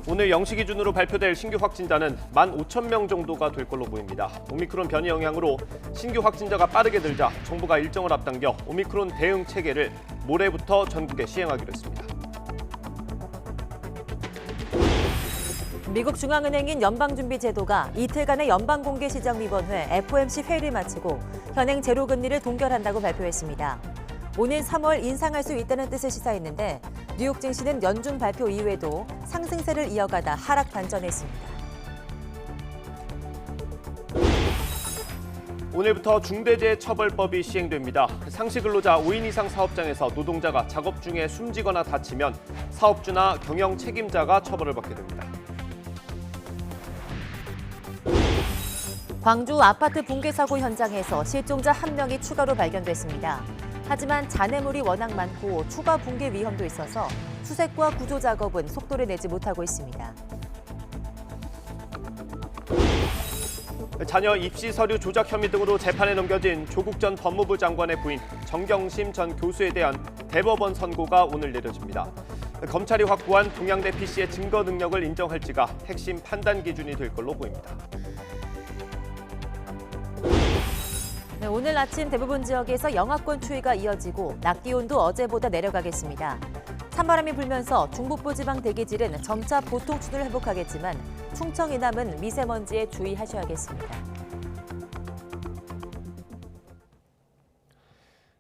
오늘 0시 기준으로 발표될 신규 확진자는 15,000명 정도가 될 걸로 보입니다. 오미크론 변이 영향으로 신규 확진자가 빠르게 늘자 정부가 일정을 앞당겨 오미크론 대응 체계를 모레부터 전국에 시행하기로 했습니다. 미국 중앙은행인 연방준비제도가 이틀간의 연방공개시장위원회 FOMC 회의를 마치고 현행 제로금리를 동결한다고 발표했습니다. 오는 3월 인상할 수 있다는 뜻을 시사했는데 뉴욕 증시는 연준 발표 이후에도 상승세를 이어가다 하락 반전했습니다. 오늘부터 중대재해처벌법이 시행됩니다. 상시근로자 5인 이상 사업장에서 노동자가 작업 중에 숨지거나 다치면 사업주나 경영 책임자가 처벌을 받게 됩니다. 광주 아파트 붕괴 사고 현장에서 실종자 1명이 추가로 발견됐습니다. 하지만 잔해물이 워낙 많고 추가 붕괴 위험도 있어서 수색과 구조 작업은 속도를 내지 못하고 있습니다. 자녀 입시 서류 조작 혐의 등으로 재판에 넘겨진 조국 전 법무부 장관의 부인 정경심 전 교수에 대한 대법원 선고가 오늘 내려집니다. 검찰이 확보한 동양대 PC의 증거 능력을 인정할지가 핵심 판단 기준이 될 걸로 보입니다. 네, 오늘 아침 대부분 지역에서 영하권 추위가 이어지고 낮 기온도 어제보다 내려가겠습니다. 찬바람이 불면서 중북부 지방 대기질은 점차 보통추를 회복하겠지만 충청 이남은 미세먼지에 주의하셔야겠습니다.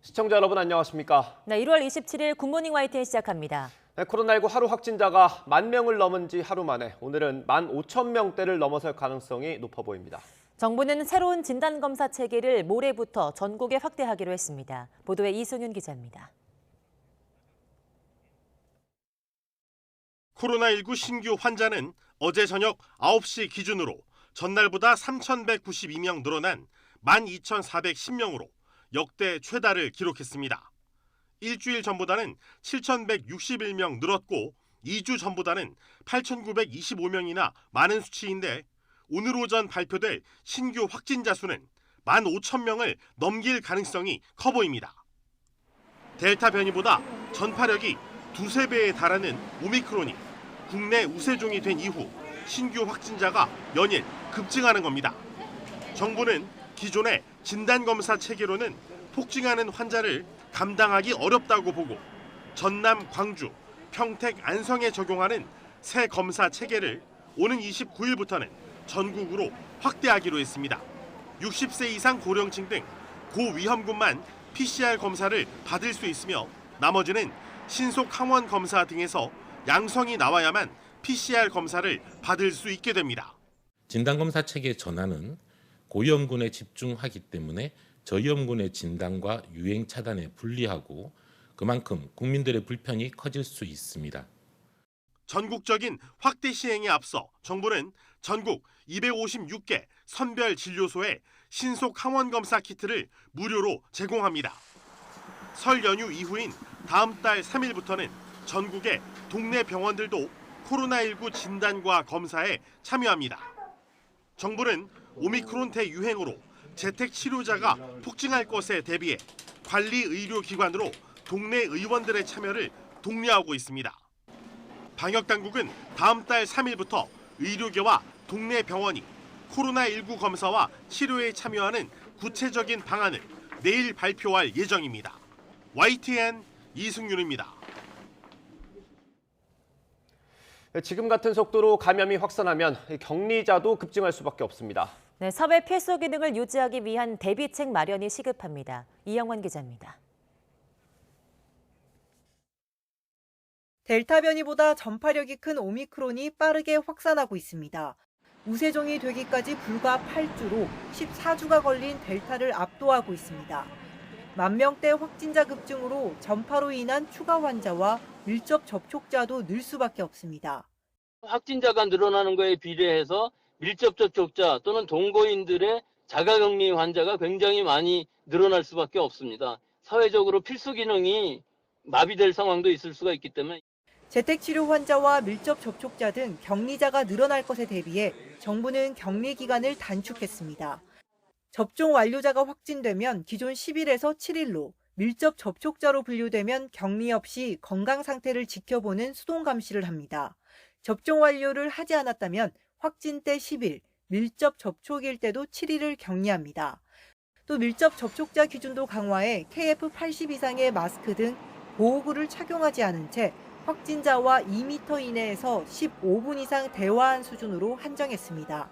시청자 여러분 안녕하십니까? 네, 1월 27일 굿모닝 YTN 시작합니다. 네, 코로나19 하루 확진자가 10,000명을 넘은 지 하루 만에 오늘은 15,000명대를 넘어설 가능성이 높아 보입니다. 정부는 새로운 진단검사 체계를 모레부터 전국에 확대하기로 했습니다. 보도에 이승윤 기자입니다. 코로나19 신규 환자는 어제 저녁 9시 기준으로 전날보다 3,192명 늘어난 12,410명으로 역대 최다를 기록했습니다. 일주일 전보다는 7,161명 늘었고 2주 전보다는 8,925명이나 많은 수치인데 오늘 오전 발표될 신규 확진자 수는 15,000명을 넘길 가능성이 커 보입니다. 델타 변이보다 전파력이 두세 배에 달하는 오미크론이 국내 우세종이 된 이후 신규 확진자가 연일 급증하는 겁니다. 정부는 기존의 진단검사 체계로는 폭증하는 환자를 감당하기 어렵다고 보고 전남, 광주, 평택, 안성에 적용하는 새 검사 체계를 오는 29일부터는 전국으로 확대하기로 했습니다. 60세 이상 고령층 등 고위험군만 PCR 검사를 받을 수 있으며 나머지는 신속 항원 검사 등에서 양성이 나와야만 PCR 검사를 받을 수 있게 됩니다. 진단검사 체계 전환은 고위험군에 집중하기 때문에 저위험군의 진단과 유행 차단에 불리하고 그만큼 국민들의 불편이 커질 수 있습니다. 전국적인 확대 시행에 앞서 정부는 전국 256개 선별 진료소에 신속 항원 검사 키트를 무료로 제공합니다. 설 연휴 이후인 다음 달 3일부터는 전국의 동네 병원들도 코로나19 진단과 검사에 참여합니다. 정부는 오미크론 대유행으로 재택 치료자가 폭증할 것에 대비해 관리의료기관으로 동네 의원들의 참여를 독려하고 있습니다. 방역당국은 다음 달 3일부터 의료계와 동네 병원이 코로나19 검사와 치료에 참여하는 구체적인 방안을 내일 발표할 예정입니다. YTN 이승윤입니다. 지금 같은 속도로 감염이 확산하면 격리자도 급증할 수밖에 없습니다. 네, 사회 필수 기능을 유지하기 위한 대비책 마련이 시급합니다. 이영원 기자입니다. 델타 변이보다 전파력이 큰 오미크론이 빠르게 확산하고 있습니다. 우세종이 되기까지 불과 8주로 14주가 걸린 델타를 압도하고 있습니다. 10,000명대 확진자 급증으로 전파로 인한 추가 환자와 밀접 접촉자도 늘 수밖에 없습니다. 확진자가 늘어나는 거에 비례해서 밀접 접촉자 또는 동거인들의 자가격리 환자가 굉장히 많이 늘어날 수밖에 없습니다. 사회적으로 필수 기능이 마비될 상황도 있을 수가 있기 때문에 재택치료 환자와 밀접 접촉자 등 격리자가 늘어날 것에 대비해 정부는 격리 기간을 단축했습니다. 접종 완료자가 확진되면 기존 10일에서 7일로, 밀접 접촉자로 분류되면 격리 없이 건강 상태를 지켜보는 수동 감시를 합니다. 접종 완료를 하지 않았다면 확진때 10일, 밀접 접촉일 때도 7일을 격리합니다. 또 밀접 접촉자 기준도 강화해 KF80 이상의 마스크 등 보호구를 착용하지 않은 채 확진자와 2m 이내에서 15분 이상 대화한 수준으로 한정했습니다.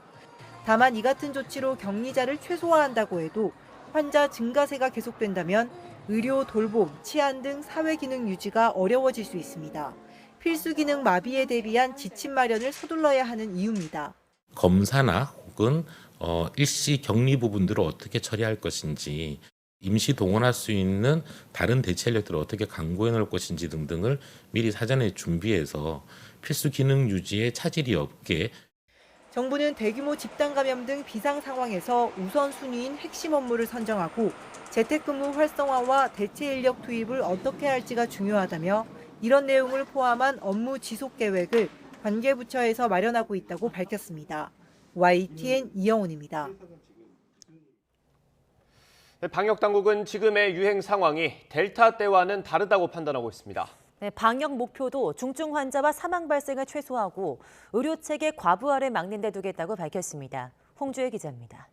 다만 이 같은 조치로 격리자를 최소화한다고 해도 환자 증가세가 계속된다면 의료, 돌봄, 치안 등 사회 기능 유지가 어려워질 수 있습니다. 필수 기능 마비에 대비한 지침 마련을 서둘러야 하는 이유입니다. 검사나 혹은 일시 격리 부분들을 어떻게 처리할 것인지, 임시 동원할 수 있는 다른 대체 인력들을 어떻게 강구해 놓을 것인지 등등을 미리 사전에 준비해서 필수 기능 유지에 차질이 없게. 정부는 대규모 집단 감염 등 비상 상황에서 우선순위인 핵심 업무를 선정하고 재택근무 활성화와 대체 인력 투입을 어떻게 할지가 중요하다며 이런 내용을 포함한 업무 지속 계획을 관계부처에서 마련하고 있다고 밝혔습니다. YTN 이영훈입니다. 방역당국은 지금의 유행 상황이 델타 때와는 다르다고 판단하고 있습니다. 네, 방역 목표도 중증 환자와 사망 발생을 최소화하고 의료체계 과부하를 막는 데 두겠다고 밝혔습니다. 홍주혜 기자입니다.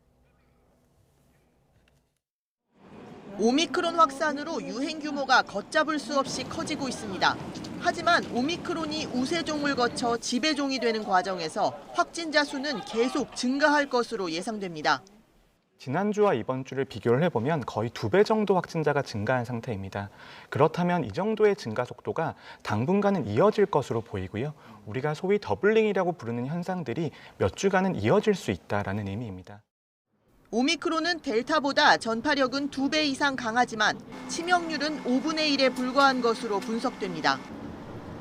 오미크론 확산으로 유행 규모가 걷잡을 수 없이 커지고 있습니다. 하지만 오미크론이 우세종을 거쳐 지배종이 되는 과정에서 확진자 수는 계속 증가할 것으로 예상됩니다. 지난주와 이번 주를 비교를 해보면 거의 2배 정도 확진자가 증가한 상태입니다. 그렇다면 이 정도의 증가 속도가 당분간은 이어질 것으로 보이고요. 우리가 소위 더블링이라고 부르는 현상들이 몇 주간은 이어질 수 있다라는 의미입니다. 오미크론은 델타보다 전파력은 2배 이상 강하지만 치명률은 5분의 1에 불과한 것으로 분석됩니다.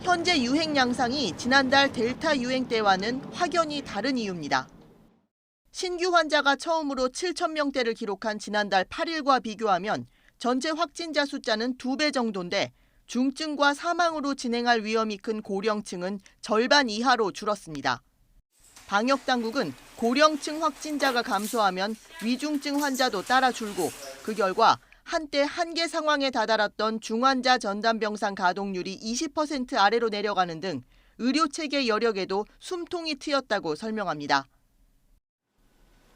현재 유행 양상이 지난달 델타 유행 때와는 확연히 다른 이유입니다. 신규 환자가 처음으로 7,000명대를 기록한 지난달 8일과 비교하면 전체 확진자 숫자는 2배 정도인데 중증과 사망으로 진행할 위험이 큰 고령층은 절반 이하로 줄었습니다. 방역당국은 고령층 확진자가 감소하면 위중증 환자도 따라 줄고 그 결과 한때 한계 상황에 다다랐던 중환자 전담병상 가동률이 20% 아래로 내려가는 등 의료체계 여력에도 숨통이 트였다고 설명합니다.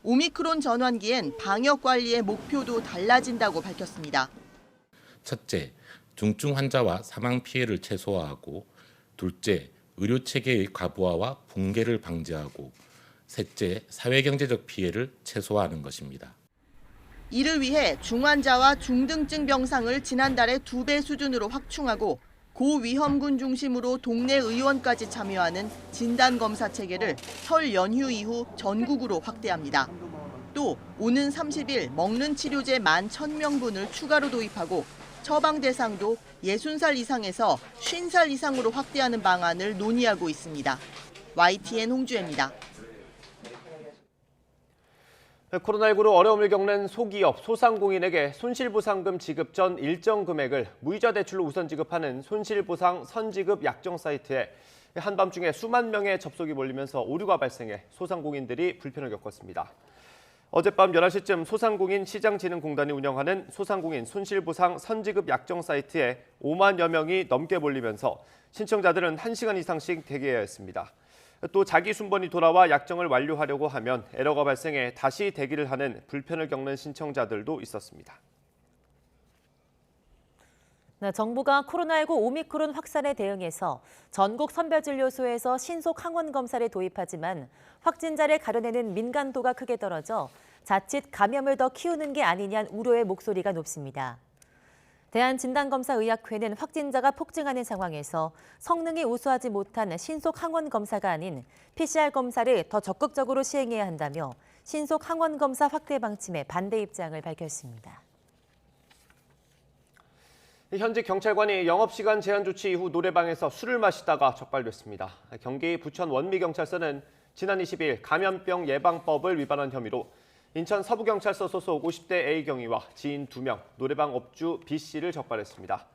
오미크론 전환기엔 방역관리의 목표도 달라진다고 밝혔습니다. 첫째, 중증 환자와 사망 피해를 최소화하고, 둘째, 의료체계의 과부하와 붕괴를 방지하고, 셋째, 사회경제적 피해를 최소화하는 것입니다. 이를 위해 중환자와 중등증 병상을 지난달에 2배 수준으로 확충하고 고위험군 중심으로 동네 의원까지 참여하는 진단검사 체계를 설 연휴 이후 전국으로 확대합니다. 또 오는 30일 먹는 치료제 11,000명분을 추가로 도입하고 처방 대상도 60살 이상에서 50살 이상으로 확대하는 방안을 논의하고 있습니다. YTN 홍주혜입니다. 코로나19로 어려움을 겪는 소기업, 소상공인에게 손실보상금 지급 전 일정 금액을 무이자 대출로 우선 지급하는 손실보상 선지급 약정 사이트에 한밤중에 수만 명의 접속이 몰리면서 오류가 발생해 소상공인들이 불편을 겪었습니다. 어젯밤 11시쯤 소상공인시장진흥공단이 운영하는 소상공인 손실보상 선지급 약정 사이트에 5만여 명이 넘게 몰리면서 신청자들은 1시간 이상씩 대기해야 했습니다. 또 자기 순번이 돌아와 약정을 완료하려고 하면 에러가 발생해 다시 대기를 하는 불편을 겪는 신청자들도 있었습니다. 네, 정부가 코로나19 오미크론 확산에 대응해서 전국 선별진료소에서 신속 항원 검사를 도입하지만 확진자를 가려내는 민감도가 크게 떨어져 자칫 감염을 더 키우는 게 아니냐는 우려의 목소리가 높습니다. 대한진단검사의학회는 확진자가 폭증하는 상황에서 성능이 우수하지 못한 신속 항원 검사가 아닌 PCR 검사를 더 적극적으로 시행해야 한다며 신속 항원 검사 확대 방침에 반대 입장을 밝혔습니다. 현직 경찰관이 영업시간 제한 조치 이후 노래방에서 술을 마시다가 적발됐습니다. 경기 부천 원미경찰서는 지난 20일 감염병 예방법을 위반한 혐의로 인천 서부경찰서 소속 50대 A경위와 지인 2명, 노래방 업주 B씨를 적발했습니다.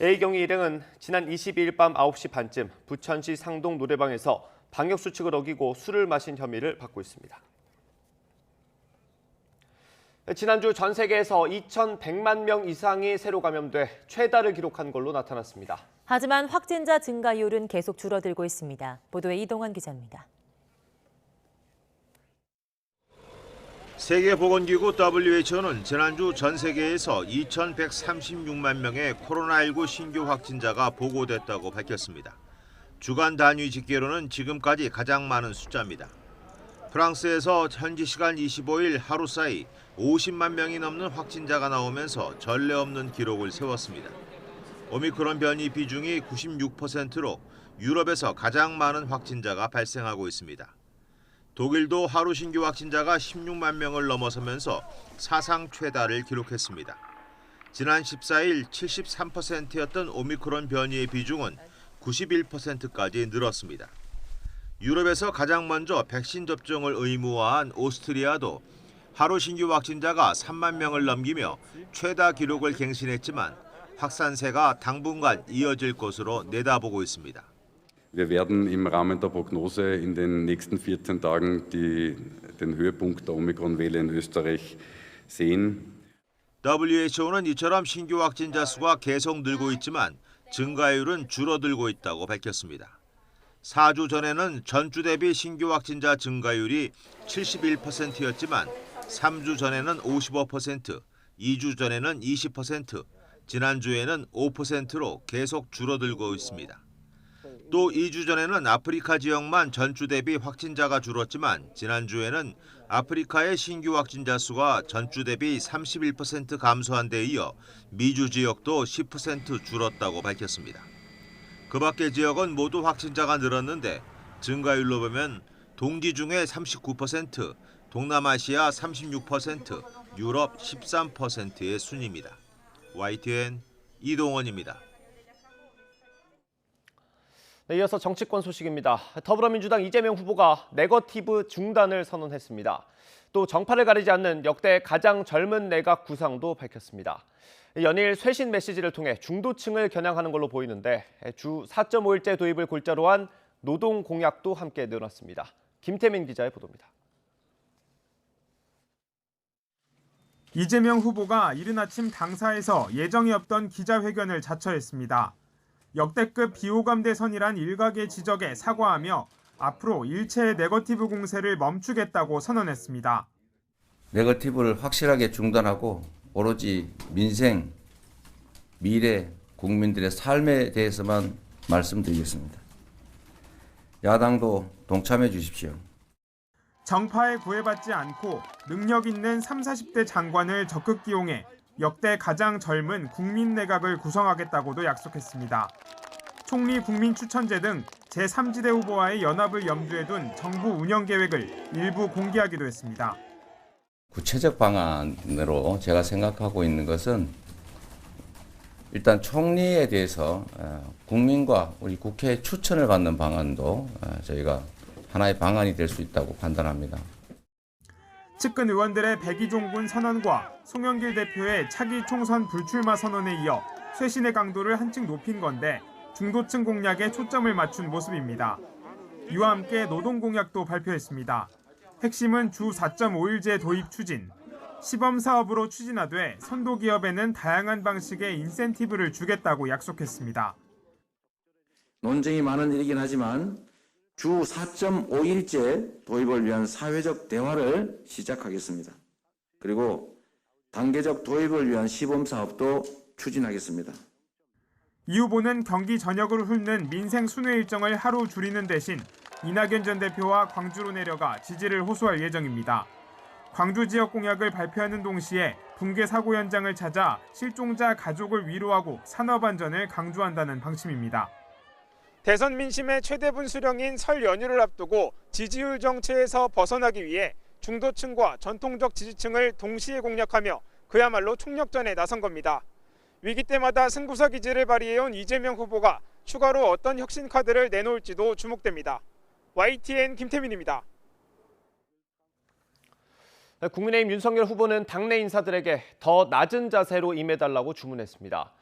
A경위 일행은 지난 22일 밤 9시 반쯤 부천시 상동 노래방에서 방역수칙을 어기고 술을 마신 혐의를 받고 있습니다. 지난주 전 세계에서 2,100만 명 이상이 새로 감염돼 최다를 기록한 걸로 나타났습니다. 하지만 확진자 증가율은 계속 줄어들고 있습니다. 보도에 이동환 기자입니다. 세계보건기구 WHO는 지난주 전 세계에서 2,136만 명의 코로나19 신규 확진자가 보고됐다고 밝혔습니다. 주간 단위 집계로는 지금까지 가장 많은 숫자입니다. 프랑스에서 현지 시간 25일 하루 사이 50만 명이 넘는 확진자가 나오면서 전례 없는 기록을 세웠습니다. 오미크론 변이 비중이 96%로 유럽에서 가장 많은 확진자가 발생하고 있습니다. 독일도 하루 신규 확진자가 16만 명을 넘어서면서 사상 최다를 기록했습니다. 지난 14일 73%였던 오미크론 변이의 비중은 91%까지 늘었습니다. 유럽에서 가장 먼저 백신 접종을 의무화한 오스트리아도 하루 신규 확진자가 3만 명을 넘기며 최다 기록을 갱신했지만 확산세가 당분간 이어질 것으로 내다보고 있습니다. Wir werden im Rahmen der Prognose in den nächsten 14 Tagen den Höhepunkt der Omikron-Welle in Österreich sehen. WHO는 이처럼 신규 확진자 수가 계속 늘고 있지만 증가율은 줄어들고 있다고 밝혔습니다. 4주 전에는 전주 대비 신규 확진자 증가율이 71%였지만 3주 전에는 55%, 2주 전에는 20%, 지난주에는 5%로 계속 줄어들고 있습니다. 또 2주 전에는 아프리카 지역만 전주 대비 확진자가 줄었지만 지난주에는 아프리카의 신규 확진자 수가 전주 대비 31% 감소한 데 이어 미주 지역도 10% 줄었다고 밝혔습니다. 그 밖의 지역은 모두 확진자가 늘었는데 증가율로 보면 동지 중에 39%, 동남아시아 36%, 유럽 13%의 순입니다. YTN 이동원입니다. 네, 이어서 정치권 소식입니다. 더불어민주당 이재명 후보가 네거티브 중단을 선언했습니다. 또 정파를 가리지 않는 역대 가장 젊은 내각 구상도 밝혔습니다. 연일 쇄신 메시지를 통해 중도층을 겨냥하는 걸로 보이는데 주 4.5일제 도입을 골자로 한 노동 공약도 함께 늘어났습니다. 김태민 기자의 보도입니다. 이재명 후보가 이른 아침 당사에서 예정이 없던 기자회견을 자처했습니다. 역대급 비호감대 선이란 일각의 지적에 사과하며 앞으로 일체의 네거티브 공세를 멈추겠다고 선언했습니다. 네거티브를 확실하게 중단하고 오로지 민생, 미래, 국민들의 삶에 대해서만 말씀드리겠습니다. 야당도 동참해 주십시오. 정파에 구애받지 않고 능력 있는 30, 40대 장관을 적극 기용해 역대 가장 젊은 국민 내각을 구성하겠다고도 약속했습니다. 총리 국민추천제 등 제3지대 후보와의 연합을 염두에 둔 정부 운영 계획을 일부 공개하기도 했습니다. 구체적 방안으로 제가 생각하고 있는 것은 일단 총리에 대해서 국민과 우리 국회 추천을 받는 방안도 저희가 하나의 방안이 될 수 있다고 판단합니다. 측근 의원들의 백이종군 선언과 송영길 대표의 차기 총선 불출마 선언에 이어 쇄신의 강도를 한층 높인 건데 중도층 공략에 초점을 맞춘 모습입니다. 이와 함께 노동 공약도 발표했습니다. 핵심은 주 4.5일제 도입 추진, 시범 사업으로 추진하되 선도 기업에는 다양한 방식의 인센티브를 주겠다고 약속했습니다. 논쟁이 많은 일이긴 하지만 주 4.5일제 도입을 위한 사회적 대화를 시작하겠습니다. 그리고 단계적 도입을 위한 시범사업도 추진하겠습니다. 이 후보는 경기 전역으로 훑는 민생 순회 일정을 하루 줄이는 대신 이낙연 전 대표와 광주로 내려가 지지를 호소할 예정입니다. 광주 지역 공약을 발표하는 동시에 붕괴 사고 현장을 찾아 실종자 가족을 위로하고 산업 안전을 강조한다는 방침입니다. 대선 민심의 최대 분수령인 설 연휴를 앞두고 지지율 정체에서 벗어나기 위해 중도층과 전통적 지지층을 동시에 공략하며 그야말로 총력전에 나선 겁니다. 위기 때마다 승부사 기질을 발휘해온 이재명 후보가 추가로 어떤 혁신 카드를 내놓을지도 주목됩니다. YTN 김태민입니다. 국민의힘 윤석열 후보는 당내 인사들에게 더 낮은 자세로 임해달라고 주문했습니다.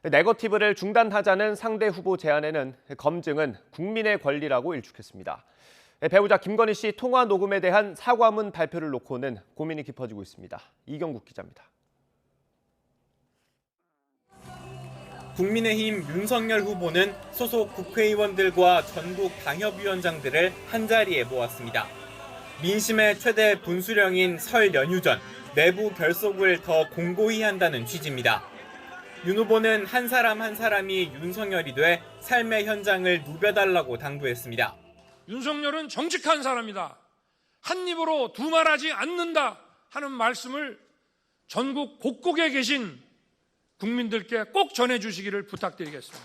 네거티브를 중단하자는 상대 후보 제안에는 검증은 국민의 권리라고 일축했습니다. 배우자 김건희 씨 통화 녹음에 대한 사과문 발표를 놓고는 고민이 깊어지고 있습니다. 이경국 기자입니다. 국민의힘 윤석열 후보는 소속 국회의원들과 전국 당협위원장들을 한자리에 모았습니다. 민심의 최대 분수령인 설 연휴 전 내부 결속을 더 공고히 한다는 취지입니다. 윤 후보는 한 사람 한 사람이 윤석열이 돼 삶의 현장을 누벼달라고 당부했습니다. 윤석열은 정직한 사람이다. 한 입으로 두 말하지 않는다 하는 말씀을 전국 곳곳에 계신 국민들께 꼭 전해주시기를 부탁드리겠습니다.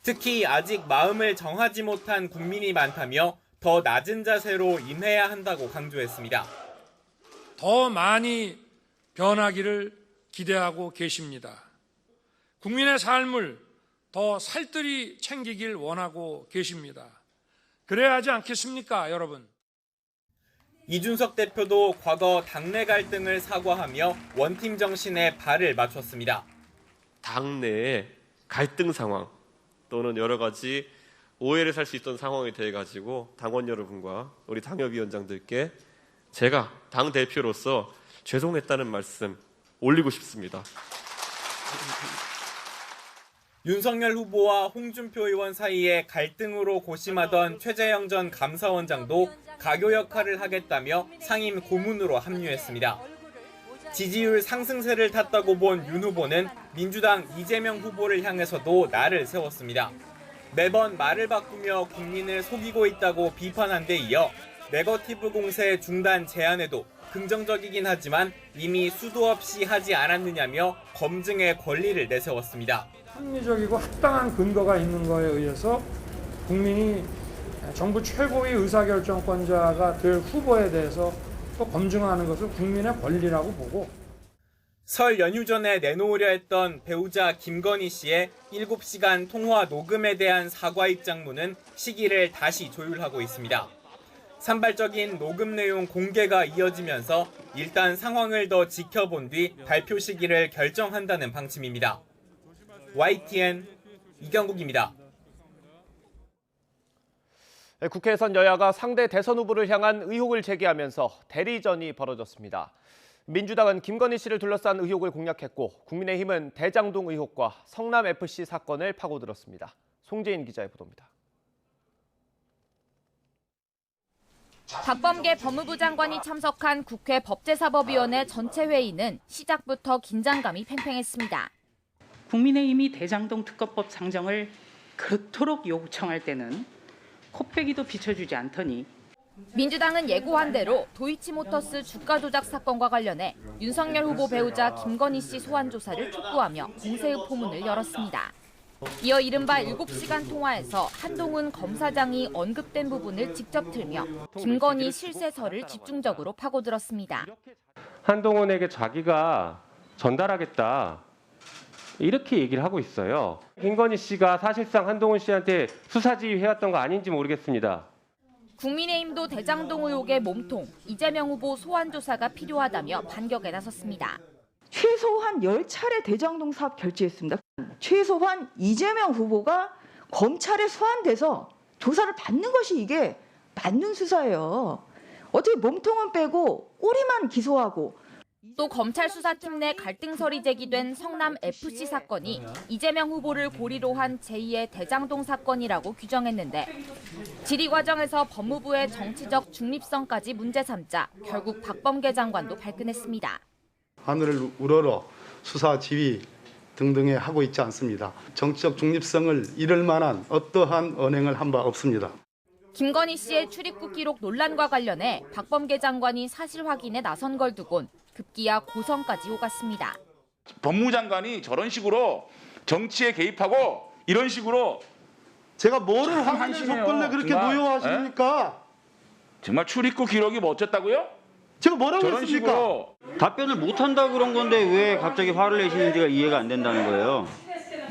특히 아직 마음을 정하지 못한 국민이 많다며 더 낮은 자세로 임해야 한다고 강조했습니다. 더 많이 변하기를 기대하고 계십니다. 국민의 삶을 더 살뜰히 챙기길 원하고 계십니다. 그래야 하지 않겠습니까, 여러분? 이준석 대표도 과거 당내 갈등을 사과하며 원팀 정신에 발을 맞췄습니다. 당내의 갈등 상황 또는 여러 가지 오해를 살 수 있던 상황이 돼가지고 당원 여러분과 우리 당협위원장들께 제가 당대표로서 죄송했다는 말씀 올리고 싶습니다. 윤석열 후보와 홍준표 의원 사이에 갈등으로 고심하던 최재형 전 감사원장도 가교 역할을 하겠다며 상임 고문으로 합류했습니다. 지지율 상승세를 탔다고 본 윤 후보는 민주당 이재명 후보를 향해서도 날을 세웠습니다. 매번 말을 바꾸며 국민을 속이고 있다고 비판한 데 이어 네거티브 공세 중단 제안에도 긍정적이긴 하지만 이미 수도 없이 하지 않았느냐며 검증의 권리를 내세웠습니다. 합리적이고 합당한 근거가 있는 거에 의해서 국민이 정부 최고의 의사결정권자가 될 후보에 대해서 또 검증하는 것을 국민의 권리라고 보고 설 연휴 전에 내놓으려 했던 배우자 김건희 씨의 7시간 통화 녹음에 대한 사과 입장문은 시기를 다시 조율하고 있습니다. 산발적인 녹음 내용 공개가 이어지면서 일단 상황을 더 지켜본 뒤 발표 시기를 결정한다는 방침입니다. YTN 이경국입니다. 국회에선 여야가 상대 대선 후보를 향한 의혹을 제기하면서 대리전이 벌어졌습니다. 민주당은 김건희 씨를 둘러싼 의혹을 공략했고 국민의힘은 대장동 의혹과 성남FC 사건을 파고들었습니다. 송재인 기자의 보도입니다. 박범계 법무부 장관이 참석한 국회 법제사법위원회 전체 회의는 시작부터 긴장감이 팽팽했습니다. 국민의힘이 대장동 특검법 상정을 그토록 요청할 때는 코빼기도 비춰주지 않더니 민주당은 예고한 대로 도이치모터스 주가 조작 사건과 관련해 윤석열 후보 배우자 김건희 씨 소환 조사를 촉구하며 공세의 포문을 열었습니다. 이어 이른바 7시간 통화에서 한동훈 검사장이 언급된 부분을 직접 틀며 김건희 실세설을 집중적으로 파고들었습니다. 한동훈에게 자기가 전달하겠다 이렇게 얘기를 하고 있어요. 김건희 씨가 사실상 한동훈 씨한테 수사지휘해왔던 거 아닌지 모르겠습니다. 국민의힘도 대장동 의혹의 몸통 이재명 후보 소환 조사가 필요하다며 반격에 나섰습니다. 최소한 10차례 대장동 사업 결재했습니다. 최소한 이재명 후보가 검찰에 소환돼서 조사를 받는 것이 이게 맞는 수사예요. 어떻게 몸통은 빼고 꼬리만 기소하고. 또 검찰 수사팀 내 갈등설이 제기된 성남FC 사건이 이재명 후보를 고리로 한 제2의 대장동 사건이라고 규정했는데 질의 과정에서 법무부의 정치적 중립성까지 문제 삼자 결국 박범계 장관도 발끈했습니다. 하늘을 우러러 수사 지휘 등등에 하고 있지 않습니다. 정치적 중립성을 잃을 만한 어떠한 언행을 한 바 없습니다. 김건희 씨의 출입국 기록 논란과 관련해 박범계 장관이 사실 확인에 나선 걸 두곤 급기야 고성까지 오갔습니다. 법무부 장관이 저런 식으로 정치에 개입하고 이런 식으로 제가 뭐를 확인을 줬길래 그렇게 노여워하십니까? 정말 출입국 기록이 뭐 어쨌다고요? 제가 뭐라고 저런 했습니까? 식으로 답변을 못한다 그런 건데 왜 갑자기 화를 내시는지가 이해가 안 된다는 거예요.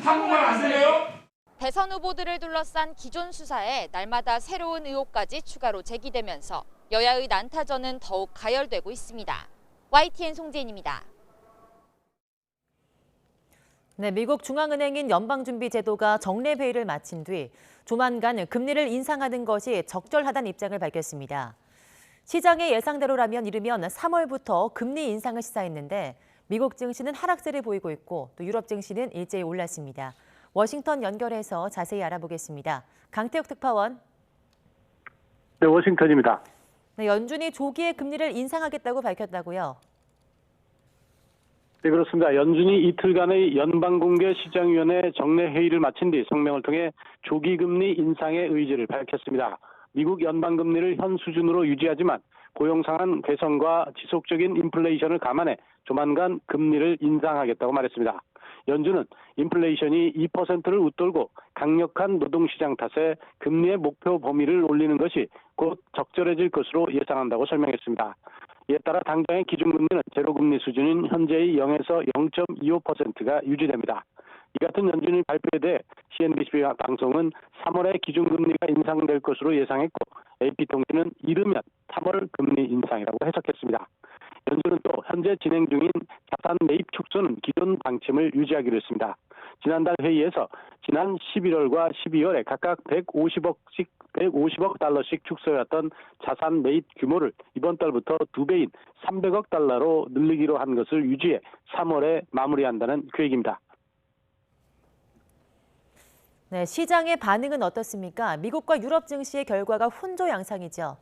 한국말 안 들려요? 대선 후보들을 둘러싼 기존 수사에 날마다 새로운 의혹까지 추가로 제기되면서 여야의 난타전은 더욱 가열되고 있습니다. YTN 송재인입니다. 네, 미국 중앙은행인 연방준비제도가 정례 회의를 마친 뒤 조만간 금리를 인상하는 것이 적절하다는 입장을 밝혔습니다. 시장의 예상대로라면 이르면 3월부터 금리 인상을 시사했는데 미국 증시는 하락세를 보이고 있고 또 유럽 증시는 일제히 올랐습니다. 워싱턴 연결해서 자세히 알아보겠습니다. 강태욱 특파원. 네, 워싱턴입니다. 네, 연준이 조기에 금리를 인상하겠다고 밝혔다고요? 네, 그렇습니다. 연준이 이틀간의 연방공개시장위원회 정례 회의를 마친 뒤 성명을 통해 조기 금리 인상의 의지를 밝혔습니다. 미국 연방금리를 현 수준으로 유지하지만 고용 상황 개선과 지속적인 인플레이션을 감안해 조만간 금리를 인상하겠다고 말했습니다. 연준은 인플레이션이 2%를 웃돌고 강력한 노동시장 탓에 금리의 목표 범위를 올리는 것이 곧 적절해질 것으로 예상한다고 설명했습니다. 이에 따라 당장의 기준금리는 제로금리 수준인 현재의 0에서 0.25%가 유지됩니다. 이 같은 연준의 발표에 대해 CNBC 방송은 3월에 기준금리가 인상될 것으로 예상했고 AP통신은 이르면 3월 금리 인상이라고 해석했습니다. 연준은 또 현재 진행 중인 자산 매입 축소는 기존 방침을 유지하기로 했습니다. 지난달 회의에서 지난 11월과 12월에 각각 150억 달러씩 축소해왔던 자산 매입 규모를 이번 달부터 2배인 300억 달러로 늘리기로 한 것을 유지해 3월에 마무리한다는 계획입니다. 네, 시장의 반응은 어떻습니까? 미국과 유럽 증시의 결과가 혼조 양상이죠.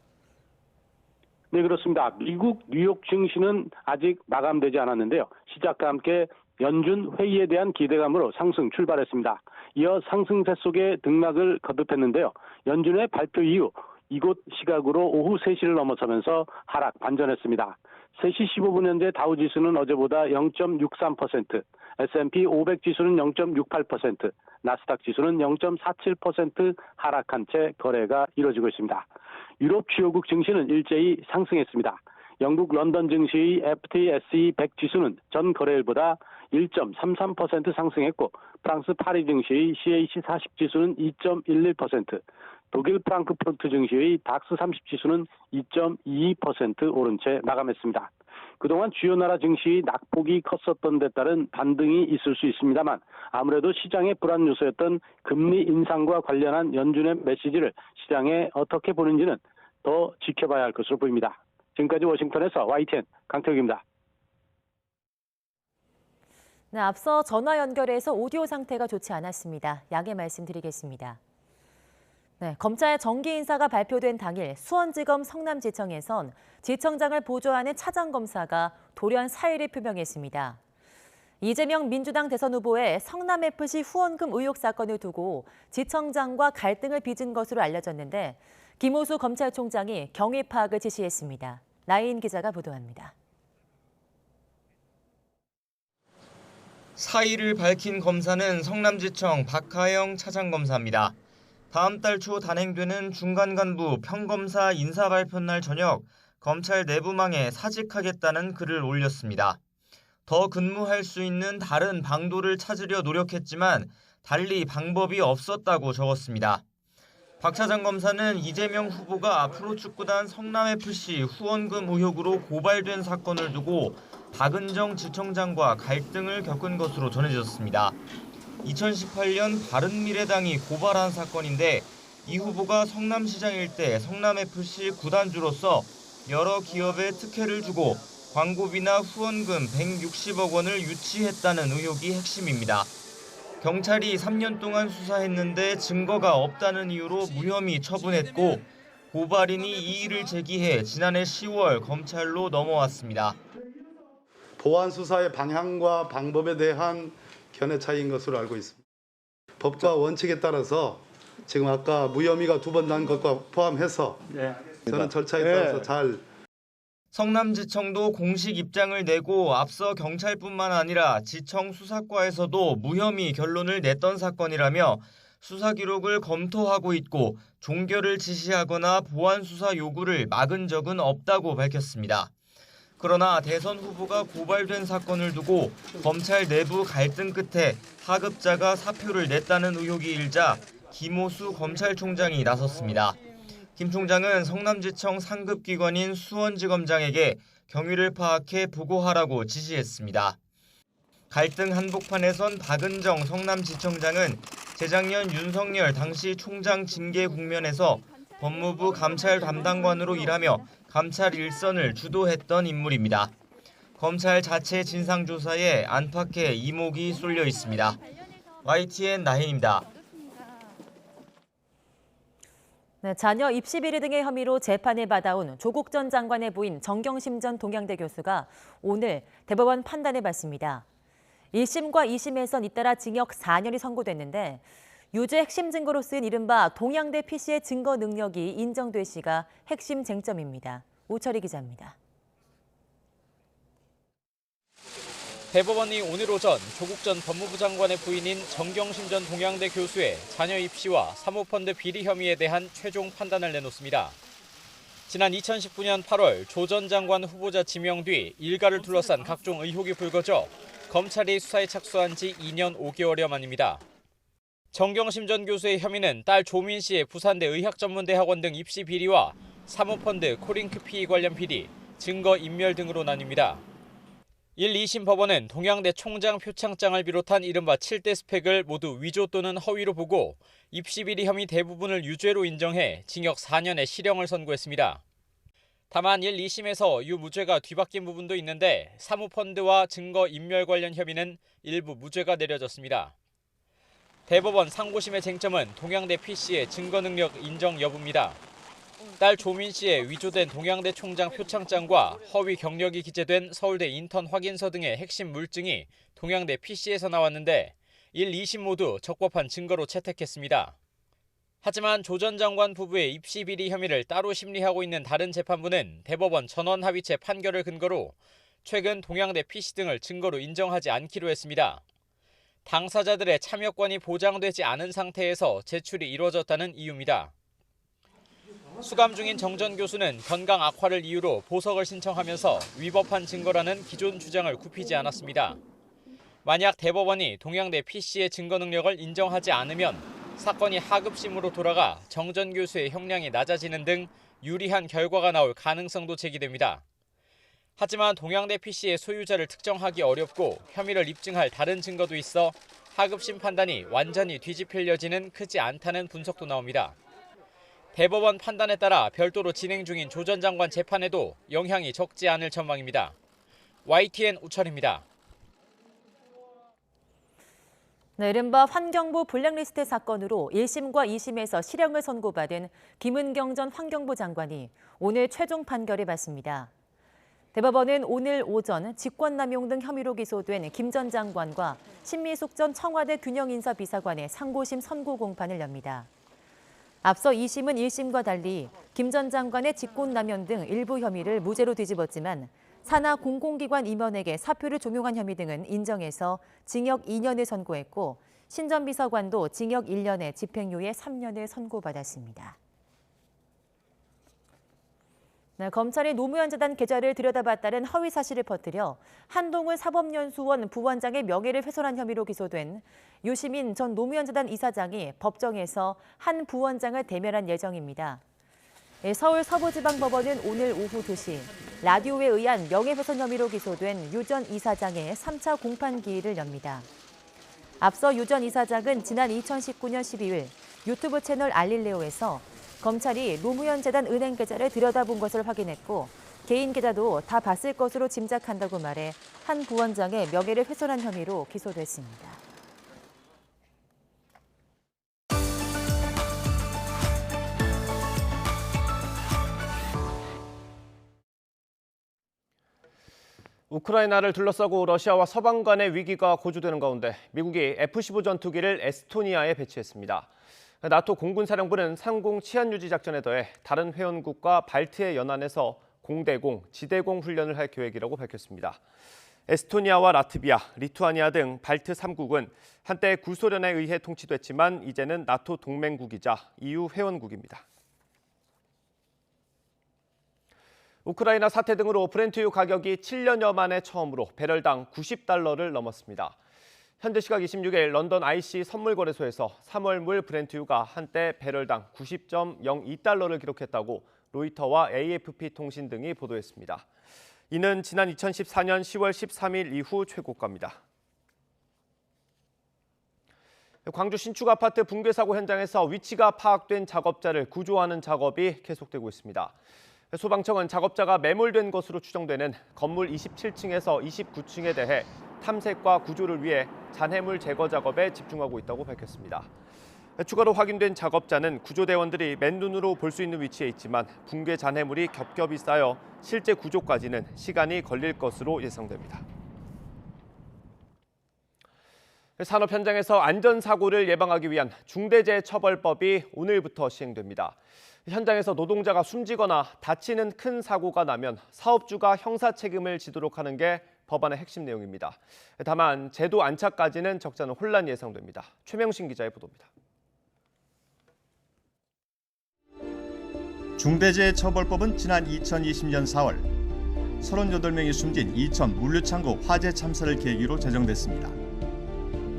네, 그렇습니다. 미국 뉴욕 증시는 아직 마감되지 않았는데요. 시작과 함께 연준 회의에 대한 기대감으로 상승 출발했습니다. 이어 상승세 속에 등락을 거듭했는데요. 연준의 발표 이후 이곳 시각으로 오후 3시를 넘어서면서 하락 반전했습니다. 3시 15분 현재 다우지수는 어제보다 0.63%, S&P 500 지수는 0.68%, 나스닥 지수는 0.47% 하락한 채 거래가 이루어지고 있습니다. 유럽 주요국 증시는 일제히 상승했습니다. 영국 런던 증시의 FTSE 100 지수는 전 거래일보다 1.33% 상승했고 프랑스 파리 증시의 CAC 40 지수는 2.11%, 독일 프랑크푸르트 증시의 닥스 30 지수는 2.22% 오른 채 마감했습니다. 그동안 주요 나라 증시의 낙폭이 컸었던 데 따른 반등이 있을 수 있습니다만 아무래도 시장의 불안 요소였던 금리 인상과 관련한 연준의 메시지를 시장에 어떻게 보는지는 더 지켜봐야 할 것으로 보입니다. 지금까지 워싱턴에서 YTN 강태욱입니다. 네, 앞서 전화 연결해서 오디오 상태가 좋지 않았습니다. 양해 말씀드리겠습니다. 네, 검찰 정기 인사가 발표된 당일 수원지검 성남지청에선 지청장을 보조하는 차장검사가 돌연 사의를 표명했습니다. 이재명 민주당 대선 후보의 성남FC 후원금 의혹 사건을 두고 지청장과 갈등을 빚은 것으로 알려졌는데 김호수 검찰총장이 경위 파악을 지시했습니다. 나인 기자가 보도합니다. 사의를 밝힌 검사는 성남지청 박하영 차장검사입니다. 다음 달 초 단행되는 중간간부 평검사 인사 발표 날 저녁 검찰 내부망에 사직하겠다는 글을 올렸습니다. 더 근무할 수 있는 다른 방도를 찾으려 노력했지만 달리 방법이 없었다고 적었습니다. 박 차장 검사는 이재명 후보가 프로축구단 성남FC 후원금 의혹으로 고발된 사건을 두고 박은정 지청장과 갈등을 겪은 것으로 전해졌습니다. 2018년 바른미래당이 고발한 사건인데 이 후보가 성남시장일 때 성남FC 구단주로서 여러 기업에 특혜를 주고 광고비나 후원금 160억 원을 유치했다는 의혹이 핵심입니다. 경찰이 3년 동안 수사했는데 증거가 없다는 이유로 무혐의 처분했고 고발인이 이의를 제기해 지난해 10월 검찰로 넘어왔습니다. 보안 수사의 방향과 방법에 대한 견해 차이인 것으로 알고 있습니다. 법과 원칙에 따라서 지금 아까 무혐의가 2번 난 것과 포함해서 저는 절차에 따라서 잘. 성남지청도 공식 입장을 내고 앞서 경찰뿐만 아니라 지청 수사과에서도 무혐의 결론을 냈던 사건이라며 수사 기록을 검토하고 있고 종결을 지시하거나 보완 수사 요구를 막은 적은 없다고 밝혔습니다. 그러나 대선 후보가 고발된 사건을 두고 검찰 내부 갈등 끝에 하급자가 사표를 냈다는 의혹이 일자 김호수 검찰총장이 나섰습니다. 김 총장은 성남지청 상급기관인 수원지검장에게 경위를 파악해 보고하라고 지시했습니다. 갈등 한복판에 선 박은정 성남지청장은 재작년 윤석열 당시 총장 징계 국면에서 법무부 감찰 담당관으로 일하며 감찰 일선을 주도했던 인물입니다. 검찰 자체 진상조사에 안팎의 이목이 쏠려 있습니다. YTN 나혜인입니다. 네, 자녀 입시 비리 등의 혐의로 재판을 받아온 조국 전 장관의 부인 정경심 전 동양대 교수가 오늘 대법원 판단을 받습니다. 1심과 2심에선 잇따라 징역 4년이 선고됐는데 유죄 핵심 증거로 쓰인 이른바 동양대 PC의 증거 능력이 인정될 시가 핵심 쟁점입니다. 오철희 기자입니다. 대법원이 오늘 오전 조국 전 법무부 장관의 부인인 정경심 전 동양대 교수의 자녀 입시와 사모펀드 비리 혐의에 대한 최종 판단을 내놓습니다. 지난 2019년 8월 조 전 장관 후보자 지명 뒤 일가를 둘러싼 각종 의혹이 불거져 검찰이 수사에 착수한 지 2년 5개월여 만입니다. 정경심 전 교수의 혐의는 딸 조민 씨의 부산대 의학전문대학원 등 입시 비리와 사모펀드 코링크 피의 관련 비리, 증거 인멸 등으로 나뉩니다. 1, 2심 법원은 동양대 총장 표창장을 비롯한 이른바 7대 스펙을 모두 위조 또는 허위로 보고 입시 비리 혐의 대부분을 유죄로 인정해 징역 4년의 실형을 선고했습니다. 다만 1, 2심에서 유무죄가 뒤바뀐 부분도 있는데 사모펀드와 증거 인멸 관련 혐의는 일부 무죄가 내려졌습니다. 대법원 상고심의 쟁점은 동양대 PC의 증거 능력 인정 여부입니다. 딸 조민 씨의 위조된 동양대 총장 표창장과 허위 경력이 기재된 서울대 인턴 확인서 등의 핵심 물증이 동양대 PC에서 나왔는데 1, 2심 모두 적법한 증거로 채택했습니다. 하지만 조 전 장관 부부의 입시 비리 혐의를 따로 심리하고 있는 다른 재판부는 대법원 전원 합의체 판결을 근거로 최근 동양대 PC 등을 증거로 인정하지 않기로 했습니다. 당사자들의 참여권이 보장되지 않은 상태에서 제출이 이루어졌다는 이유입니다. 수감 중인 정 전 교수는 건강 악화를 이유로 보석을 신청하면서 위법한 증거라는 기존 주장을 굽히지 않았습니다. 만약 대법원이 동양대 PC의 증거 능력을 인정하지 않으면 사건이 하급심으로 돌아가 정 전 교수의 형량이 낮아지는 등 유리한 결과가 나올 가능성도 제기됩니다. 하지만 동양대 PC의 소유자를 특정하기 어렵고 혐의를 입증할 다른 증거도 있어 하급심 판단이 완전히 뒤집힐 여지는 크지 않다는 분석도 나옵니다. 대법원 판단에 따라 별도로 진행 중인 조 전 장관 재판에도 영향이 적지 않을 전망입니다. YTN 우철입니다. 네, 이른바 환경부 블랙리스트 사건으로 1심과 2심에서 실형을 선고받은 김은경 전 환경부 장관이 오늘 최종 판결을 받습니다. 대법원은 오늘 오전 직권남용 등 혐의로 기소된 김 전 장관과 신미숙 전 청와대 균형인사비서관의 상고심 선고 공판을 엽니다. 앞서 2심은 1심과 달리 김 전 장관의 직권남용 등 일부 혐의를 무죄로 뒤집었지만 산하 공공기관 임원에게 사표를 종용한 혐의 등은 인정해서 징역 2년을 선고했고 신 전 비서관도 징역 1년에 집행유예 3년을 선고받았습니다. 네, 검찰이 노무현 재단 계좌를 들여다봤다는 허위 사실을 퍼뜨려 한동훈 사법연수원 부원장의 명예를 훼손한 혐의로 기소된 유시민 전 노무현 재단 이사장이 법정에서 한 부원장을 대면한 예정입니다. 서울 서부지방법원은 오늘 오후 2시 라디오에 의한 명예훼손 혐의로 기소된 유 전 이사장의 3차 공판기일을 엽니다. 앞서 유 전 이사장은 지난 2019년 12일 유튜브 채널 알릴레오에서 검찰이 노무현 재단 은행 계좌를 들여다본 것을 확인했고 개인 계좌도 다 봤을 것으로 짐작한다고 말해 한 부원장의 명예를 훼손한 혐의로 기소됐습니다. 우크라이나를 둘러싸고 러시아와 서방 간의 위기가 고조되는 가운데 미국이 F-15 전투기를 에스토니아에 배치했습니다. 나토 공군사령부는 상공 치안 유지 작전에 더해 다른 회원국과 발트해 연안에서 공대공, 지대공 훈련을 할 계획이라고 밝혔습니다. 에스토니아와 라트비아, 리투아니아 등 발트 3국은 한때 구소련에 의해 통치됐지만 이제는 나토 동맹국이자 EU 회원국입니다. 우크라이나 사태 등으로 브렌트유 가격이 7년여 만에 처음으로 배럴당 90달러를 넘었습니다. 현재 시각 26일 런던 IC 선물거래소에서 3월 물 브렌트유가 한때 배럴당 90.02달러를 기록했다고 로이터와 AFP 통신 등이 보도했습니다. 이는 지난 2014년 10월 13일 이후 최고가입니다. 광주 신축 아파트 붕괴 사고 현장에서 위치가 파악된 작업자를 구조하는 작업이 계속되고 있습니다. 소방청은 작업자가 매몰된 것으로 추정되는 건물 27층에서 29층에 대해 탐색과 구조를 위해 잔해물 제거 작업에 집중하고 있다고 밝혔습니다. 추가로 확인된 작업자는 구조대원들이 맨눈으로 볼 수 있는 위치에 있지만 붕괴 잔해물이 겹겹이 쌓여 실제 구조까지는 시간이 걸릴 것으로 예상됩니다. 산업 현장에서 안전사고를 예방하기 위한 중대재해처벌법이 오늘부터 시행됩니다. 현장에서 노동자가 숨지거나 다치는 큰 사고가 나면 사업주가 형사 책임을 지도록 하는 게 법안의 핵심 내용입니다. 다만 제도 안착까지는 적잖은 혼란이 예상됩니다. 최명신 기자의 보도입니다. 중대재해처벌법은 지난 2020년 4월 38명이 숨진 이천 물류창고 화재 참사를 계기로 제정됐습니다.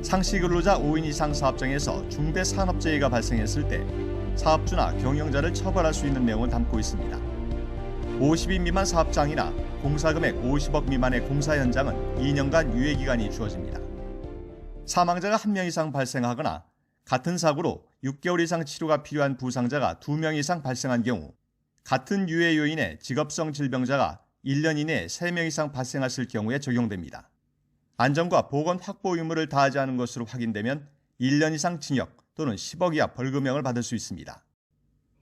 상시근로자 5인 이상 사업장에서 중대산업재해가 발생했을 때 사업주나 경영자를 처벌할 수 있는 내용을 담고 있습니다. 50인 미만 사업장이나 공사금액 50억 미만의 공사 현장은 2년간 유예기간이 주어집니다. 사망자가 1명 이상 발생하거나 같은 사고로 6개월 이상 치료가 필요한 부상자가 2명 이상 발생한 경우 같은 유해 요인의 직업성 질병자가 1년 이내에 3명 이상 발생했을 경우에 적용됩니다. 안전과 보건 확보 의무를 다하지 않은 것으로 확인되면 1년 이상 징역 또는 10억 이하 벌금형을 받을 수 있습니다.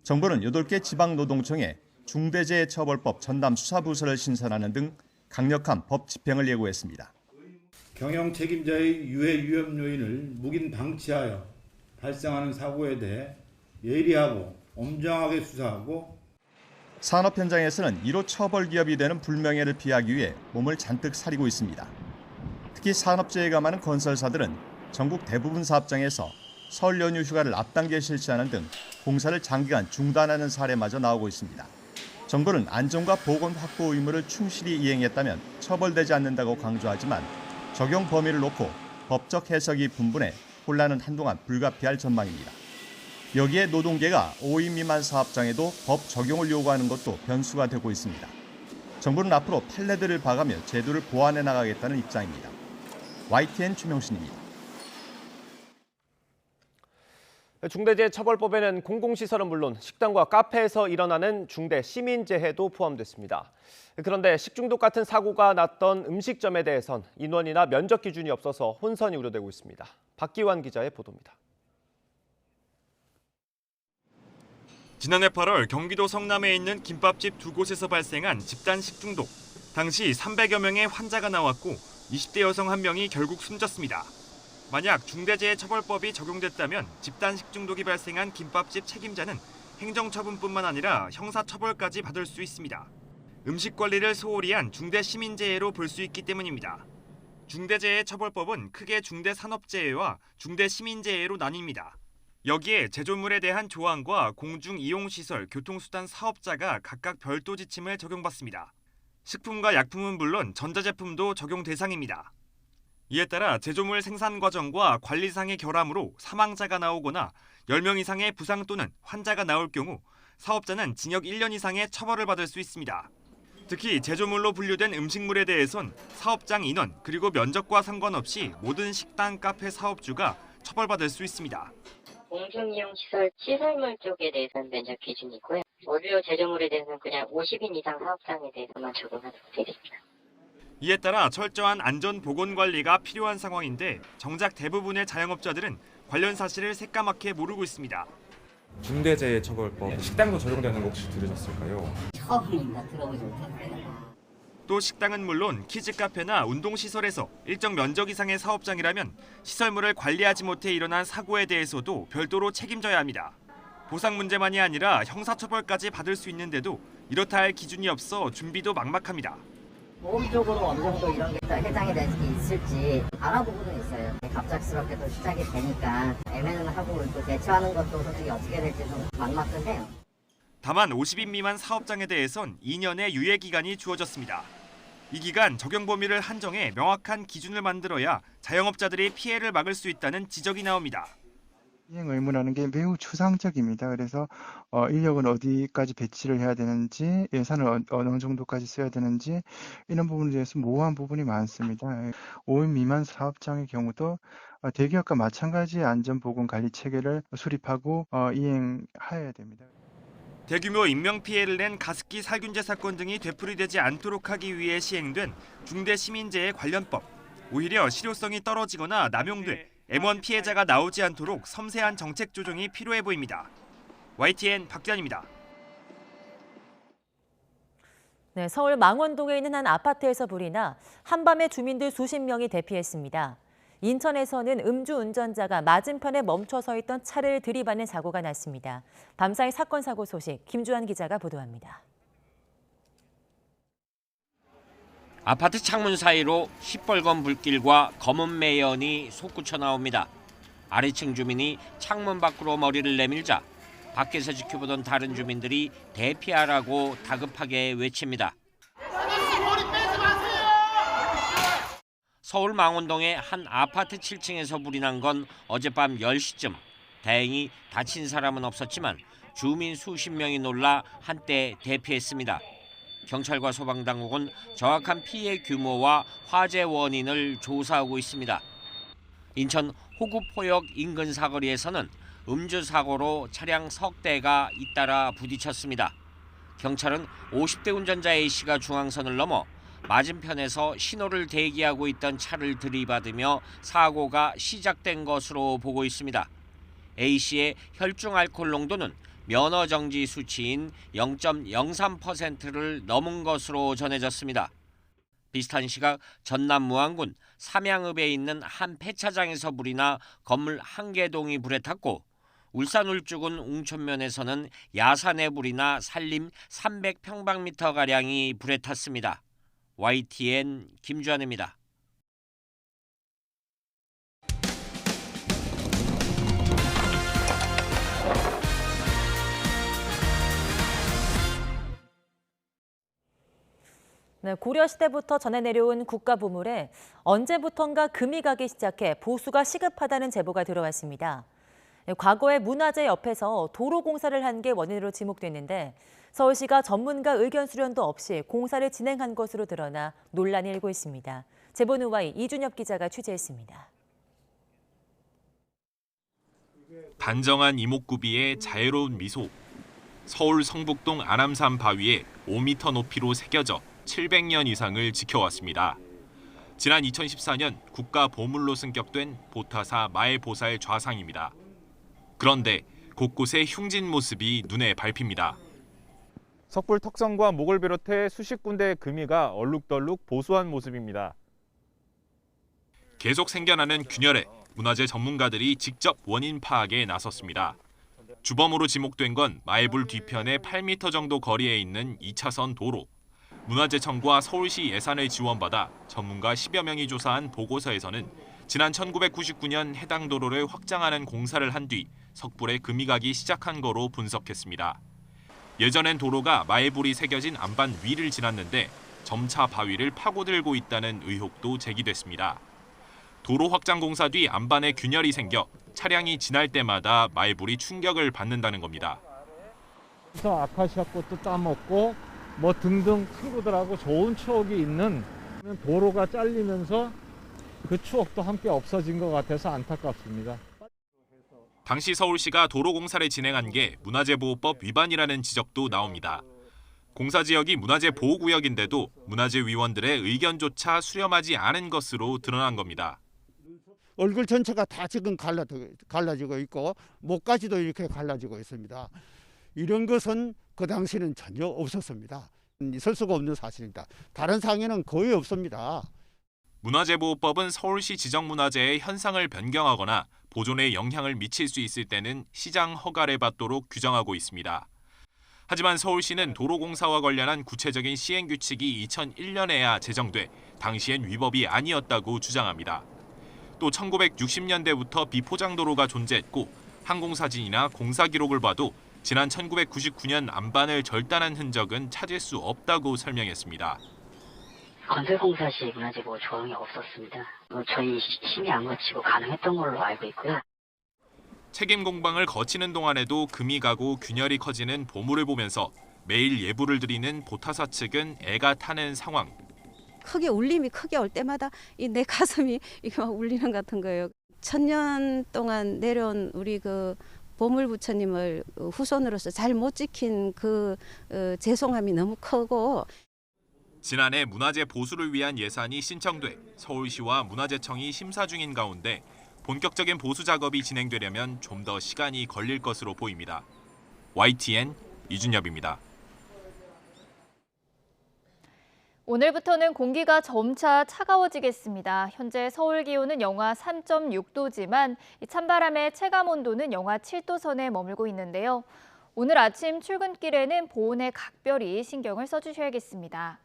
정부는 8개 지방노동청에 중대재해처벌법 전담수사부서를 신설하는 등 강력한 법 집행을 예고했습니다. 경영 책임자의 유해 위험 요인을 묵인 방치하여 발생하는 사고에 대해 예리하고 엄정하게 수사하고 산업 현장에서는 이로 처벌 기업이 되는 불명예를 피하기 위해 몸을 잔뜩 사리고 있습니다. 특히 산업재해가 많은 건설사들은 전국 대부분 사업장에서 설 연휴 휴가를 앞당겨 실시하는 등 공사를 장기간 중단하는 사례마저 나오고 있습니다. 정부는 안전과 보건 확보 의무를 충실히 이행했다면 처벌되지 않는다고 강조하지만 적용 범위를 놓고 법적 해석이 분분해 혼란은 한동안 불가피할 전망입니다. 여기에 노동계가 5인 미만 사업장에도 법 적용을 요구하는 것도 변수가 되고 있습니다. 정부는 앞으로 판례들을 봐가며 제도를 보완해 나가겠다는 입장입니다. YTN 최명신입니다. 중대재해처벌법에는 공공시설은 물론 식당과 카페에서 일어나는 중대 시민재해도 포함됐습니다. 그런데 식중독 같은 사고가 났던 음식점에 대해선 인원이나 면적 기준이 없어서 혼선이 우려되고 있습니다. 박기환 기자의 보도입니다. 지난해 8월 경기도 성남에 있는 김밥집 2곳에서 발생한 집단 식중독. 당시 300여 명의 환자가 나왔고 20대 여성 1명이 결국 숨졌습니다. 만약 중대재해처벌법이 적용됐다면 집단 식중독이 발생한 김밥집 책임자는 행정처분뿐만 아니라 형사처벌까지 받을 수 있습니다. 음식 관리를 소홀히 한 중대시민재해로 볼 수 있기 때문입니다. 중대재해처벌법은 크게 중대산업재해와 중대시민재해로 나뉩니다. 여기에 제조물에 대한 조항과 공중이용시설, 교통수단 사업자가 각각 별도 지침을 적용받습니다. 식품과 약품은 물론 전자제품도 적용 대상입니다. 이에 따라 제조물 생산 과정과 관리상의 결함으로 사망자가 나오거나 10명 이상의 부상 또는 환자가 나올 경우 사업자는 징역 1년 이상의 처벌을 받을 수 있습니다. 특히 제조물로 분류된 음식물에 대해선 사업장 인원 그리고 면적과 상관없이 모든 식당, 카페 사업주가 처벌받을 수 있습니다. 공중이용시설 시설물 쪽에 대해서는 면적 기준이 있고요. 원료 제조물에 대해서는 그냥 50인 이상 사업장에 대해서만 적용하도록 되겠습니다. 이에 따라 철저한 안전 보건 관리가 필요한 상황인데 정작 대부분의 자영업자들은 관련 사실을 새까맣게 모르고 있습니다. 중대재해처벌법 식당도 적용되는 거 혹시 들으셨을까요? 처음입니다. 들어보지 못했어요. 또 식당은 물론 키즈카페나 운동시설에서 일정 면적 이상의 사업장이라면 시설물을 관리하지 못해 일어난 사고에 대해서도 별도로 책임져야 합니다. 보상 문제만이 아니라 형사처벌까지 받을 수 있는데도 이렇다 할 기준이 없어 준비도 막막합니다. 보험적으로 어느 정도 이런 게 해당이 될 수 있을지 알아보고는 있어요. 갑작스럽게 또 시작이 되니까 애매는 하고 또 대처하는 것도 솔직히 어떻게 될지 좀 막막은 해요. 다만 50인 미만 사업장에 대해선 2년의 유예 기간이 주어졌습니다. 이 기간 적용 범위를 한정해 명확한 기준을 만들어야 자영업자들이 피해를 막을 수 있다는 지적이 나옵니다. 시행 의무라는 게 매우 추상적입니다. 그래서 인력은 어디까지 배치를 해야 되는지, 예산을 어느 정도까지 써야 되는지 이런 부분에 대해서 모호한 부분이 많습니다. 5인 미만 사업장의 경우도 대기업과 마찬가지의 안전보건관리 체계를 수립하고 이행해야 됩니다. 대규모 인명피해를 낸 가습기 살균제 사건 등이 되풀이되지 않도록 하기 위해 시행된 중대시민재해 관련법. 오히려 실효성이 떨어지거나 남용돼 M1 피해자가 나오지 않도록 섬세한 정책 조정이 필요해 보입니다. YTN 박지환입니다. 네, 서울 망원동에 있는 한 아파트에서 불이 나 한밤에 주민들 수십 명이 대피했습니다. 인천에서는 음주운전자가 맞은편에 멈춰 서 있던 차를 들이받는 사고가 났습니다. 밤사이 사건 사고 소식 김주환 기자가 보도합니다. 아파트 창문 사이로 시뻘건 불길과 검은 매연이 솟구쳐 나옵니다. 아래층 주민이 창문 밖으로 머리를 내밀자 밖에서 지켜보던 다른 주민들이 대피하라고 다급하게 외칩니다. 서울 망원동의 한 아파트 7층에서 불이 난 건 어젯밤 10시쯤. 다행히 다친 사람은 없었지만 주민 수십 명이 놀라 한때 대피했습니다. 경찰과 소방당국은 정확한 피해 규모와 화재 원인을 조사하고 있습니다. 인천 호구포역 인근 사거리에서는 음주 사고로 차량 석 대가 잇따라 부딪혔습니다. 경찰은 50대 운전자 A씨가 중앙선을 넘어 맞은편에서 신호를 대기하고 있던 차를 들이받으며 사고가 시작된 것으로 보고 있습니다. A씨의 혈중 알코올 농도는 면허 정지 수치인 0.03%를 넘은 것으로 전해졌습니다. 비슷한 시각 전남 무안군 삼양읍에 있는 한 폐차장에서 불이 나 건물 한 개 동이 불에 탔고 울산 울주군 웅천면에서는 야산에 불이 나 산림 300평방미터가량이 불에 탔습니다. YTN 김주환입니다. 네, 고려시대부터 전해 내려온 국가 보물에 언제부턴가 금이 가기 시작해 보수가 시급하다는 제보가 들어왔습니다. 과거에 문화재 옆에서 도로 공사를 한 게 원인으로 지목됐는데 서울시가 전문가 의견 수렴도 없이 공사를 진행한 것으로 드러나 논란이 일고 있습니다. 제보는 Y 이준엽 기자가 취재했습니다. 단정한 이목구비에 자애로운 미소. 서울 성북동 안암산 바위에 5m 높이로 새겨져 700년 이상을 지켜왔습니다. 지난 2014년 국가 보물로 승격된 보타사 마애보살 좌상입니다. 그런데 곳곳에 흉진 모습이 눈에 밟힙니다. 석불 턱선과 목을 비롯해 수십 군데의 금이가 얼룩덜룩 보수한 모습입니다. 계속 생겨나는 균열에 문화재 전문가들이 직접 원인 파악에 나섰습니다. 주범으로 지목된 건 마애불 뒤편에 8m 정도 거리에 있는 2차선 도로. 문화재청과 서울시 예산을 지원받아 전문가 10여 명이 조사한 보고서에서는 지난 1999년 해당 도로를 확장하는 공사를 한 뒤 석불에 금이 가기 시작한 거로 분석했습니다. 예전엔 도로가 마애불이 새겨진 안반 위를 지났는데 점차 바위를 파고들고 있다는 의혹도 제기됐습니다. 도로 확장 공사 뒤 안반에 균열이 생겨 차량이 지날 때마다 마애불이 충격을 받는다는 겁니다. 그래서 아카시아 꽃도 따먹고 뭐 등등 친구들하고 좋은 추억이 있는 도로가 잘리면서 그 추억도 함께 없어진 것 같아서 안타깝습니다. 당시 서울시가 도로 공사를 진행한 게 문화재보호법 위반이라는 지적도 나옵니다. 공사 지역이 문화재 보호구역인데도 문화재위원들의 의견조차 수렴하지 않은 것으로 드러난 겁니다. 얼굴 전체가 다 지금 갈라지고 있고 목까지도 이렇게 갈라지고 있습니다. 이런 것은 그 당시는 전혀 없었습니다. 있을 수가 없는 사실입니다. 다른 상해는 거의 없습니다. 문화재보호법은 서울시 지정문화재의 현상을 변경하거나 보존에 영향을 미칠 수 있을 때는 시장 허가를 받도록 규정하고 있습니다. 하지만 서울시는 도로공사와 관련한 구체적인 시행규칙이 2001년에야 제정돼 당시엔 위법이 아니었다고 주장합니다. 또 1960년대부터 비포장도로가 존재했고 항공사진이나 공사 기록을 봐도 지난 1999년 안반을 절단한 흔적은 찾을 수 없다고 설명했습니다. 건설공사 시 문화재보호 조항이 없었습니다. 저희 심의 안 거치고 가능했던 걸로 알고 있고요. 책임 공방을 거치는 동안에도 금이 가고 균열이 커지는 보물을 보면서 매일 예불을 드리는 보타사 측은 애가 타는 상황. 크게 울림이 크게 올 때마다 내 가슴이 이게 막 울리는 것 같은 거예요. 1000년 동안 내려온 우리 그 보물부처님을 후손으로서 잘 못 지킨 그 죄송함이 너무 크고. 지난해 문화재 보수를 위한 예산이 신청돼 서울시와 문화재청이 심사 중인 가운데 본격적인 보수 작업이 진행되려면 좀 더 시간이 걸릴 것으로 보입니다. YTN 이준엽입니다. 오늘부터는 공기가 점차 차가워지겠습니다. 현재 서울 기온은 영하 3.6도지만 찬바람의 체감 온도는 영하 7도 선에 머물고 있는데요. 오늘 아침 출근길에는 보온에 각별히 신경을 써주셔야겠습니다.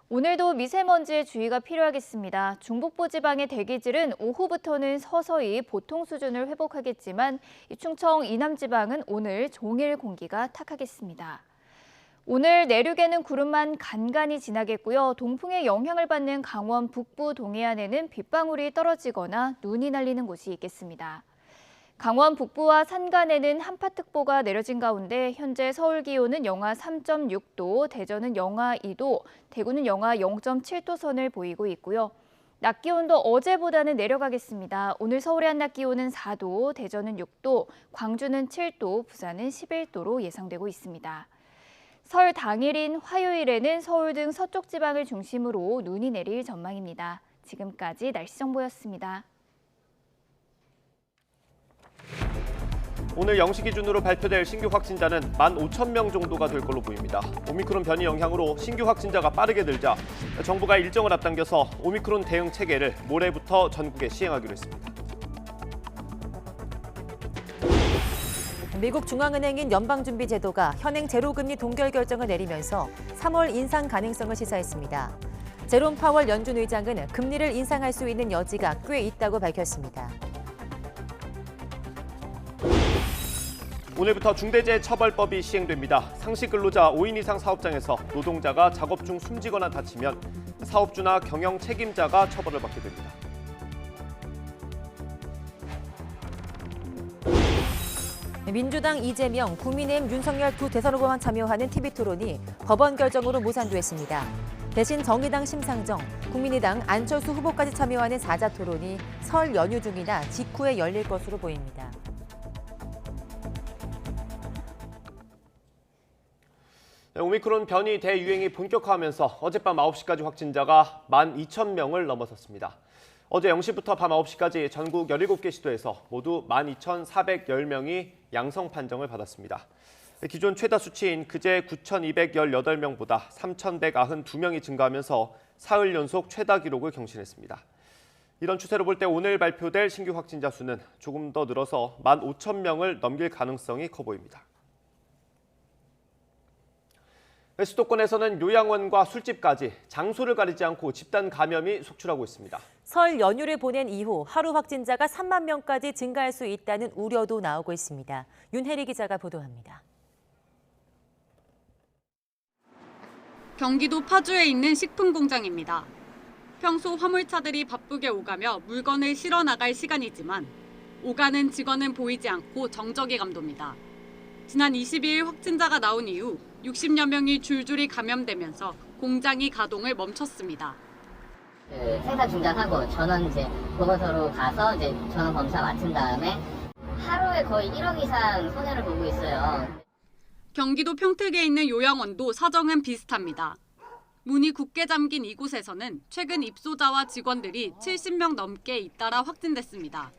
오늘도 미세먼지에 주의가 필요하겠습니다. 중북부 지방의 대기질은 오후부터는 서서히 보통 수준을 회복하겠지만 충청 이남 지방은 오늘 종일 공기가 탁하겠습니다. 오늘 내륙에는 구름만 간간히 지나겠고요. 동풍의 영향을 받는 강원 북부 동해안에는 빗방울이 떨어지거나 눈이 날리는 곳이 있겠습니다. 강원 북부와 산간에는 한파특보가 내려진 가운데 현재 서울 기온은 영하 3.6도, 대전은 영하 2도, 대구는 영하 0.7도 선을 보이고 있고요. 낮 기온도 어제보다는 내려가겠습니다. 오늘 서울의 한낮 기온은 4도, 대전은 6도, 광주는 7도, 부산은 11도로 예상되고 있습니다. 설 당일인 화요일에는 서울 등 서쪽 지방을 중심으로 눈이 내릴 전망입니다. 지금까지 날씨 정보였습니다. 오늘 0시 기준으로 발표될 신규 확진자는 15,000명 정도가 될 걸로 보입니다. 오미크론 변이 영향으로 신규 확진자가 빠르게 늘자 정부가 일정을 앞당겨서 오미크론 대응 체계를 모레부터 전국에 시행하기로 했습니다. 미국 중앙은행인 연방준비제도가 현행 제로금리 동결 결정을 내리면서 3월 인상 가능성을 시사했습니다. 제롬 파월 연준 의장은 금리를 인상할 수 있는 여지가 꽤 있다고 밝혔습니다. 오늘부터 중대재해처벌법이 시행됩니다. 상시 근로자 5인 이상 사업장에서 노동자가 작업 중 숨지거나 다치면 사업주나 경영 책임자가 처벌을 받게 됩니다. 민주당 이재명, 국민의힘 윤석열 두 대선 후보만 참여하는 TV토론이 법원 결정으로 무산됐습니다. 대신 정의당 심상정, 국민의당 안철수 후보까지 참여하는 사자토론이 설 연휴 중이나 직후에 열릴 것으로 보입니다. 오미크론 변이 대유행이 본격화하면서 어젯밤 9시까지 확진자가 12,000명을 넘어섰습니다. 어제 0시부터 밤 9시까지 전국 17개 시도에서 모두 12,410명이 양성 판정을 받았습니다. 기존 최다 수치인 그제 9,218명보다 3,192명이 증가하면서 사흘 연속 최다 기록을 경신했습니다. 이런 추세로 볼 때 오늘 발표될 신규 확진자 수는 조금 더 늘어서 15,000명을 넘길 가능성이 커 보입니다. 수도권에서는 요양원과 술집까지 장소를 가리지 않고 집단 감염이 속출하고 있습니다. 설 연휴를 보낸 이후 하루 확진자가 3만 명까지 증가할 수 있다는 우려도 나오고 있습니다. 윤혜리 기자가 보도합니다. 경기도 파주에 있는 식품 공장입니다. 평소 화물차들이 바쁘게 오가며 물건을 실어 나갈 시간이지만 오가는 직원은 보이지 않고 정적이 감돕니다. 지난 22일 확진자가 나온 이후 60여 명이 줄줄이 감염되면서 공장이 가동을 멈췄습니다. 생산 중단하고 전원 보건소로 가서 전원 검사 마친 다음에 하루에 거의 1억 이상 손해를 보고 있어요. 경기도 평택에 있는 요양원도 사정은 비슷합니다. 문이 굳게 잠긴 이곳에서는 최근 입소자와 직원들이 70명 넘게 잇따라 확진됐습니다.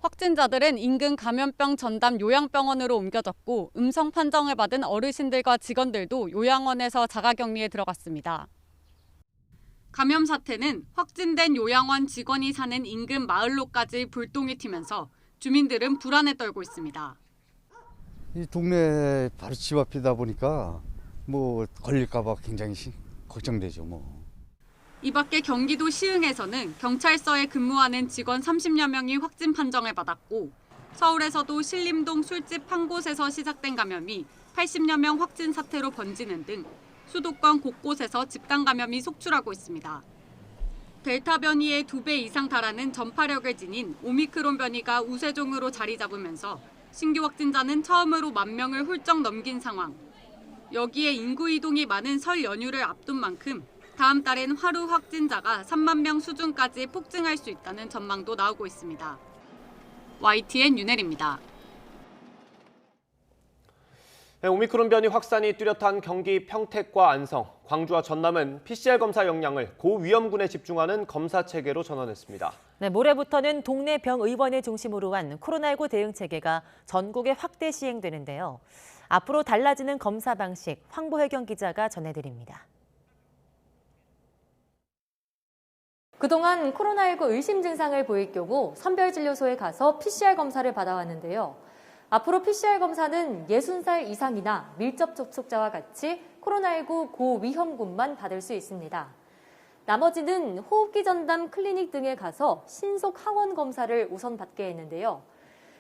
확진자들은 인근 감염병 전담 요양병원으로 옮겨졌고 음성 판정을 받은 어르신들과 직원들도 요양원에서 자가격리에 들어갔습니다. 감염 사태는 확진된 요양원 직원이 사는 인근 마을로까지 불똥이 튀면서 주민들은 불안에 떨고 있습니다. 이 동네 바로 집 앞이다 보니까 걸릴까 봐 굉장히 걱정되죠. 이 밖에 경기도 시흥에서는 경찰서에 근무하는 직원 30여 명이 확진 판정을 받았고 서울에서도 신림동 술집 한 곳에서 시작된 감염이 80여 명 확진 사태로 번지는 등 수도권 곳곳에서 집단 감염이 속출하고 있습니다. 델타 변이의 2배 이상 달하는 전파력을 지닌 오미크론 변이가 우세종으로 자리 잡으면서 신규 확진자는 처음으로 10,000명을 훌쩍 넘긴 상황. 여기에 인구 이동이 많은 설 연휴를 앞둔 만큼 다음 달엔 하루 확진자가 3만 명 수준까지 폭증할 수 있다는 전망도 나오고 있습니다. YTN 윤혜리입니다. 네, 오미크론 변이 확산이 뚜렷한 경기 평택과 안성, 광주와 전남은 PCR 검사 역량을 고위험군에 집중하는 검사 체계로 전환했습니다. 네, 모레부터는 동네 병의원을 중심으로 한 코로나19 대응 체계가 전국에 확대 시행되는데요. 앞으로 달라지는 검사 방식, 황보혜경 기자가 전해드립니다. 그동안 코로나19 의심 증상을 보일 경우 선별진료소에 가서 PCR 검사를 받아왔는데요. 앞으로 PCR 검사는 60살 이상이나 밀접 접촉자와 같이 코로나19 고위험군만 받을 수 있습니다. 나머지는 호흡기 전담 클리닉 등에 가서 신속 항원 검사를 우선 받게 했는데요.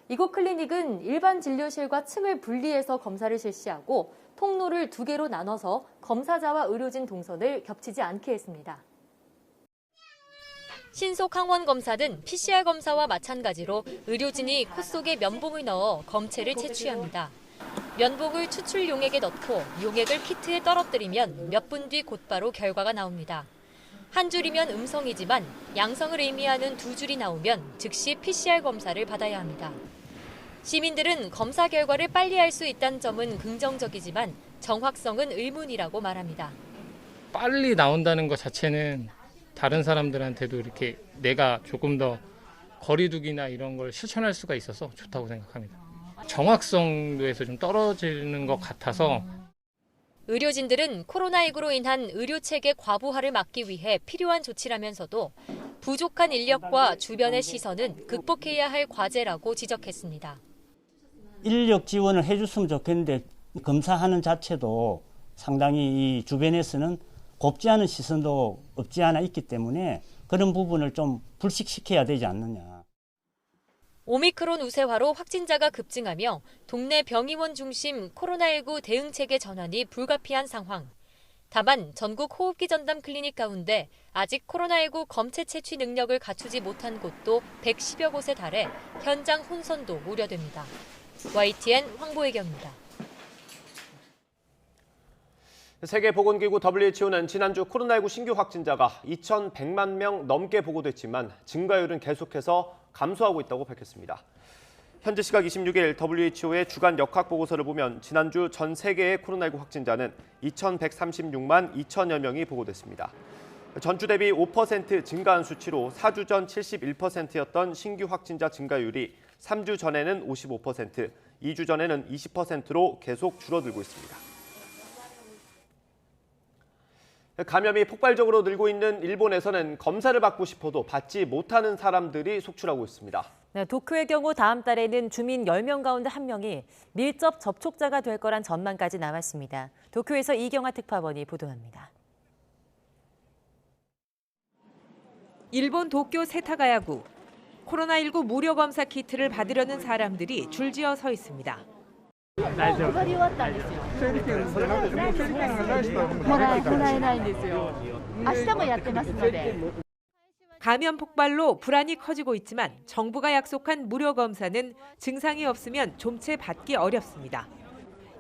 이곳 클리닉은 일반 진료실과 층을 분리해서 검사를 실시하고 통로를 2개로 나눠서 검사자와 의료진 동선을 겹치지 않게 했습니다. 신속 항원 검사는 PCR 검사와 마찬가지로 의료진이 코 속에 면봉을 넣어 검체를 채취합니다. 면봉을 추출 용액에 넣고 용액을 키트에 떨어뜨리면 몇 분 뒤 곧바로 결과가 나옵니다. 한 줄이면 음성이지만 양성을 의미하는 2줄이 나오면 즉시 PCR 검사를 받아야 합니다. 시민들은 검사 결과를 빨리 알 수 있다는 점은 긍정적이지만 정확성은 의문이라고 말합니다. 빨리 나온다는 것 자체는 다른 사람들한테도 이렇게 내가 조금 더 거리두기나 이런 걸 실천할 수가 있어서 좋다고 생각합니다. 정확성도에서 좀 떨어지는 것 같아서 의료진들은 코로나19로 인한 의료체계 과부하를 막기 위해 필요한 조치라면서도 부족한 인력과 주변의 시선은 극복해야 할 과제라고 지적했습니다. 인력 지원을 해줬으면 좋겠는데 검사하는 자체도 상당히 이 주변에서는 곱지 않은 시선도 없지 않아 있기 때문에 그런 부분을 좀 불식시켜야 되지 않느냐. 오미크론 우세화로 확진자가 급증하며 동네 병의원 중심 코로나19 대응체계 전환이 불가피한 상황. 다만 전국 호흡기 전담 클리닉 가운데 아직 코로나19 검체 채취 능력을 갖추지 못한 곳도 110여 곳에 달해 현장 혼선도 우려됩니다. YTN 황보혜경입니다. 세계보건기구 WHO는 지난주 코로나19 신규 확진자가 2,100만 명 넘게 보고됐지만 증가율은 계속해서 감소하고 있다고 밝혔습니다. 현재 시각 26일 WHO의 주간 역학 보고서를 보면 지난주 전 세계의 코로나19 확진자는 2,136만 2천여 명이 보고됐습니다. 전주 대비 5% 증가한 수치로 4주 전 71%였던 신규 확진자 증가율이 3주 전에는 55%, 2주 전에는 20%로 계속 줄어들고 있습니다. 감염이 폭발적으로 늘고 있는 일본에서는 검사를 받고 싶어도 받지 못하는 사람들이 속출하고 있습니다. 네, 도쿄의 경우 다음 달에는 주민 10명 가운데 1명이 밀접 접촉자가 될 거란 전망까지 나왔습니다. 도쿄에서 이경아 특파원이 보도합니다. 일본 도쿄 세타가야구. 코로나19 무료 검사 키트를 받으려는 사람들이 줄지어 서 있습니다. 감염 폭발로 불안이 커지고 있지만 정부가 약속한 무료 검사는 증상이 없으면 좀채 받기 어렵습니다.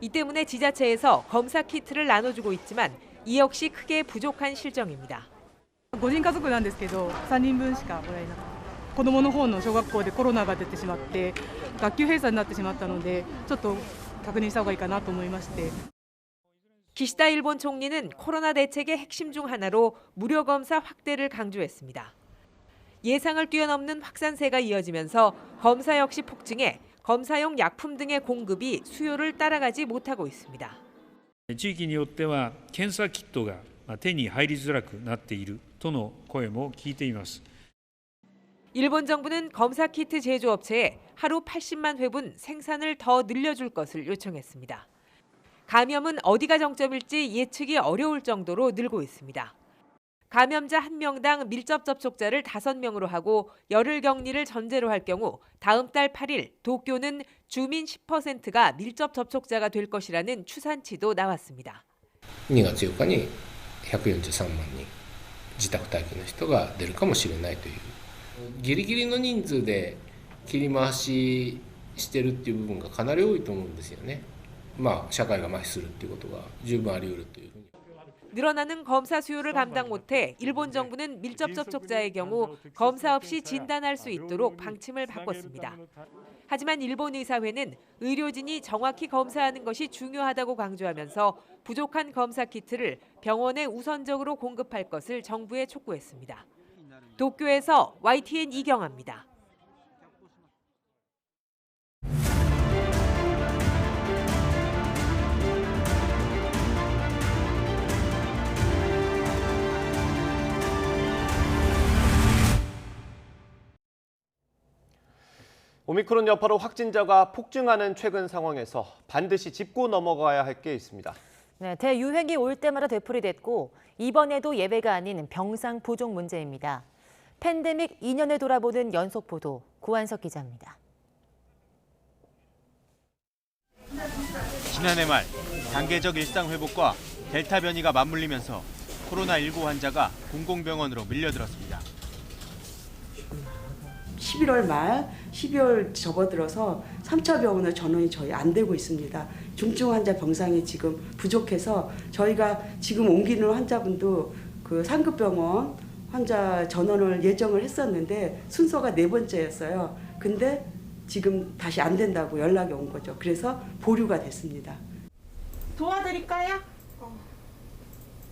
이 때문에 지자체에서 검사 키트를 나눠주고 있지만 이 역시 크게 부족한 실정입니다. 5人家族なんですけど、3人分しかもらえなかった。子供の方の小学校でコロナが出てしまって、学級閉鎖になってしまったので、ちょっと確認した方がいいかなと思いまして。 기시다 일본 총리는 코로나 대책의 핵심 중 하나로 무료 검사 확대를 강조했습니다. 예상을 뛰어넘는 확산세가 이어지면서 검사 역시 폭증해 검사용 약품 등의 공급이 수요를 따라가지 못하고 있습니다. 地域によっては検査キットが手に入りづらくなっているとの声も聞いています。 일본 정부는 검사 키트 제조업체에 하루 80만 회분 생산을 더 늘려줄 것을 요청했습니다. 감염은 어디가 정점일지 예측이 어려울 정도로 늘고 있습니다. 감염자 1명당 밀접 접촉자를 5명으로 하고 열흘 격리를 전제로 할 경우 다음 달 8일 도쿄는 주민 10%가 밀접 접촉자가 될 것이라는 추산치도 나왔습니다. 2月4日に143万人自宅待機の人が出るかもしれないというギリギリの人数で切り回ししてるっていう部分がかなり多いと思うんですよね。まあ社会が麻痺するっていうことが十分あり得るというふうに。 늘어나는 검사 수요를 감당 못해 일본 정부는 밀접 접촉자의 경우 검사 없이 진단할 수 있도록 방침을 바꿨습니다. 하지만 일본 의사회는 의료진이 정확히 검사하는 것이 중요하다고 강조하면서 부족한 검사 키트를 병원에 우선적으로 공급할 것을 정부에 촉구했습니다. 도쿄에서 YTN 이경아입니다. 오미크론 여파로 확진자가 폭증하는 최근 상황에서 반드시 짚고 넘어가야 할 게 있습니다. 네, 대유행이 올 때마다 되풀이됐고 이번에도 예외가 아닌 병상 부족 문제입니다. 팬데믹 2년을 돌아보는 연속 보도, 구한석 기자입니다. 지난해 말 단계적 일상 회복과 델타 변이가 맞물리면서 코로나19 환자가 공공병원으로 밀려들었습니다. 11월 말, 12월 접어들어서 3차 병원의 전원이 저희 안 되고 있습니다. 중증 환자 병상이 지금 부족해서 저희가 지금 옮기는 환자분도 그 상급 병원 환자 전원을 예정을 했었는데 순서가 4번째였어요. 근데 지금 다시 안 된다고 연락이 온 거죠. 그래서 보류가 됐습니다. 도와드릴까요?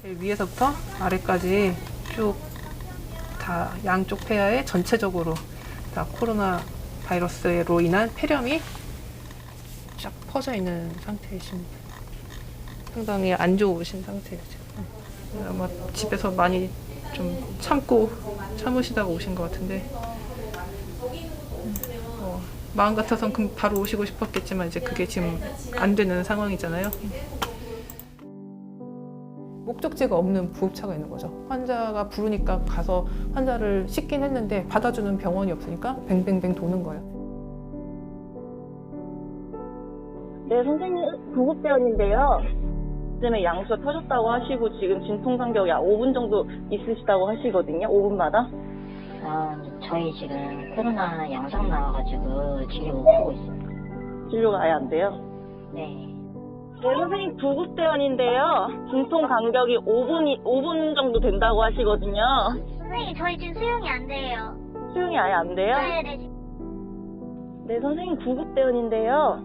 위에서부터 아래까지 쭉 다 양쪽 폐하에 전체적으로 다 코로나 바이러스로 인한 폐렴이 쫙 퍼져 있는 상태이십니다. 상당히 안 좋으신 상태예요. 지금. 아마 집에서 많이 좀 참으시다가 오신 것 같은데 마음 같아서는 바로 오시고 싶었겠지만 이제 그게 지금 안 되는 상황이잖아요. 목적지가 없는 부업차가 있는 거죠. 환자가 부르니까 가서 환자를 싣긴 했는데 받아주는 병원이 없으니까 뱅뱅뱅 도는 거예요. 네, 선생님 구급대원인데요. 요즘에 양수가 터졌다고 하시고 지금 진통 간격이 5분 정도 있으시다고 하시거든요. 5분마다. 저희 지금 코로나 양성 나와가지고 진료 못 보고 있어요. 진료가 아예 안 돼요? 네. 네, 선생님 구급대원인데요. 진통 간격이 5분 정도 된다고 하시거든요. 선생님, 저희 지금 수용이 안 돼요. 수용이 아예 안 돼요? 네. 네, 선생님 구급대원인데요.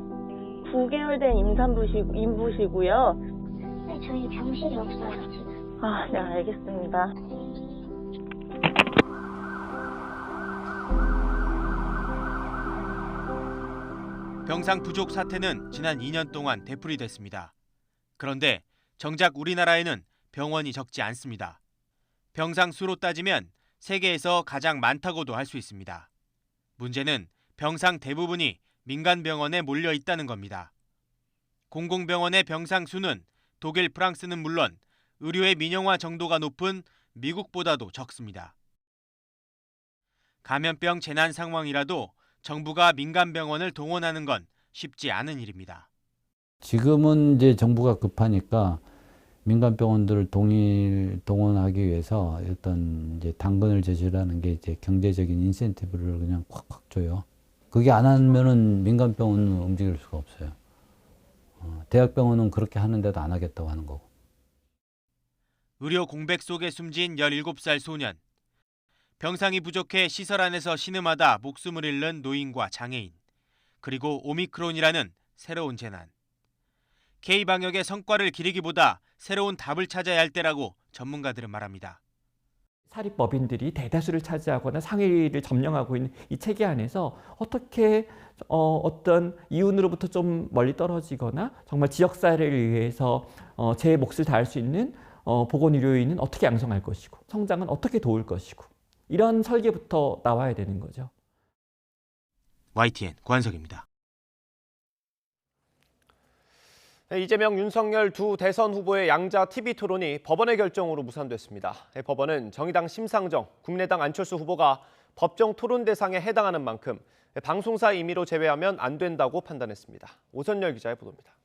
9개월 된 임부시고요. 네, 저희 병실이 없어요, 지금. 아, 네, 알겠습니다. 병상 부족 사태는 지난 2년 동안 되풀이됐습니다. 그런데 정작 우리나라에는 병원이 적지 않습니다. 병상 수로 따지면 세계에서 가장 많다고도 할 수 있습니다. 문제는 병상 대부분이 민간 병원에 몰려 있다는 겁니다. 공공병원의 병상 수는 독일, 프랑스는 물론 의료의 민영화 정도가 높은 미국보다도 적습니다. 감염병 재난 상황이라도 정부가 민간 병원을 동원하는 건 쉽지 않은 일입니다. 지금은 이제 정부가 급하니까 민간 병원들을 동원하기 위해서 어떤 이제 당근을 제시하는 게 이제 경제적인 인센티브를 그냥 콱콱 줘요. 그게 안 하면은 민간 병원은 움직일 수가 없어요. 대학병원은 그렇게 하는데도 안 하겠다고 하는 거고. 의료 공백 속에 숨진 17살 소년. 병상이 부족해 시설 안에서 신음하다 목숨을 잃는 노인과 장애인. 그리고 오미크론이라는 새로운 재난. K방역의 성과를 기리기보다 새로운 답을 찾아야 할 때라고 전문가들은 말합니다. 사립법인들이 대다수를 차지하거나 상위를 점령하고 있는 이 체계 안에서 어떻게 어떤 이윤으로부터 좀 멀리 떨어지거나 정말 지역사회를 위해서 제 몫을 다할 수 있는 보건의료인은 어떻게 양성할 것이고 성장은 어떻게 도울 것이고 이런 설계부터 나와야 되는 거죠. YTN 구한석입니다. 이재명, 윤석열 두 대선 후보의 양자 TV 토론이 법원의 결정으로 무산됐습니다. 법원은 정의당 심상정, 국민의당 안철수 후보가 법정 토론 대상에 해당하는 만큼 방송사 임의로 제외하면 안 된다고 판단했습니다. 오선열 기자의 보도입니다.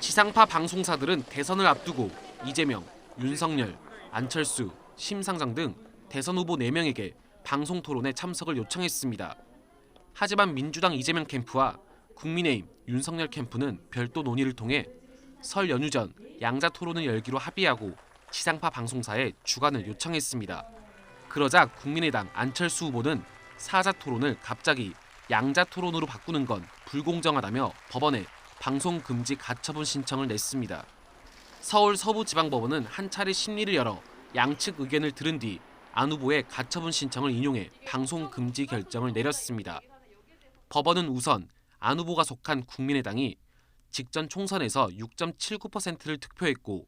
지상파 방송사들은 대선을 앞두고 이재명, 윤석열, 안철수, 심상정 등 대선 후보 4명에게 방송 토론에 참석을 요청했습니다. 하지만 민주당 이재명 캠프와 국민의힘 윤석열 캠프는 별도 논의를 통해 설 연휴 전 양자 토론을 열기로 합의하고 지상파 방송사에 주관을 요청했습니다. 그러자 국민의당 안철수 후보는 사자 토론을 갑자기 양자 토론으로 바꾸는 건 불공정하다며 법원에 방송 금지 가처분 신청을 냈습니다. 서울 서부지방법원은 한 차례 심리를 열어 양측 의견을 들은 뒤 안 후보의 가처분 신청을 인용해 방송 금지 결정을 내렸습니다. 법원은 우선 안 후보가 속한 국민의당이 직전 총선에서 6.79%를 득표했고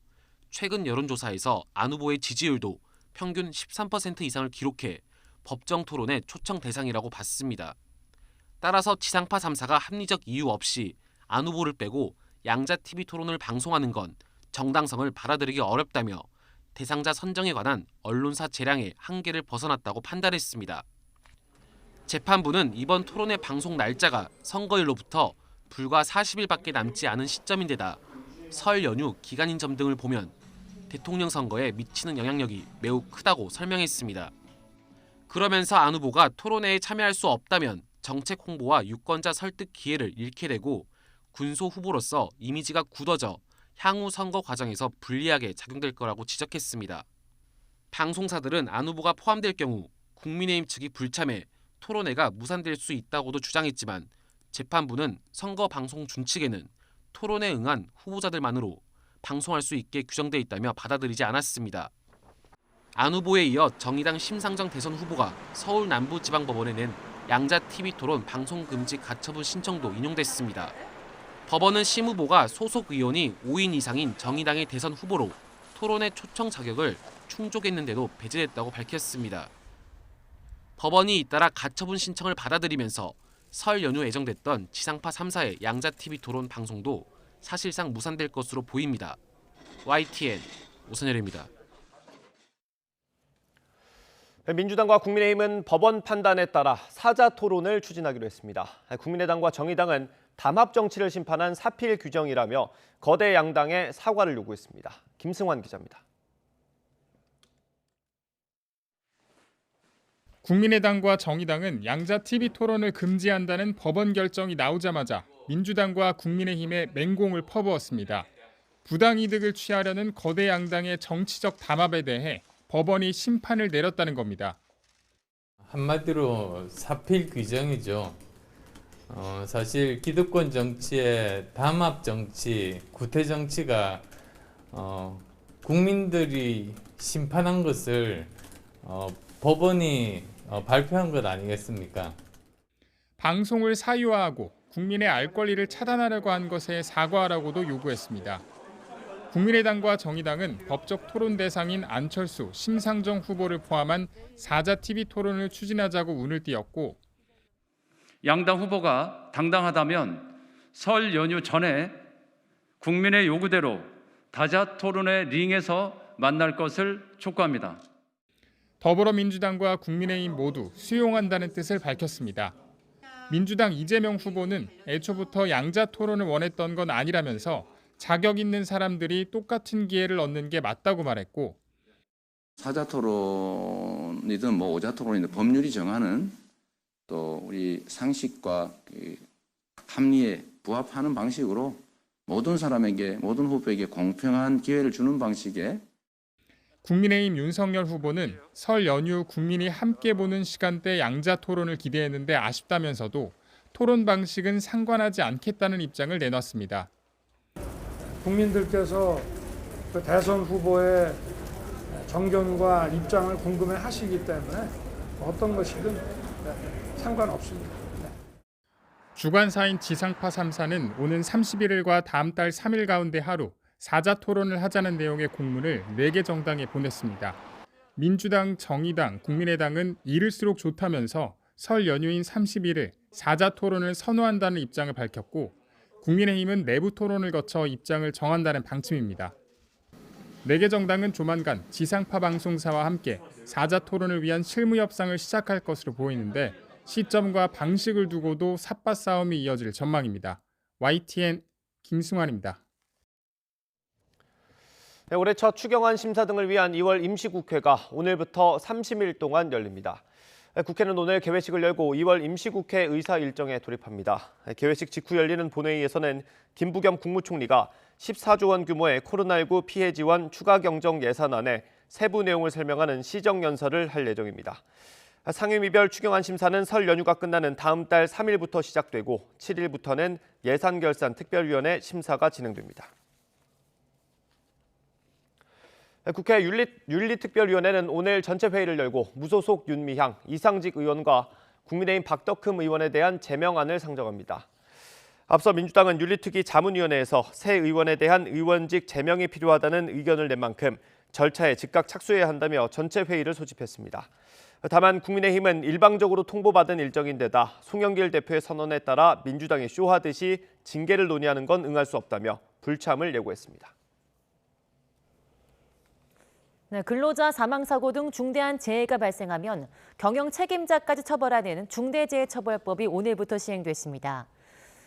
최근 여론조사에서 안 후보의 지지율도 평균 13% 이상을 기록해 법정 토론의 초청 대상이라고 봤습니다. 따라서 지상파 3사가 합리적 이유 없이 안 후보를 빼고 양자 TV 토론을 방송하는 건 정당성을 받아들이기 어렵다며 대상자 선정에 관한 언론사 재량의 한계를 벗어났다고 판단했습니다. 재판부는 이번 토론의 방송 날짜가 선거일로부터 불과 40일밖에 남지 않은 시점인데다 설 연휴 기간인 점 등을 보면 대통령 선거에 미치는 영향력이 매우 크다고 설명했습니다. 그러면서 안 후보가 토론회에 참여할 수 없다면 정책 홍보와 유권자 설득 기회를 잃게 되고 군소 후보로서 이미지가 굳어져 향후 선거 과정에서 불리하게 작용될 거라고 지적했습니다. 방송사들은 안 후보가 포함될 경우 국민의힘 측이 불참해 토론회가 무산될 수 있다고도 주장했지만 재판부는 선거 방송 준칙에는 토론에 응한 후보자들만으로 방송할 수 있게 규정돼 있다며 받아들이지 않았습니다. 안 후보에 이어 정의당 심상정 대선 후보가 서울 남부지방법원에 낸 양자 TV 토론 방송 금지 가처분 신청도 인용됐습니다. 법원은 심 후보가 소속 의원이 5인 이상인 정의당의 대선 후보로 토론회 초청 자격을 충족했는데도 배제됐다고 밝혔습니다. 법원이 잇따라 가처분 신청을 받아들이면서 설 연휴 예정됐던 지상파 3사의 양자 TV 토론 방송도 사실상 무산될 것으로 보입니다. YTN 오선열입니다. 민주당과 국민의힘은 법원 판단에 따라 사자 토론을 추진하기로 했습니다. 국민의당과 정의당은 담합 정치를 심판한 사필 규정이라며 거대 양당의 사과를 요구했습니다. 김승환 기자입니다. 국민의당과 정의당은 양자 TV 토론을 금지한다는 법원 결정이 나오자마자 민주당과 국민의힘에 맹공을 퍼부었습니다. 부당이득을 취하려는 거대 양당의 정치적 담합에 대해 법원이 심판을 내렸다는 겁니다. 한마디로 사필 규정이죠. 사실 기득권 정치의 담합 정치, 구태 정치가 국민들이 심판한 것을 법원이 발표한 것 아니겠습니까? 방송을 사유화하고 국민의 알 권리를 차단하려고 한 것에 사과하라고도 요구했습니다. 국민의당과 정의당은 법적 토론 대상인 안철수, 심상정 후보를 포함한 사자 TV 토론을 추진하자고 운을 띄웠고 양당 후보가 당당하다면 설 연휴 전에 국민의 요구대로 다자 토론회 링에서 만날 것을 촉구합니다. 더불어민주당과 국민의힘 모두 수용한다는 뜻을 밝혔습니다. 민주당 이재명 후보는 애초부터 양자 토론을 원했던 건 아니라면서 자격 있는 사람들이 똑같은 기회를 얻는 게 맞다고 말했고 사자 토론이든 오자 토론이든 법률이 정하는 또 우리 상식과 합리에 부합하는 방식으로 모든 사람에게 모든 후보에게 공평한 기회를 주는 방식의 국민의힘 윤석열 후보는 설 연휴 국민이 함께 보는 시간대 양자 토론을 기대했는데 아쉽다면서도 토론 방식은 상관하지 않겠다는 입장을 내놨습니다. 국민들께서 그 대선 후보의 정견과 입장을 궁금해하시기 때문에 어떤 것이든 상관없습니다. 주관사인 지상파 3사는 오는 31일과 다음 달 3일 가운데 하루 사자 토론을 하자는 내용의 공문을 4개 정당에 보냈습니다. 민주당, 정의당, 국민의당은 이를수록 좋다면서 설 연휴인 31일 사자 토론을 선호한다는 입장을 밝혔고 국민의힘은 내부 토론을 거쳐 입장을 정한다는 방침입니다. 4개 정당은 조만간 지상파 방송사와 함께 사자 토론을 위한 실무 협상을 시작할 것으로 보이는데 시점과 방식을 두고도 삿바 싸움이 이어질 전망입니다. YTN 김승환입니다. 올해 첫 추경안 심사 등을 위한 2월 임시국회가 오늘부터 30일 동안 열립니다. 국회는 오늘 개회식을 열고 2월 임시국회 의사 일정에 돌입합니다. 개회식 직후 열리는 본회의에서는 김부겸 국무총리가 14조 원 규모의 코로나19 피해 지원 추가 경정 예산안의 세부 내용을 설명하는 시정연설을 할 예정입니다. 상임위별 추경안 심사는 설 연휴가 끝나는 다음 달 3일부터 시작되고 7일부터는 예산결산 특별위원회 심사가 진행됩니다. 국회 윤리특별위원회는 오늘 전체 회의를 열고 무소속 윤미향, 이상직 의원과 국민의힘 박덕흠 의원에 대한 제명안을 상정합니다. 앞서 민주당은 윤리특위 자문위원회에서 새 의원에 대한 의원직 제명이 필요하다는 의견을 낸 만큼 절차에 즉각 착수해야 한다며 전체 회의를 소집했습니다. 다만 국민의힘은 일방적으로 통보받은 일정인데다 송영길 대표의 선언에 따라 민주당이 쇼하듯이 징계를 논의하는 건 응할 수 없다며 불참을 예고했습니다. 네, 근로자 사망사고 등 중대한 재해가 발생하면 경영 책임자까지 처벌하는 중대재해처벌법이 오늘부터 시행됐습니다.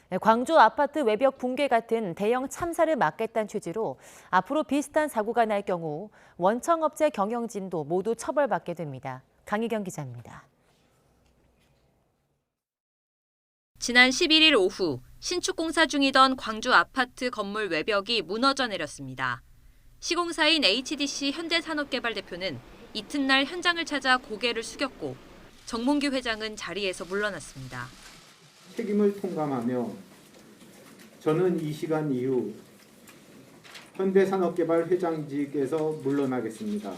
네, 광주 아파트 외벽 붕괴 같은 대형 참사를 막겠다는 취지로 앞으로 비슷한 사고가 날 경우 원청업체 경영진도 모두 처벌받게 됩니다. 강희경 기자입니다. 지난 11일 오후 신축 공사 중이던 광주 아파트 건물 외벽이 무너져 내렸습니다. 시공사인 HDC 현대산업개발 대표는 이튿날 현장을 찾아 고개를 숙였고 정몽규 회장은 자리에서 물러났습니다. 책임을 통감하며 저는 이 시간 이후 현대산업개발 회장직에서 물러나겠습니다.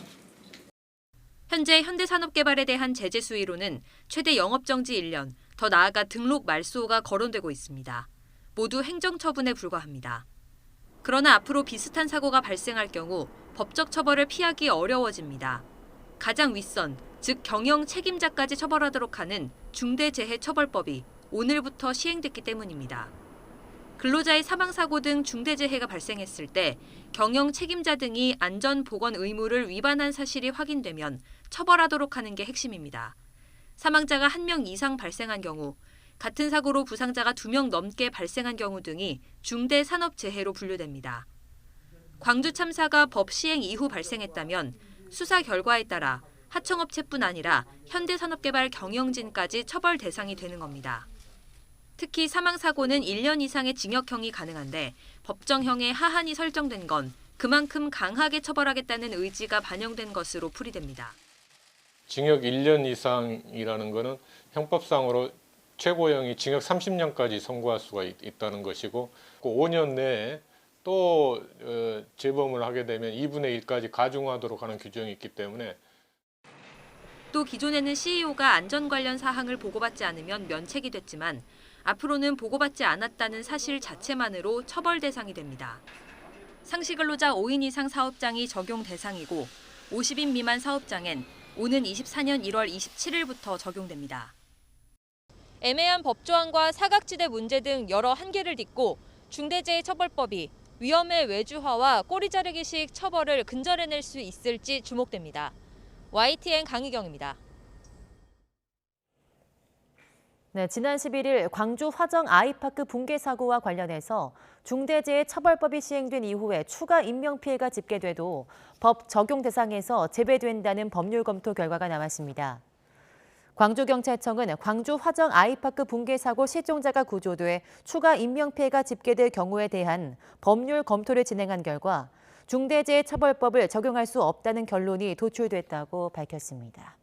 현재 현대산업개발에 대한 제재 수위로는 최대 영업정지 1년, 더 나아가 등록 말소가 거론되고 있습니다. 모두 행정처분에 불과합니다. 그러나 앞으로 비슷한 사고가 발생할 경우 법적 처벌을 피하기 어려워집니다. 가장 윗선, 즉 경영 책임자까지 처벌하도록 하는 중대재해처벌법이 오늘부터 시행됐기 때문입니다. 근로자의 사망사고 등 중대재해가 발생했을 때 경영 책임자 등이 안전보건 의무를 위반한 사실이 확인되면 처벌하도록 하는 게 핵심입니다. 사망자가 1명 이상 발생한 경우, 같은 사고로 부상자가 2명 넘게 발생한 경우 등이 중대산업재해로 분류됩니다. 광주 참사가 법 시행 이후 발생했다면 수사 결과에 따라 하청업체뿐 아니라 현대산업개발 경영진까지 처벌 대상이 되는 겁니다. 특히 사망사고는 1년 이상의 징역형이 가능한데 법정형의 하한이 설정된 건 그만큼 강하게 처벌하겠다는 의지가 반영된 것으로 풀이됩니다. 징역 1년 이상이라는 것은 형법상으로 최고형이 징역 30년까지 선고할 수가 있다는 것이고 5년 내에 또 재범을 하게 되면 2분의 1까지 가중하도록 하는 규정이 있기 때문에 또 기존에는 CEO가 안전 관련 사항을 보고받지 않으면 면책이 됐지만 앞으로는 보고받지 않았다는 사실 자체만으로 처벌 대상이 됩니다. 상시근로자 5인 이상 사업장이 적용 대상이고 50인 미만 사업장엔 오는 24년 1월 27일부터 적용됩니다. 애매한 법조항과 사각지대 문제 등 여러 한계를 딛고 중대재해처벌법이 위험의 외주화와 꼬리 자르기식 처벌을 근절해낼 수 있을지 주목됩니다. YTN 강희경입니다. 네, 지난 11일 광주 화정 아이파크 붕괴 사고와 관련해서 중대재해처벌법이 시행된 이후에 추가 인명피해가 집계돼도 법 적용 대상에서 제외된다는 법률 검토 결과가 나왔습니다. 광주경찰청은 광주 화정 아이파크 붕괴 사고 실종자가 구조돼 추가 인명피해가 집계될 경우에 대한 법률 검토를 진행한 결과 중대재해처벌법을 적용할 수 없다는 결론이 도출됐다고 밝혔습니다.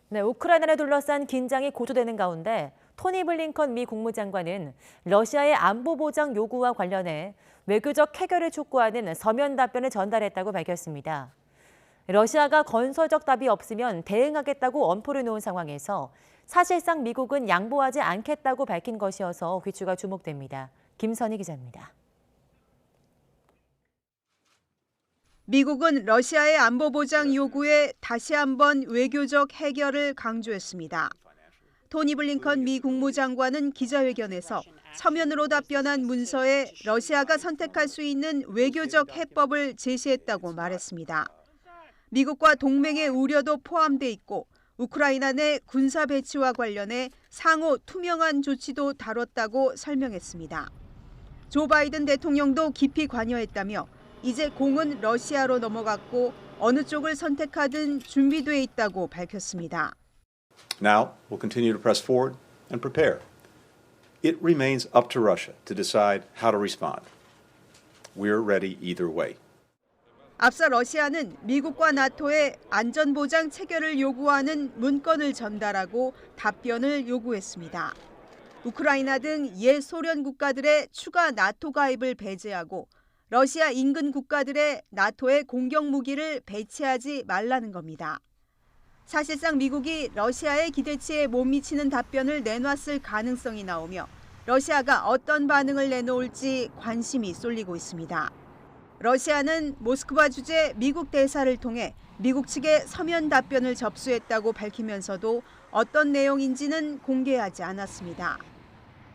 네, 우크라이나를 둘러싼 긴장이 고조되는 가운데 토니 블링컨 미 국무장관은 러시아의 안보 보장 요구와 관련해 외교적 해결을 촉구하는 서면 답변을 전달했다고 밝혔습니다. 러시아가 건설적 답이 없으면 대응하겠다고 엄포를 놓은 상황에서 사실상 미국은 양보하지 않겠다고 밝힌 것이어서 귀추가 주목됩니다. 김선희 기자입니다. 미국은 러시아의 안보 보장 요구에 다시 한번 외교적 해결을 강조했습니다. 토니 블링컨 미 국무장관은 기자회견에서 서면으로 답변한 문서에 러시아가 선택할 수 있는 외교적 해법을 제시했다고 말했습니다. 미국과 동맹의 우려도 포함돼 있고 우크라이나 내 군사 배치와 관련해 상호 투명한 조치도 다뤘다고 설명했습니다. 조 바이든 대통령도 깊이 관여했다며 이제 공은 러시아로 넘어갔고 어느 쪽을 선택하든 준비돼 있다고 밝혔습니다. Now we'll continue to press forward and prepare. It remains up to Russia to decide how to respond. We're ready either way. 앞서 러시아는 미국과 나토의 안전보장 체결을 요구하는 문건을 전달하고 답변을 요구했습니다. 우크라이나 등 예소련 국가들의 추가 나토 가입을 배제하고 러시아 인근 국가들의 나토의 공격 무기를 배치하지 말라는 겁니다. 사실상 미국이 러시아의 기대치에 못 미치는 답변을 내놨을 가능성이 나오며 러시아가 어떤 반응을 내놓을지 관심이 쏠리고 있습니다. 러시아는 모스크바 주재 미국 대사를 통해 미국 측의 서면 답변을 접수했다고 밝히면서도 어떤 내용인지는 공개하지 않았습니다.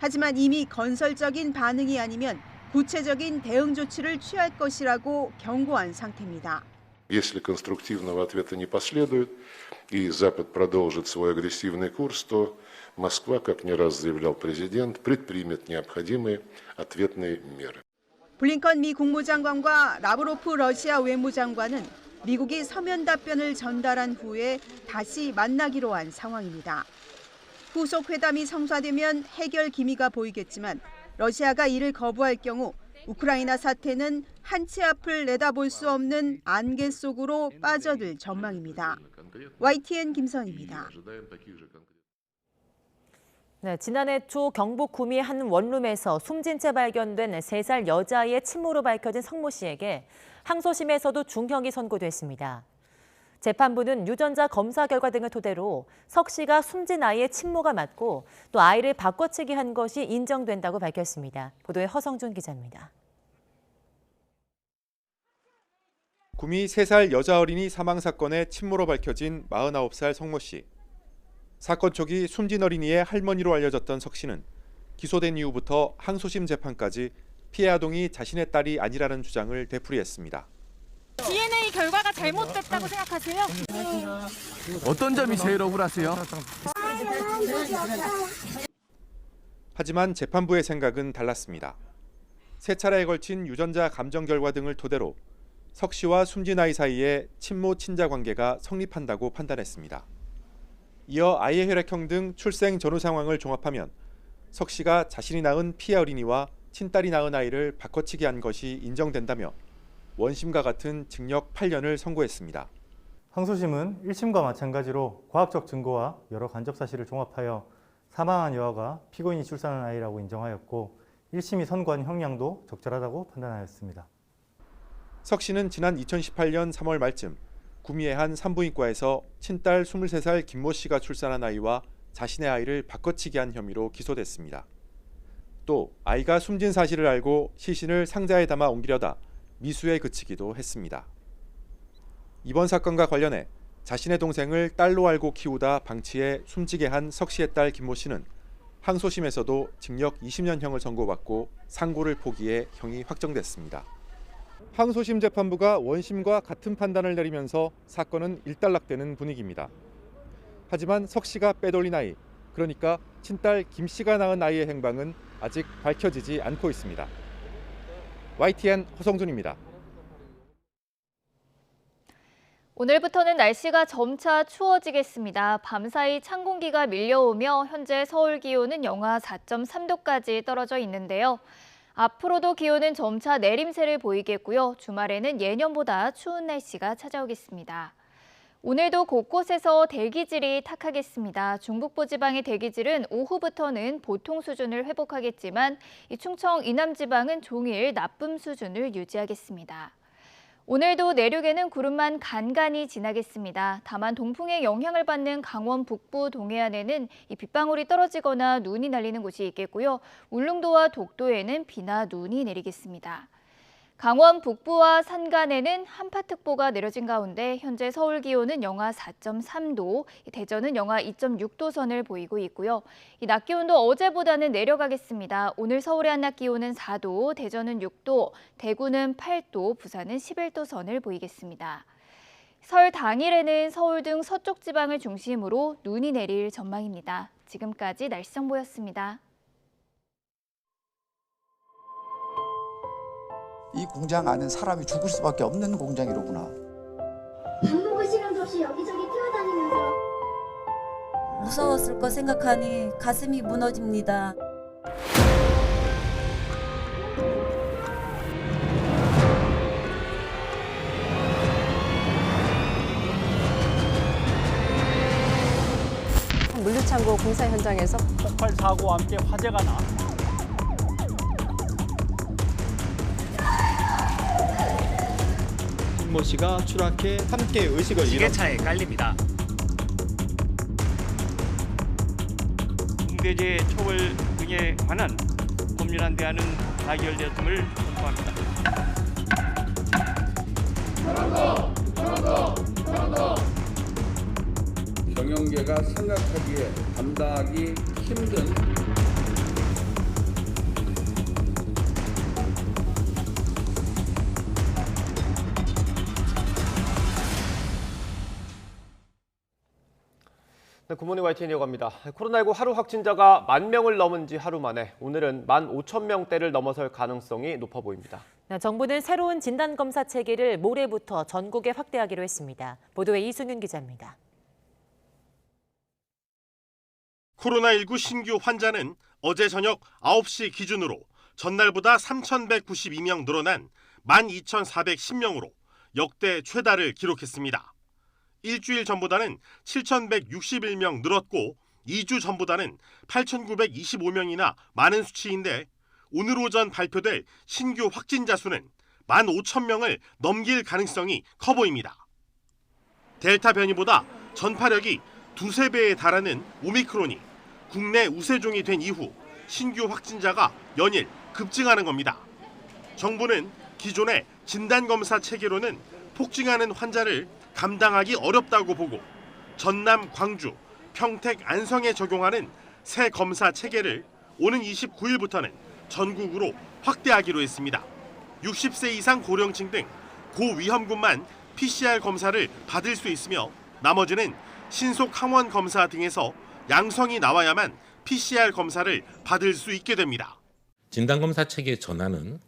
하지만 이미 건설적인 반응이 아니면 구체적인 대응 조치를 취할 것이라고 경고한 상태입니다. Если конструктивного ответа не последует и Запад продолжит свой агрессивный курс, то Москва, как не раз заявлял президент, предпримет необходимые ответные меры. 블링컨 미 국무장관과 라브로프 러시아 외무장관은 미국이 서면 답변을 전달한 후에 다시 만나기로 한 상황입니다. 후속 회담이 성사되면 해결 기미가 보이겠지만 러시아가 이를 거부할 경우 우크라이나 사태는 한 치 앞을 내다볼 수 없는 안개 속으로 빠져들 전망입니다. YTN 김선입니다. 네, 지난해 초 경북 구미 한 원룸에서 숨진 채 발견된 3살 여자아이의 친모로 밝혀진 성모 씨에게 항소심에서도 중형이 선고됐습니다. 재판부는 유전자 검사 결과 등을 토대로 석 씨가 숨진 아이의 친모가 맞고 또 아이를 바꿔치기 한 것이 인정된다고 밝혔습니다. 보도에 허성준 기자입니다. 구미 3살 여자 어린이 사망 사건의 친모로 밝혀진 49살 성모 씨. 사건 초기 숨진 어린이의 할머니로 알려졌던 석 씨는 기소된 이후부터 항소심 재판까지 피해 아동이 자신의 딸이 아니라는 주장을 되풀이했습니다. DNA 결과가 잘못됐다고 생각하세요? 어떤 점이 제일 억울하세요? 하지만 재판부의 생각은 달랐습니다. 3차례에 걸친 유전자 감정 결과 등을 토대로 석 씨와 숨진 아이 사이에 친모 친자 관계가 성립한다고 판단했습니다. 이어 아이의 혈액형 등 출생 전후 상황을 종합하면 석 씨가 자신이 낳은 피해 어린이와 친딸이 낳은 아이를 바꿔치기 한 것이 인정된다며 원심과 같은 징역 8년을 선고했습니다. 항소심은 1심과 마찬가지로 과학적 증거와 여러 간접 사실을 종합하여 사망한 여아가 피고인이 출산한 아이라고 인정하였고 1심이 선고한 형량도 적절하다고 판단하였습니다. 석 씨는 지난 2018년 3월 말쯤 구미의 한 산부인과에서 친딸 23살 김모 씨가 출산한 아이와 자신의 아이를 바꿔치기 한 혐의로 기소됐습니다. 또 아이가 숨진 사실을 알고 시신을 상자에 담아 옮기려다 미수에 그치기도 했습니다. 이번 사건과 관련해 자신의 동생을 딸로 알고 키우다 방치해 숨지게 한 석 씨의 딸 김모 씨는 항소심에서도 징역 20년형을 선고받고 상고를 포기해 형이 확정됐습니다. 항소심 재판부가 원심과 같은 판단을 내리면서 사건은 일단락되는 분위기입니다. 하지만 석 씨가 빼돌린 아이, 그러니까 친딸 김 씨가 낳은 아이의 행방은 아직 밝혀지지 않고 있습니다. YTN 허성준입니다. 오늘부터는 날씨가 점차 추워지겠습니다. 밤사이 찬 공기가 밀려오며 현재 서울 기온은 영하 4.3도까지 떨어져 있는데요. 앞으로도 기온은 점차 내림세를 보이겠고요. 주말에는 예년보다 추운 날씨가 찾아오겠습니다. 오늘도 곳곳에서 대기질이 탁하겠습니다. 중북부 지방의 대기질은 오후부터는 보통 수준을 회복하겠지만 충청 이남 지방은 종일 나쁨 수준을 유지하겠습니다. 오늘도 내륙에는 구름만 간간히 지나겠습니다. 다만 동풍의 영향을 받는 강원 북부 동해안에는 빗방울이 떨어지거나 눈이 날리는 곳이 있겠고요. 울릉도와 독도에는 비나 눈이 내리겠습니다. 강원 북부와 산간에는 한파특보가 내려진 가운데 현재 서울 기온은 영하 4.3도, 대전은 영하 2.6도 선을 보이고 있고요. 이 낮 기온도 어제보다는 내려가겠습니다. 오늘 서울의 한낮 기온은 4도, 대전은 6도, 대구는 8도, 부산은 11도 선을 보이겠습니다. 설 당일에는 서울 등 서쪽 지방을 중심으로 눈이 내릴 전망입니다. 지금까지 날씨 정보였습니다. 이 공장 안은 사람이 죽을 수밖에 없는 공장이로구나. 없이 여기저기 뛰어다니면서 무서웠을 거 생각하니 가슴이 무너집니다. 물류창고 공사 현장에서 폭발 사고와 함께 화재가 나왔습니다. 김모 씨가 추락해 함께 의식을 지게차에 깔립니다. 중대재해 처벌 등에 관한 법률안 대안은 가결되었음을 선포합니다. 경영계가 생각하기에 감당하기 힘든 네, 굿모닝 YTN 이어갑니다. 코로나19 하루 확진자가 10,000명을 넘은 지 하루 만에 오늘은 15,000명대를 넘어설 가능성이 높아 보입니다. 네, 정부는 새로운 진단검사 체계를 모레부터 전국에 확대하기로 했습니다. 보도에 이순윤 기자입니다. 코로나19 신규 환자는 어제 저녁 9시 기준으로 전날보다 3,192명 늘어난 12,410명으로 역대 최다를 기록했습니다. 일주일 전보다는 7,161명 늘었고 2주 전보다는 8,925명이나 많은 수치인데 오늘 오전 발표될 신규 확진자 수는 15,000명을 넘길 가능성이 커 보입니다. 델타 변이보다 전파력이 두세 배에 달하는 오미크론이 국내 우세종이 된 이후 신규 확진자가 연일 급증하는 겁니다. 정부는 기존의 진단검사 체계로는 폭증하는 환자를 감당하기 어렵다고 보고 전남, 광주, 평택, 안성에 적용하는 새 검사 체계를 오는 29일부터는 전국으로 확대하기로 했습니다. 60세 이상 고령층 등 고위험군만 PCR 검사를 받을 수 있으며 나머지는 신속 항원 검사 등에서 양성이 나와야만 PCR 검사를 받을 수 있게 됩니다. 진단검사 체계 전환은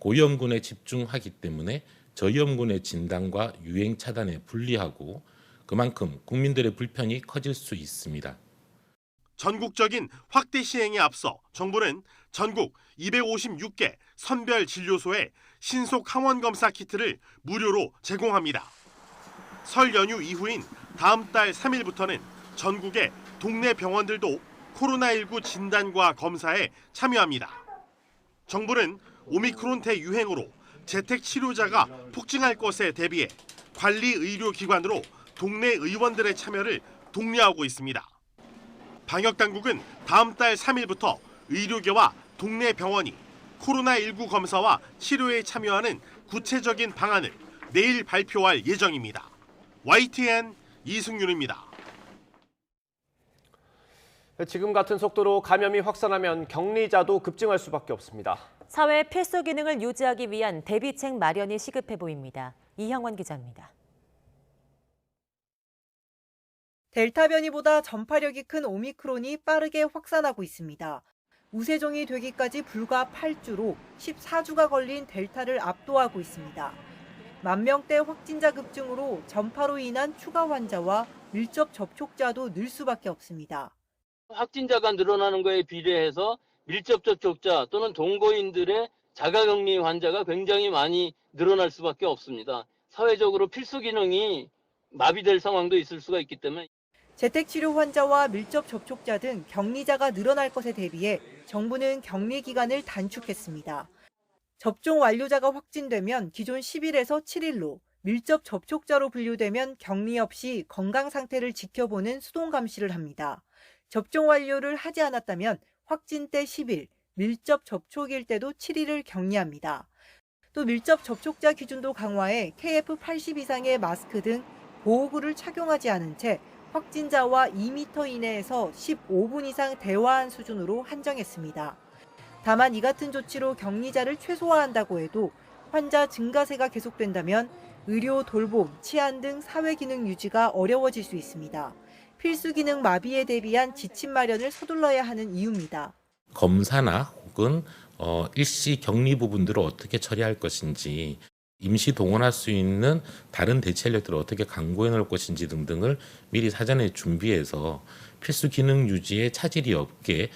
고위험군에 집중하기 때문에 저위험군의 진단과 유행 차단에 불리하고 그만큼 국민들의 불편이 커질 수 있습니다. 전국적인 확대 시행에 앞서 정부는 전국 256개 선별 진료소에 신속 항원 검사 키트를 무료로 제공합니다. 설 연휴 이후인 다음 달 3일부터는 전국의 동네 병원들도 코로나19 진단과 검사에 참여합니다. 정부는 오미크론 대유행으로 재택 치료자가 폭증할 것에 대비해 관리의료기관으로 동네 의원들의 참여를 독려하고 있습니다. 방역당국은 다음 달 3일부터 의료계와 동네 병원이 코로나19 검사와 치료에 참여하는 구체적인 방안을 내일 발표할 예정입니다. YTN 이승윤입니다. 지금 같은 속도로 감염이 확산하면 격리자도 급증할 수밖에 없습니다. 사회 필수 기능을 유지하기 위한 대비책 마련이 시급해 보입니다. 이형원 기자입니다. 델타 변이보다 전파력이 큰 오미크론이 빠르게 확산하고 있습니다. 우세종이 되기까지 불과 8주로 14주가 걸린 델타를 압도하고 있습니다. 10,000명대 확진자 급증으로 전파로 인한 추가 환자와 밀접 접촉자도 늘 수밖에 없습니다. 확진자가 늘어나는 거에 비례해서 밀접 접촉자 또는 동거인들의 자가격리 환자가 굉장히 많이 늘어날 수밖에 없습니다. 사회적으로 필수 기능이 마비될 상황도 있을 수가 있기 때문에 재택치료 환자와 밀접 접촉자 등 격리자가 늘어날 것에 대비해 정부는 격리 기간을 단축했습니다. 접종 완료자가 확진되면 기존 10일에서 7일로, 밀접 접촉자로 분류되면 격리 없이 건강 상태를 지켜보는 수동 감시를 합니다. 접종 완료를 하지 않았다면 확진 때 10일, 밀접 접촉일 때도 7일을 격리합니다. 또 밀접 접촉자 기준도 강화해 KF80 이상의 마스크 등 보호구를 착용하지 않은 채 확진자와 2m 이내에서 15분 이상 대화한 수준으로 한정했습니다. 다만 이 같은 조치로 격리자를 최소화한다고 해도 환자 증가세가 계속된다면 의료, 돌봄, 치안 등 사회 기능 유지가 어려워질 수 있습니다. 필수 기능 마비에 대비한 지침 마련을 서둘러야 하는 이유입니다. 검사나 혹은 일시 격리 부분들을 어떻게 처리할 것인지 임시 동원할 수 있는 다른 대체 인력들을 어떻게 강구해 놓을 것인지 등등을 미리 사전에 준비해서 필수 기능 유지에 차질이 없게.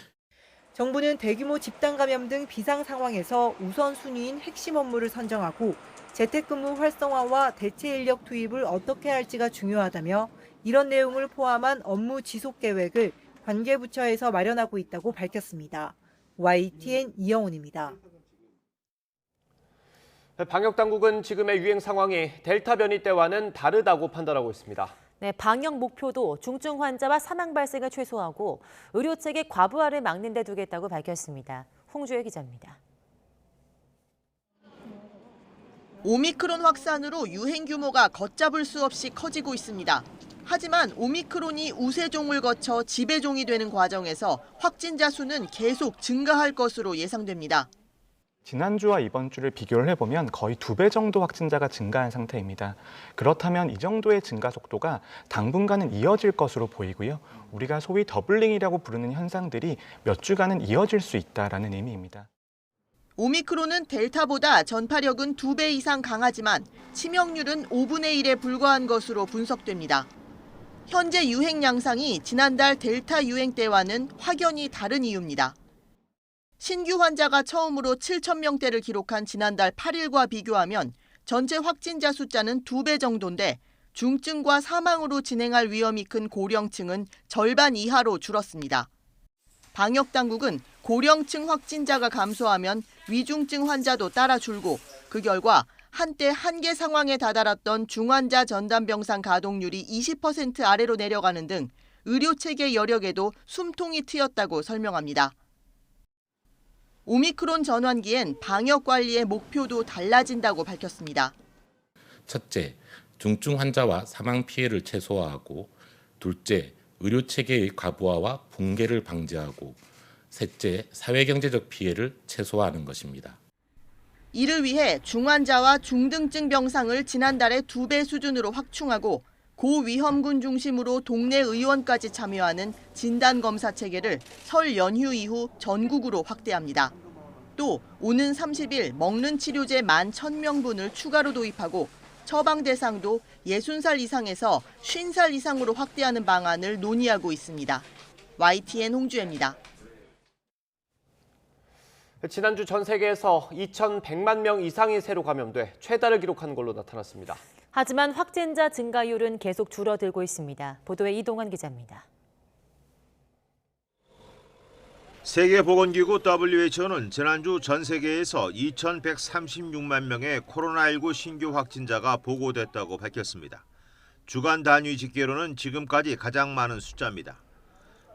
정부는 대규모 집단 감염 등 비상 상황에서 우선순위인 핵심 업무를 선정하고 재택근무 활성화와 대체 인력 투입을 어떻게 할지가 중요하다며 이런 내용을 포함한 업무 지속 계획을 관계부처에서 마련하고 있다고 밝혔습니다. YTN 이영훈입니다. 방역당국은 지금의 유행 상황이 델타 변이 때와는 다르다고 판단하고 있습니다. 네, 방역 목표도 중증 환자와 사망 발생을 최소화하고 의료체계 과부하를 막는 데 두겠다고 밝혔습니다. 홍주혜 기자입니다. 오미크론 확산으로 유행 규모가 걷잡을 수 없이 커지고 있습니다. 하지만 오미크론이 우세종을 거쳐 지배종이 되는 과정에서 확진자 수는 계속 증가할 것으로 예상됩니다. 지난주와 이번 주를 비교를 해보면 거의 2배 정도 확진자가 증가한 상태입니다. 그렇다면 이 정도의 증가 속도가 당분간은 이어질 것으로 보이고요. 우리가 소위 더블링이라고 부르는 현상들이 몇 주간은 이어질 수 있다라는 의미입니다. 오미크론은 델타보다 전파력은 2배 이상 강하지만 치명률은 5분의 1에 불과한 것으로 분석됩니다. 현재 유행 양상이 지난달 델타 유행 때와는 확연히 다른 이유입니다. 신규 환자가 처음으로 7,000명대를 기록한 지난달 8일과 비교하면 전체 확진자 숫자는 2배 정도인데 중증과 사망으로 진행할 위험이 큰 고령층은 절반 이하로 줄었습니다. 방역당국은 고령층 확진자가 감소하면 위중증 환자도 따라 줄고 그 결과 한때 한계 상황에 다다랐던 중환자 전담병상 가동률이 20% 아래로 내려가는 등 의료체계 여력에도 숨통이 트였다고 설명합니다. 오미크론 전환기엔 방역관리의 목표도 달라진다고 밝혔습니다. 첫째, 중증 환자와 사망 피해를 최소화하고 둘째, 의료체계의 과부하와 붕괴를 방지하고 셋째, 사회경제적 피해를 최소화하는 것입니다. 이를 위해 중환자와 중등증 병상을 지난달에 2배 수준으로 확충하고 고위험군 중심으로 동네 의원까지 참여하는 진단검사 체계를 설 연휴 이후 전국으로 확대합니다. 또 오는 30일 먹는 치료제 11,000명분을 추가로 도입하고 처방 대상도 60살 이상에서 50살 이상으로 확대하는 방안을 논의하고 있습니다. YTN 홍주혜입니다. 지난주 전 세계에서 2,100만 명 이상이 새로 감염돼 최다를 기록한 걸로 나타났습니다. 하지만 확진자 증가율은 계속 줄어들고 있습니다. 보도에 이동환 기자입니다. 세계보건기구 WHO는 지난주 전 세계에서 2,136만 명의 코로나19 신규 확진자가 보고됐다고 밝혔습니다. 주간 단위 집계로는 지금까지 가장 많은 숫자입니다.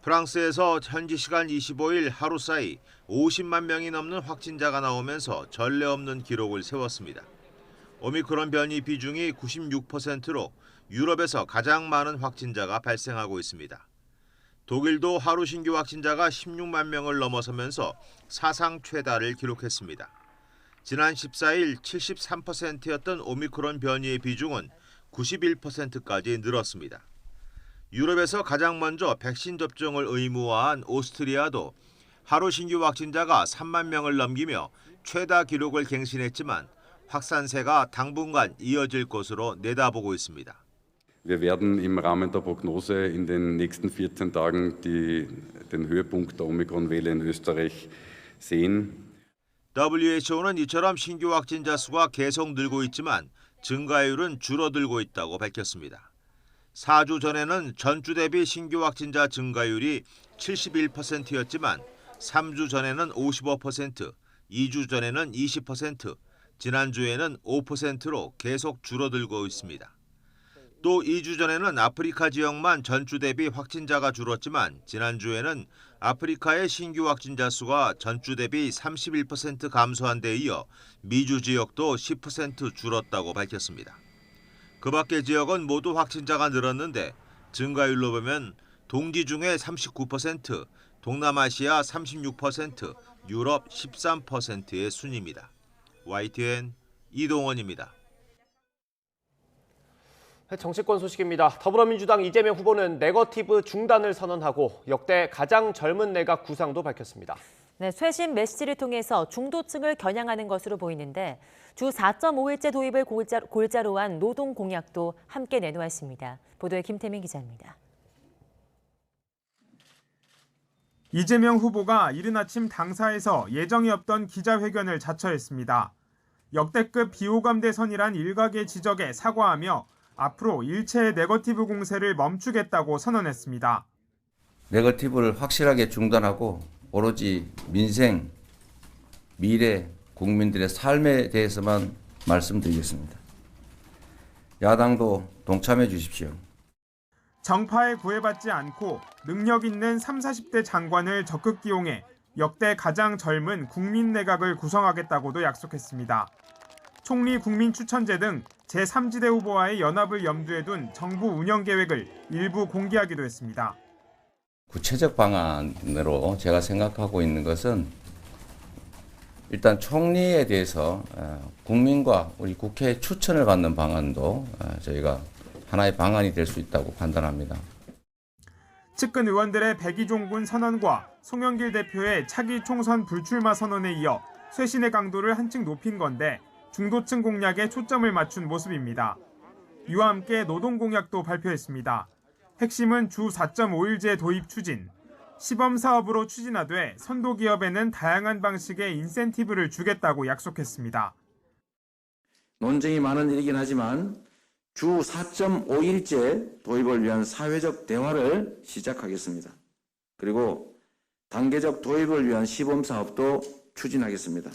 프랑스에서 현지 시간 25일 하루 사이 50만 명이 넘는 확진자가 나오면서 전례 없는 기록을 세웠습니다. 오미크론 변이 비중이 96%로 유럽에서 가장 많은 확진자가 발생하고 있습니다. 독일도 하루 신규 확진자가 16만 명을 넘어서면서 사상 최다를 기록했습니다. 지난 14일 73%였던 오미크론 변이의 비중은 91%까지 늘었습니다. 유럽에서 가장 먼저 백신 접종을 의무화한 오스트리아도 하루 신규 확진자가 3만 명을 넘기며 최다 기록을 갱신했지만 확산세가 당분간 이어질 것으로 내다보고 있습니다. Wir werden im Rahmen der Prognose in den nächsten 14 Tagen den Höhepunkt der Omikron-Welle in Österreich sehen. WHO는 이처럼 신규 확진자 수가 계속 늘고 있지만 증가율은 줄어들고 있다고 밝혔습니다. 4주 전에는 전주 대비 신규 확진자 증가율이 71%였지만 3주 전에는 55%, 2주 전에는 20%, 지난주에는 5%로 계속 줄어들고 있습니다. 또 2주 전에는 아프리카 지역만 전주 대비 확진자가 줄었지만 지난주에는 아프리카의 신규 확진자 수가 전주 대비 31% 감소한 데 이어 미주 지역도 10% 줄었다고 밝혔습니다. 그 밖의 지역은 모두 확진자가 늘었는데 증가율로 보면 동기 중에 39%, 동남아시아 36%, 유럽 13%의 순입니다. YTN 이동원입니다. 정치권 소식입니다. 더불어민주당 이재명 후보는 네거티브 중단을 선언하고 역대 가장 젊은 내각 구상도 밝혔습니다. 네, 최신 메시지를 통해서 중도층을 겨냥하는 것으로 보이는데 주 4.5일제 도입을 골자로 한 노동 공약도 함께 내놓았습니다. 보도에 김태민 기자입니다. 이재명 후보가 이른 아침 당사에서 예정이 없던 기자회견을 자처했습니다. 역대급 비호감 대선이란 일각의 지적에 사과하며 앞으로 일체의 네거티브 공세를 멈추겠다고 선언했습니다. 네거티브를 확실하게 중단하고 오로지 민생, 미래, 국민들의 삶에 대해서만 말씀드리겠습니다. 야당도 동참해 주십시오. 정파에 구애받지 않고 능력 있는 30, 40대 장관을 적극 기용해 역대 가장 젊은 국민 내각을 구성하겠다고도 약속했습니다. 총리 국민추천제 등 제3지대 후보와의 연합을 염두에 둔 정부 운영 계획을 일부 공개하기도 했습니다. 구체적 방안으로 제가 생각하고 있는 것은 일단 총리에 대해서 국민과 우리 국회 추천을 받는 방안도 저희가 하나의 방안이 될 수 있다고 판단합니다. 측근 의원들의 백이종군 선언과 송영길 대표의 차기 총선 불출마 선언에 이어 쇄신의 강도를 한층 높인 건데 중도층 공략에 초점을 맞춘 모습입니다. 이와 함께 노동 공약도 발표했습니다. 핵심은 주 4.5일제 도입 추진, 시범 사업으로 추진하되 선도 기업에는 다양한 방식의 인센티브를 주겠다고 약속했습니다. 논쟁이 많은 일이긴 하지만 주 4.5일제 도입을 위한 사회적 대화를 시작하겠습니다. 그리고 단계적 도입을 위한 시범 사업도 추진하겠습니다.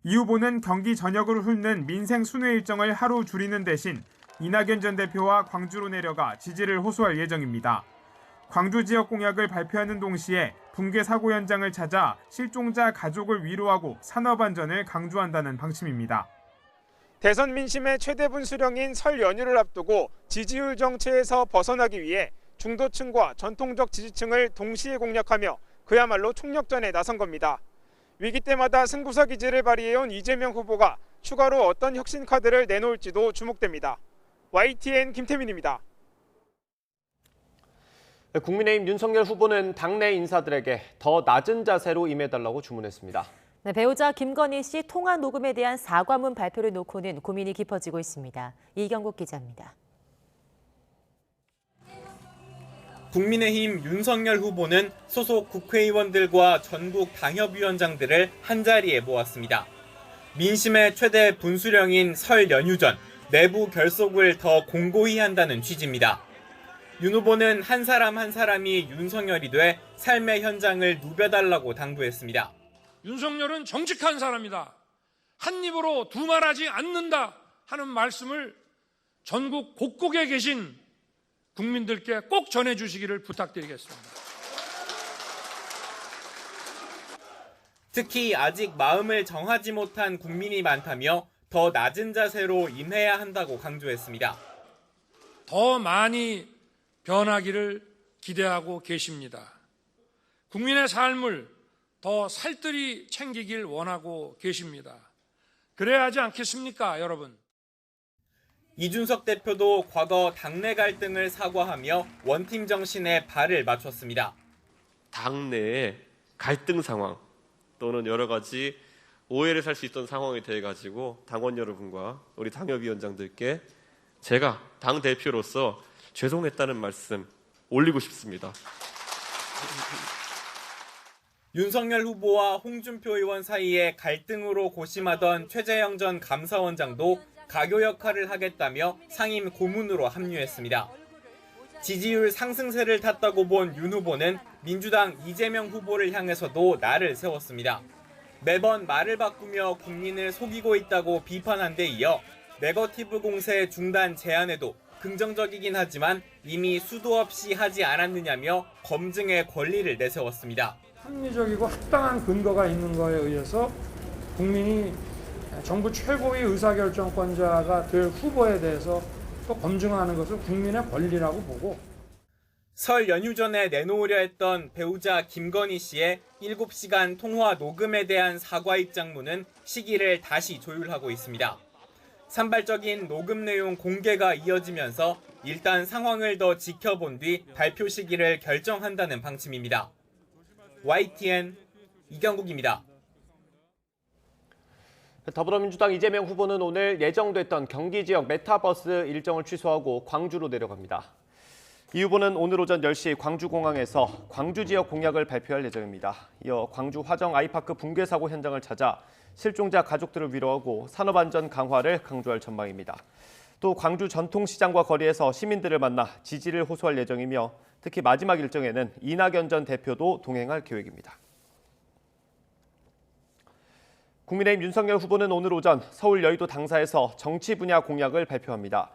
이 후보는 경기 전역으로 훑는 민생 순회 일정을 하루 줄이는 대신 이낙연 전 대표와 광주로 내려가 지지를 호소할 예정입니다. 광주 지역 공약을 발표하는 동시에 붕괴 사고 현장을 찾아 실종자 가족을 위로하고 산업 안전을 강조한다는 방침입니다. 대선 민심의 최대 분수령인 설 연휴를 앞두고 지지율 정체에서 벗어나기 위해 중도층과 전통적 지지층을 동시에 공략하며 그야말로 총력전에 나선 겁니다. 위기 때마다 승부사 기질을 발휘해온 이재명 후보가 추가로 어떤 혁신 카드를 내놓을지도 주목됩니다. YTN 김태민입니다. 국민의힘 윤석열 후보는 당내 인사들에게 더 낮은 자세로 임해달라고 주문했습니다. 네, 배우자 김건희 씨 통화 녹음에 대한 사과문 발표를 놓고는 고민이 깊어지고 있습니다. 이경국 기자입니다. 국민의힘 윤석열 후보는 소속 국회의원들과 전국 당협위원장들을 한자리에 모았습니다. 민심의 최대 분수령인 설 연휴 전 내부 결속을 더 공고히 한다는 취지입니다. 윤 후보는 한 사람 한 사람이 윤석열이 돼 삶의 현장을 누벼달라고 당부했습니다. 윤석열은 정직한 사람이다. 한 입으로 두 말하지 않는다 하는 말씀을 전국 곳곳에 계신 국민들께 꼭 전해주시기를 부탁드리겠습니다. 특히 아직 마음을 정하지 못한 국민이 많다며 더 낮은 자세로 임해야 한다고 강조했습니다. 더 많이 변하기를 기대하고 계십니다. 국민의 삶을 더 살뜰히 챙기길 원하고 계십니다. 그래야 하지 않겠습니까, 여러분? 이준석 대표도 과거 당내 갈등을 사과하며 원팀 정신에 발을 맞췄습니다. 당내의 갈등 상황 또는 여러 가지 오해를 살 수 있던 상황이 돼가지고 당원 여러분과 우리 당협위원장들께 제가 당대표로서 죄송했다는 말씀 올리고 싶습니다. 윤석열 후보와 홍준표 의원 사이에 갈등으로 고심하던 최재형 전 감사원장도 가교 역할을 하겠다며 상임 고문으로 합류했습니다. 지지율 상승세를 탔다고 본 윤 후보는 민주당 이재명 후보를 향해서도 날을 세웠습니다. 매번 말을 바꾸며 국민을 속이고 있다고 비판한 데 이어 네거티브 공세 중단 제안에도 긍정적이긴 하지만 이미 수도 없이 하지 않았느냐며 검증의 권리를 내세웠습니다. 합리적이고 합당한 근거가 있는 거에 의해서 국민이 정부 최고의 의사결정권자가 될 후보에 대해서 또 검증하는 것은 국민의 권리라고 보고 설 연휴 전에 내놓으려 했던 배우자 김건희 씨의 7시간 통화 녹음에 대한 사과 입장문은 시기를 다시 조율하고 있습니다. 산발적인 녹음 내용 공개가 이어지면서 일단 상황을 더 지켜본 뒤 발표 시기를 결정한다는 방침입니다. YTN 이경국입니다. 더불어민주당 이재명 후보는 오늘 예정됐던 경기 지역 메타버스 일정을 취소하고 광주로 내려갑니다. 이 후보는 오늘 오전 10시 광주공항에서 광주 지역 공약을 발표할 예정입니다. 이어 광주 화정 아이파크 붕괴 사고 현장을 찾아 실종자 가족들을 위로하고 산업안전 강화를 강조할 전망입니다. 또 광주 전통시장과 거리에서 시민들을 만나 지지를 호소할 예정이며 특히 마지막 일정에는 이낙연 전 대표도 동행할 계획입니다. 국민의힘 윤석열 후보는 오늘 오전 서울 여의도 당사에서 정치 분야 공약을 발표합니다.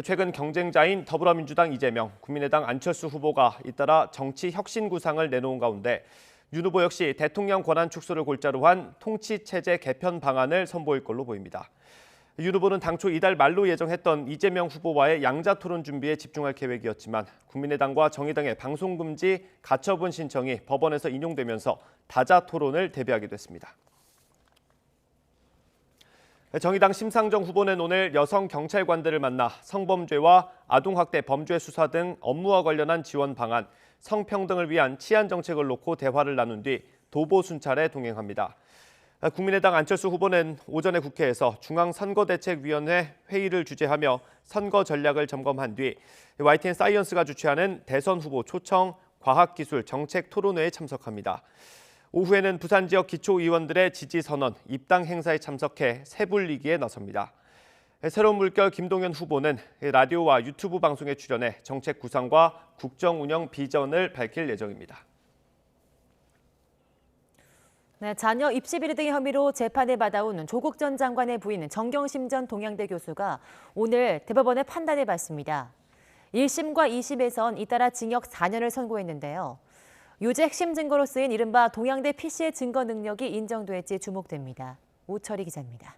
최근 경쟁자인 더불어민주당 이재명, 국민의당 안철수 후보가 잇따라 정치 혁신 구상을 내놓은 가운데 윤 후보 역시 대통령 권한 축소를 골자로 한 통치체제 개편 방안을 선보일 걸로 보입니다. 윤 후보는 당초 이달 말로 예정했던 이재명 후보와의 양자 토론 준비에 집중할 계획이었지만 국민의당과 정의당의 방송금지 가처분 신청이 법원에서 인용되면서 다자 토론을 대비하게 됐습니다. 정의당 심상정 후보는 오늘 여성 경찰관들을 만나 성범죄와 아동학대 범죄 수사 등 업무와 관련한 지원 방안, 성평등을 위한 치안 정책을 놓고 대화를 나눈 뒤 도보 순찰에 동행합니다. 국민의당 안철수 후보는 오전에 국회에서 중앙선거대책위원회 회의를 주재하며 선거 전략을 점검한 뒤 YTN 사이언스가 주최하는 대선 후보 초청 과학기술 정책 토론회에 참석합니다. 오후에는 부산 지역 기초의원들의 지지 선언, 입당 행사에 참석해 세불리기에 나섭니다. 새로운 물결 김동연 후보는 라디오와 유튜브 방송에 출연해 정책 구상과 국정 운영 비전을 밝힐 예정입니다. 네, 자녀 입시 비리 등의 혐의로 재판을 받아온 조국 전 장관의 부인 정경심 전 동양대 교수가 오늘 대법원의 판단을 받습니다. 1심과 2심에선 잇따라 징역 4년을 선고했는데요. 유죄 핵심 증거로 쓰인 이른바 동양대 PC의 증거 능력이 인정될지 주목됩니다. 오철희 기자입니다.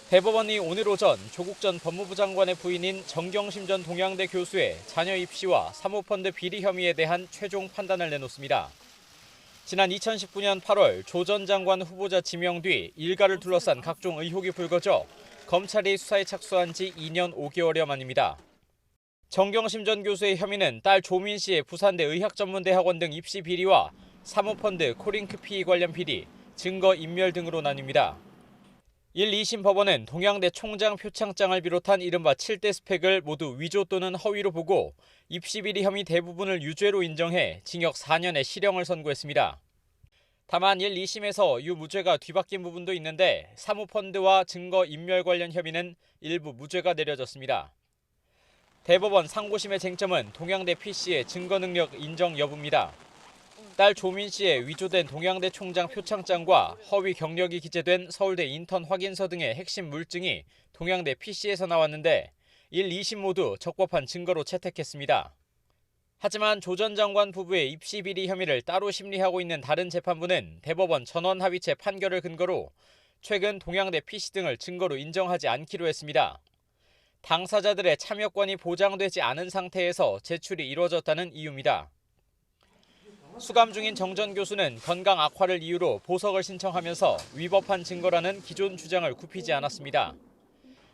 대법원이 오늘 오전 조국 전 법무부 장관의 부인인 정경심 전 동양대 교수의 자녀 입시와 사모펀드 비리 혐의에 대한 최종 판단을 내놓습니다. 지난 2019년 8월 조 전 장관 후보자 지명 뒤 일가를 둘러싼 각종 의혹이 불거져 검찰이 수사에 착수한 지 2년 5개월여 만입니다. 정경심 전 교수의 혐의는 딸 조민 씨의 부산대 의학전문대학원 등 입시 비리와 사모펀드 코링크 피의 관련 비리, 증거 인멸 등으로 나뉩니다. 1, 2심 법원은 동양대 총장 표창장을 비롯한 이른바 7대 스펙을 모두 위조 또는 허위로 보고 입시 비리 혐의 대부분을 유죄로 인정해 징역 4년의 실형을 선고했습니다. 다만 1, 2심에서 유무죄가 뒤바뀐 부분도 있는데 사모펀드와 증거 인멸 관련 혐의는 일부 무죄가 내려졌습니다. 대법원 상고심의 쟁점은 동양대 PC의 증거 능력 인정 여부입니다. 딸 조민 씨의 위조된 동양대 총장 표창장과 허위 경력이 기재된 서울대 인턴 확인서 등의 핵심 물증이 동양대 PC에서 나왔는데 1, 2심 모두 적법한 증거로 채택했습니다. 하지만 조 전 장관 부부의 입시 비리 혐의를 따로 심리하고 있는 다른 재판부는 대법원 전원 합의체 판결을 근거로 최근 동양대 PC 등을 증거로 인정하지 않기로 했습니다. 당사자들의 참여권이 보장되지 않은 상태에서 제출이 이루어졌다는 이유입니다. 수감 중인 정 전 교수는 건강 악화를 이유로 보석을 신청하면서 위법한 증거라는 기존 주장을 굽히지 않았습니다.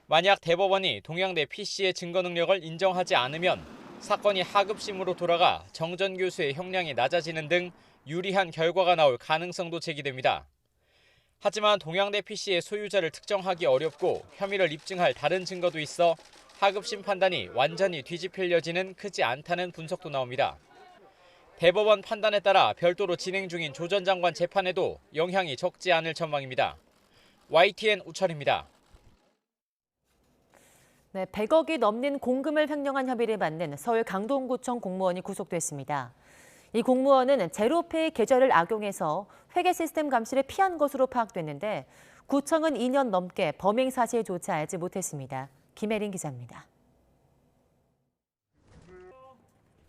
만약 대법원이 동양대 PC의 증거 능력을 인정하지 않으면 사건이 하급심으로 돌아가 정 전 교수의 형량이 낮아지는 등 유리한 결과가 나올 가능성도 제기됩니다. 하지만 동양대 PC의 소유자를 특정하기 어렵고 혐의를 입증할 다른 증거도 있어 하급심 판단이 완전히 뒤집힐 여지는 크지 않다는 분석도 나옵니다. 대법원 판단에 따라 별도로 진행 중인 조 전 장관 재판에도 영향이 적지 않을 전망입니다. YTN 우철입니다. 네, 100억이 넘는 공금을 횡령한 혐의를 받는 서울 강동구청 공무원이 구속됐습니다. 이 공무원은 제로페이 계좌를 악용해서 회계 시스템 감시를 피한 것으로 파악됐는데 구청은 2년 넘게 범행 사실조차 알지 못했습니다. 김혜린 기자입니다.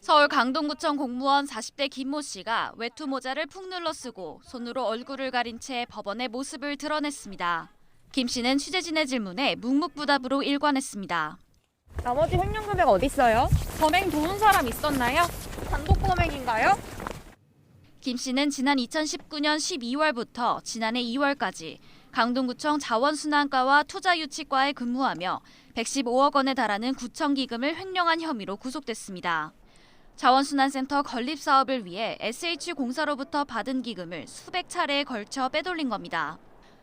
서울 강동구청 공무원 40대 김모 씨가 외투 모자를 푹 눌러 쓰고 손으로 얼굴을 가린 채 법원의 모습을 드러냈습니다. 김 씨는 취재진의 질문에 묵묵부답으로 일관했습니다. 나머지 횡령 금액 어디 있어요? 범행 도운 사람 있었나요? 단독 범행인가요? 김 씨는 지난 2019년 12월부터 지난해 2월까지 강동구청 자원순환과와 투자유치과에 근무하며 115억 원에 달하는 구청 기금을 횡령한 혐의로 구속됐습니다. 자원순환센터 건립 사업을 위해 SH공사로부터 받은 기금을 수백 차례에 걸쳐 빼돌린 겁니다.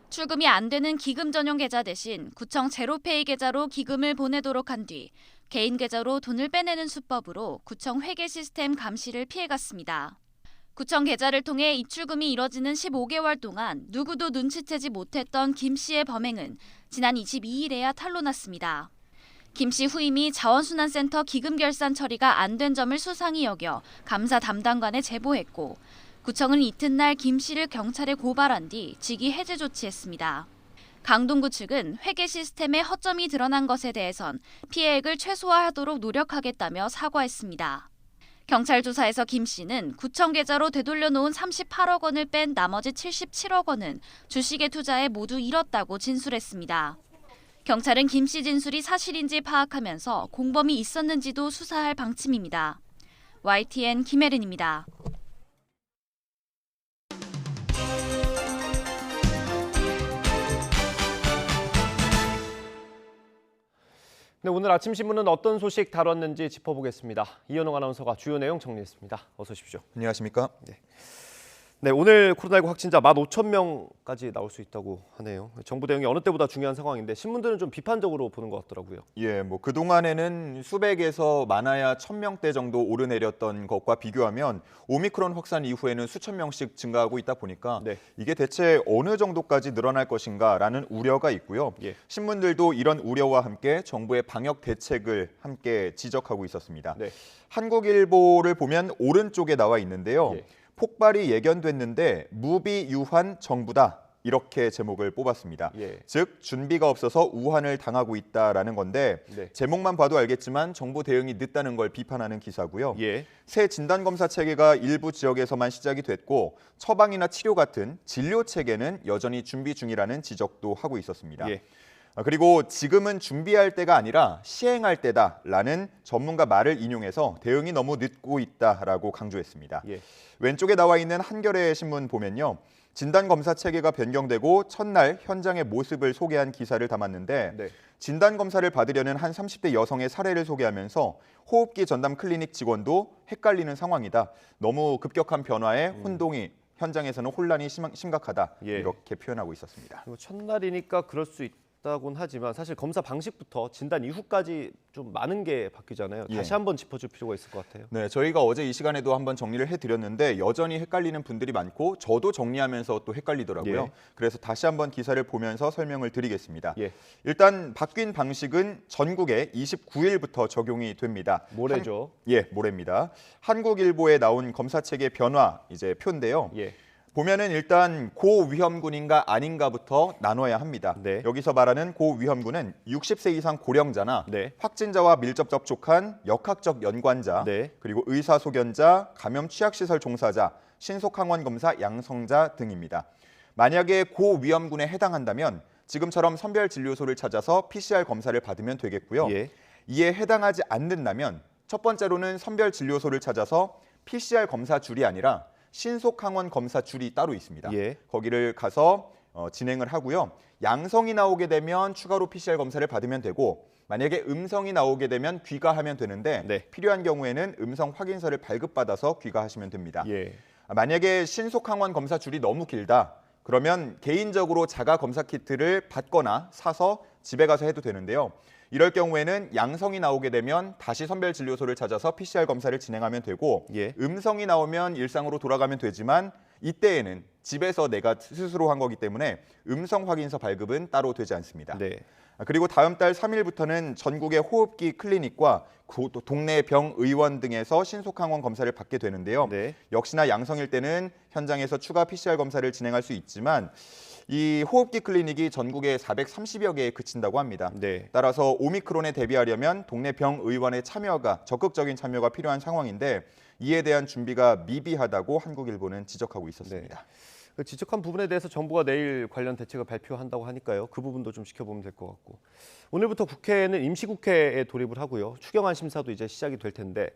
출금이 안 되는 기금 전용 계좌 대신 구청 제로페이 계좌로 기금을 보내도록 한 뒤 개인 계좌로 돈을 빼내는 수법으로 구청 회계 시스템 감시를 피해갔습니다. 구청 계좌를 통해 입출금이 이뤄지는 15개월 동안 누구도 눈치채지 못했던 김 씨의 범행은 지난 22일에야 탄로났습니다. 김 씨 후임이 자원순환센터 기금 결산 처리가 안 된 점을 수상히 여겨 감사 담당관에 제보했고 구청은 이튿날 김 씨를 경찰에 고발한 뒤 직위 해제 조치했습니다. 강동구 측은 회계 시스템에 허점이 드러난 것에 대해선 피해액을 최소화하도록 노력하겠다며 사과했습니다. 경찰 조사에서 김 씨는 구청 계좌로 되돌려 놓은 38억 원을 뺀 나머지 77억 원은 주식에 투자해 모두 잃었다고 진술했습니다. 경찰은 김 씨 진술이 사실인지 파악하면서 공범이 있었는지도 수사할 방침입니다. YTN 김혜린입니다. 네, 오늘 아침 신문은 어떤 소식 다뤘는지 짚어보겠습니다. 이현웅 아나운서가 주요 내용 정리했습니다. 어서 오십시오. 안녕하십니까? 네, 오늘 코로나19 확진자 15,000명까지 나올 수 있다고 하네요. 정부 대응이 어느 때보다 중요한 상황인데 신문들은 좀 비판적으로 보는 것 같더라고요. 예, 그동안에는 수백에서 많아야 1,000명대 정도 오르내렸던 것과 비교하면 오미크론 확산 이후에는 수천 명씩 증가하고 있다 보니까 이게 대체 어느 정도까지 늘어날 것인가라는 우려가 있고요. 신문들도 이런 우려와 함께 정부의 방역 대책을 함께 지적하고 있었습니다. 한국일보를 보면 오른쪽에 나와 있는데요. 폭발이 예견됐는데 무비유한 정부다. 이렇게 제목을 뽑았습니다. 즉 준비가 없어서 우한을 당하고 있다라는 건데 제목만 봐도 알겠지만 정부 대응이 늦다는 걸 비판하는 기사고요. 새 진단검사 체계가 일부 지역에서만 시작이 됐고 처방이나 치료 같은 진료 체계는 여전히 준비 중이라는 지적도 하고 있었습니다. 그리고 지금은 준비할 때가 아니라 시행할 때다라는 전문가 말을 인용해서 대응이 너무 늦고 있다라고 강조했습니다. 왼쪽에 나와 있는 한겨레 신문 보면요. 진단검사 체계가 변경되고 첫날 현장의 모습을 소개한 기사를 담았는데 진단검사를 받으려는 한 30대 여성의 사례를 소개하면서 호흡기 전담 클리닉 직원도 헷갈리는 상황이다. 너무 급격한 변화에 혼동이 현장에서는 혼란이 심각하다. 이렇게 표현하고 있었습니다. 첫날이니까 그럴 수 있다곤 하지만 사실 검사 방식부터 진단 이후까지 좀 많은 게 바뀌잖아요. 다시 한번 짚어줄 필요가 있을 것 같아요. 네, 저희가 어제 이 시간에도 한번 정리를 해드렸는데 여전히 헷갈리는 분들이 많고 저도 정리하면서 또 헷갈리더라고요. 그래서 다시 한번 기사를 보면서 설명을 드리겠습니다. 일단 바뀐 방식은 전국에 29일부터 적용이 됩니다. 모레죠. 모레입니다. 한국일보에 나온 검사체계 변화 이제 표인데요. 보면은 일단 고위험군인가 아닌가부터 나눠야 합니다. 여기서 말하는 고위험군은 60세 이상 고령자나 확진자와 밀접 접촉한 역학적 연관자, 그리고 의사소견자, 감염 취약시설 종사자, 신속항원검사 양성자 등입니다. 만약에 고위험군에 해당한다면 지금처럼 선별진료소를 찾아서 PCR 검사를 받으면 되겠고요. 이에 해당하지 않는다면 첫 번째로는 선별진료소를 찾아서 PCR 검사 줄이 아니라 신속항원 검사 줄이 따로 있습니다. 거기를 가서 진행을 하고요. 양성이 나오게 되면 추가로 PCR 검사를 받으면 되고 만약에 음성이 나오게 되면 귀가하면 되는데 필요한 경우에는 음성 확인서를 발급받아서 귀가하시면 됩니다. 만약에 신속항원 검사 줄이 너무 길다. 그러면 개인적으로 자가 검사 키트를 받거나 사서 집에 가서 해도 되는데요. 이럴 경우에는 양성이 나오게 되면 다시 선별진료소를 찾아서 PCR 검사를 진행하면 되고 음성이 나오면 일상으로 돌아가면 되지만 이때에는 집에서 내가 스스로 한 거기 때문에 음성 확인서 발급은 따로 되지 않습니다. 그리고 다음 달 3일부터는 전국의 호흡기 클리닉과 동네 병의원 등에서 신속항원 검사를 받게 되는데요. 역시나 양성일 때는 현장에서 추가 PCR 검사를 진행할 수 있지만 이 호흡기 클리닉이 전국에 430여 개에 그친다고 합니다. 따라서 오미크론에 대비하려면 동네 병의원의 적극적인 참여가 필요한 상황인데 이에 대한 준비가 미비하다고 한국일보는 지적하고 있었습니다. 지적한 부분에 대해서 정부가 내일 관련 대책을 발표한다고 하니까요. 그 부분도 좀 지켜보면 될 것 같고. 오늘부터 국회는 임시국회에 돌입을 하고요. 추경안 심사도 이제 시작이 될 텐데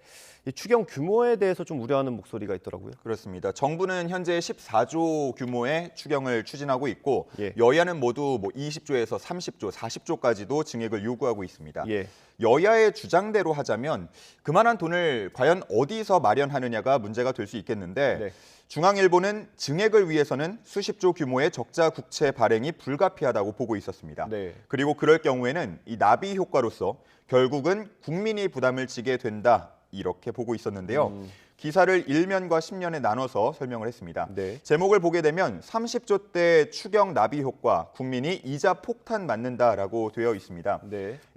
이 추경 규모에 대해서 좀 우려하는 목소리가 있더라고요. 그렇습니다. 정부는 현재 14조 규모의 추경을 추진하고 있고 여야는 모두 20조에서 30조, 40조까지도 증액을 요구하고 있습니다. 여야의 주장대로 하자면 그만한 돈을 과연 어디서 마련하느냐가 문제가 될 수 있겠는데 중앙일보는 증액을 위해서는 수십조 규모의 적자 국채 발행이 불가피하다고 보고 있었습니다. 그리고 그럴 경우에는 이 나비 효과로서 결국은 국민이 부담을 지게 된다 이렇게 보고 있었는데요. 기사를 1면과 10면에 나눠서 설명을 했습니다. 제목을 보게 되면 30조대 추경 나비 효과, 국민이 이자 폭탄 맞는다라고 되어 있습니다.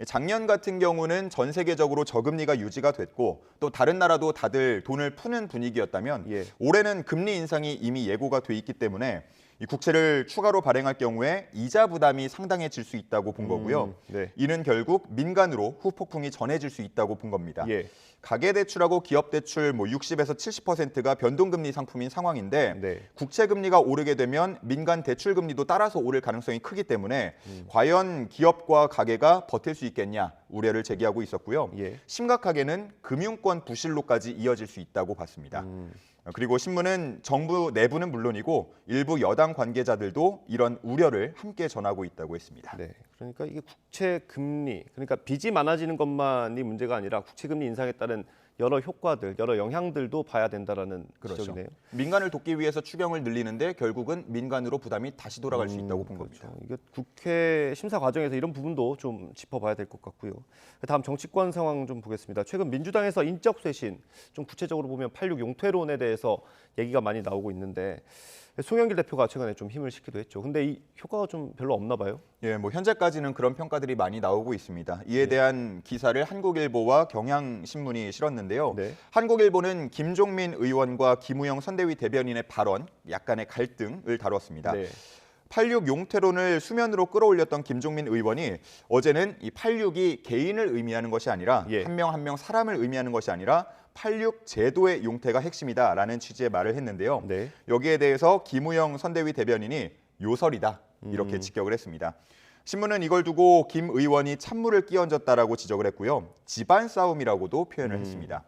작년 같은 경우는 전 세계적으로 저금리가 유지가 됐고 또 다른 나라도 다들 돈을 푸는 분위기였다면 올해는 금리 인상이 이미 예고가 돼 있기 때문에 이 국채를 추가로 발행할 경우에 이자 부담이 상당해질 수 있다고 본 거고요. 이는 결국 민간으로 후폭풍이 전해질 수 있다고 본 겁니다. 가계대출하고 기업대출 60에서 70%가 변동금리 상품인 상황인데 국채금리가 오르게 되면 민간 대출금리도 따라서 오를 가능성이 크기 때문에 과연 기업과 가계가 버틸 수 있겠냐 우려를 제기하고 있었고요. 심각하게는 금융권 부실로까지 이어질 수 있다고 봤습니다. 그리고 신문은 정부 내부는 물론이고 일부 여당 관계자들도 이런 우려를 함께 전하고 있다고 했습니다. 그러니까 이게 국채 금리, 그러니까 빚이 많아지는 것만이 문제가 아니라 국채 금리 인상에 따른 여러 효과들, 여러 영향들도 봐야 된다라는 지적이네요. 민간을 돕기 위해서 추경을 늘리는데 결국은 민간으로 부담이 다시 돌아갈 수 있다고 본 겁니다. 이게 국회 심사 과정에서 이런 부분도 좀 짚어봐야 될 것 같고요. 다음 정치권 상황 좀 보겠습니다. 최근 민주당에서 인적 쇄신, 좀 구체적으로 보면 86 용태론에 대해서 얘기가 많이 나오고 있는데 송영길 대표가 최근에 좀 힘을 싣기도 했죠. 근데 이 효과가 좀 별로 없나 봐요. 현재까지는 그런 평가들이 많이 나오고 있습니다. 이에 대한 기사를 한국일보와 경향신문이 실었는데요. 한국일보는 김종민 의원과 김우영 선대위 대변인의 발언, 약간의 갈등을 다뤘습니다. 86 용태론을 수면으로 끌어올렸던 김종민 의원이 어제는 이 86이 개인을 의미하는 것이 아니라 한 명 한 명 사람을 의미하는 것이 아니라 86 제도의 용태가 핵심이다라는 취지의 말을 했는데요. 여기에 대해서 김우영 선대위 대변인이 요설이다 이렇게 직격을 했습니다. 신문은 이걸 두고 김 의원이 찬물을 끼얹었다라고 지적을 했고요. 집안 싸움이라고도 표현을 했습니다.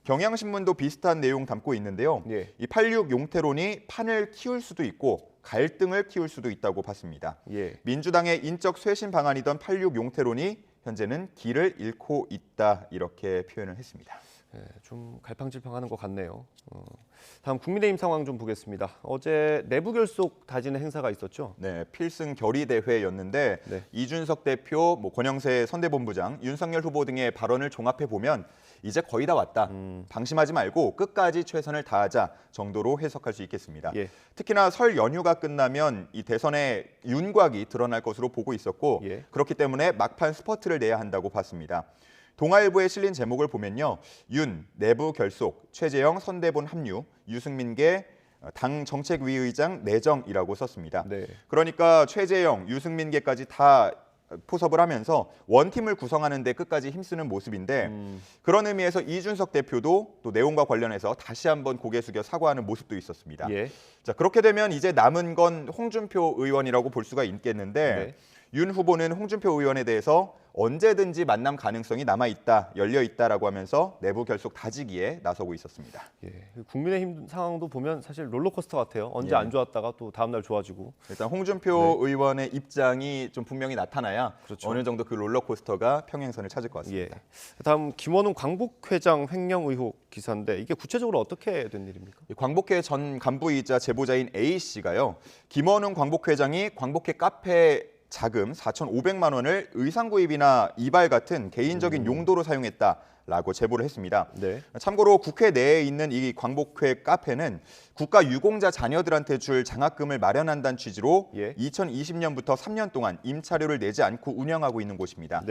경향신문도 비슷한 내용 담고 있는데요. 이 86 용태론이 판을 키울 수도 있고 갈등을 키울 수도 있다고 봤습니다. 민주당의 인적 쇄신 방안이던 86 용태론이 현재는 길을 잃고 있다 이렇게 표현을 했습니다. 좀 갈팡질팡하는 것 같네요. 다음 국민의힘 상황 좀 보겠습니다. 어제 내부 결속 다지는 행사가 있었죠? 필승 결의 대회였는데 이준석 대표, 권영세 선대본부장, 윤석열 후보 등의 발언을 종합해 보면 이제 거의 다 왔다. 방심하지 말고 끝까지 최선을 다하자 정도로 해석할 수 있겠습니다. 특히나 설 연휴가 끝나면 이 대선의 윤곽이 드러날 것으로 보고 있었고 그렇기 때문에 막판 스퍼트를 내야 한다고 봤습니다. 동아일보에 실린 제목을 보면요. 윤, 내부 결속, 최재형 선대본 합류, 유승민계 당 정책위의장 내정이라고 썼습니다. 그러니까 최재형, 유승민계까지 다 포섭을 하면서 원팀을 구성하는 데 끝까지 힘쓰는 모습인데 그런 의미에서 이준석 대표도 또 내용과 관련해서 다시 한번 고개 숙여 사과하는 모습도 있었습니다. 자, 그렇게 되면 이제 남은 건 홍준표 의원이라고 볼 수가 있겠는데 윤 후보는 홍준표 의원에 대해서 언제든지 만남 가능성이 남아있다, 열려있다라고 하면서 내부 결속 다지기에 나서고 있었습니다. 국민의힘 상황도 보면 사실 롤러코스터 같아요. 언제 안 좋았다가 또 다음 날 좋아지고. 일단 홍준표 의원의 입장이 좀 분명히 나타나야 어느 정도 그 롤러코스터가 평행선을 찾을 것 같습니다. 다음 김원훈 광복회장 횡령 의혹 기사인데 이게 구체적으로 어떻게 된 일입니까? 광복회 전 간부이자 제보자인 A씨가요. 김원훈 광복회장이 광복회 카페 자금 4,500만 원을 의상구입이나 이발 같은 개인적인 용도로 사용했다라고 제보를 했습니다. 참고로 국회 내에 있는 이 광복회 카페는 국가 유공자 자녀들한테 줄 장학금을 마련한다는 취지로 2020년부터 3년 동안 임차료를 내지 않고 운영하고 있는 곳입니다.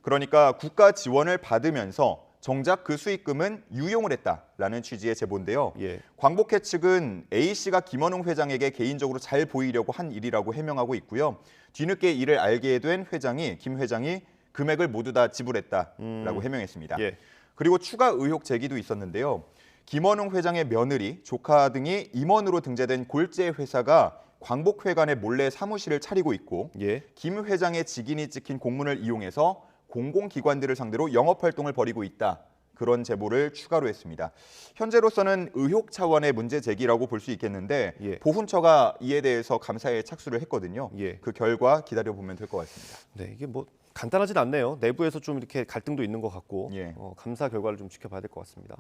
그러니까 국가 지원을 받으면서 정작 그 수익금은 유용을 했다라는 취지의 제보인데요. 광복회 측은 A씨가 김원웅 회장에게 개인적으로 잘 보이려고 한 일이라고 해명하고 있고요. 뒤늦게 이를 알게 된 김 회장이 금액을 모두 다 지불했다라고 해명했습니다. 그리고 추가 의혹 제기도 있었는데요. 김원웅 회장의 며느리, 조카 등이 임원으로 등재된 골재 회사가 광복회관에 몰래 사무실을 차리고 있고 김 회장의 직인이 찍힌 공문을 이용해서 공공기관들을 상대로 영업활동을 벌이고 있다. 그런 제보를 추가로 했습니다. 현재로서는 의혹 차원의 문제 제기라고 볼 수 있겠는데 보훈처가 이에 대해서 감사에 착수를 했거든요. 그 결과 기다려보면 될 것 같습니다. 네, 이게 뭐 간단하진 않네요. 내부에서 좀 이렇게 갈등도 있는 것 같고 감사 결과를 좀 지켜봐야 될 것 같습니다.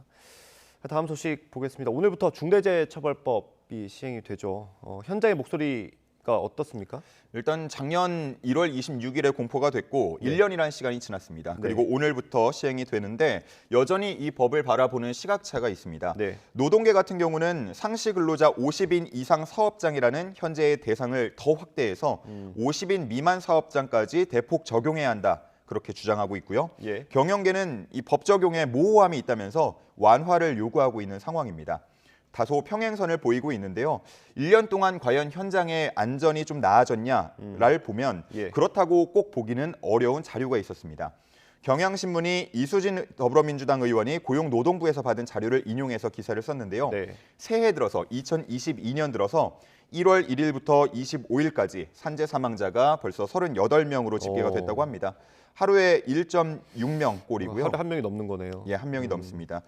다음 소식 보겠습니다. 오늘부터 중대재해처벌법이 시행이 되죠. 현장의 목소리가 어떻습니까? 일단 작년 1월 26일에 공포가 됐고 1년이라는 시간이 지났습니다. 그리고 오늘부터 시행이 되는데 여전히 이 법을 바라보는 시각차가 있습니다. 노동계 같은 경우는 상시 근로자 50인 이상 사업장이라는 현재의 대상을 더 확대해서 50인 미만 사업장까지 대폭 적용해야 한다. 그렇게 주장하고 있고요. 경영계는 이 법 적용에 모호함이 있다면서 완화를 요구하고 있는 상황입니다. 다소 평행선을 보이고 있는데요. 1년 동안 과연 현장의 안전이 좀 나아졌냐를 보면 그렇다고 꼭 보기는 어려운 자료가 있었습니다. 경향신문이 이수진 더불어민주당 의원이 고용노동부에서 받은 자료를 인용해서 기사를 썼는데요. 새해 들어서 2022년 들어서 1월 1일부터 25일까지 산재 사망자가 벌써 38명으로 집계가 됐다고 합니다. 하루에 1.6명 꼴이고요. 하루에 한 명이 넘는 거네요. 한 명이 넘습니다.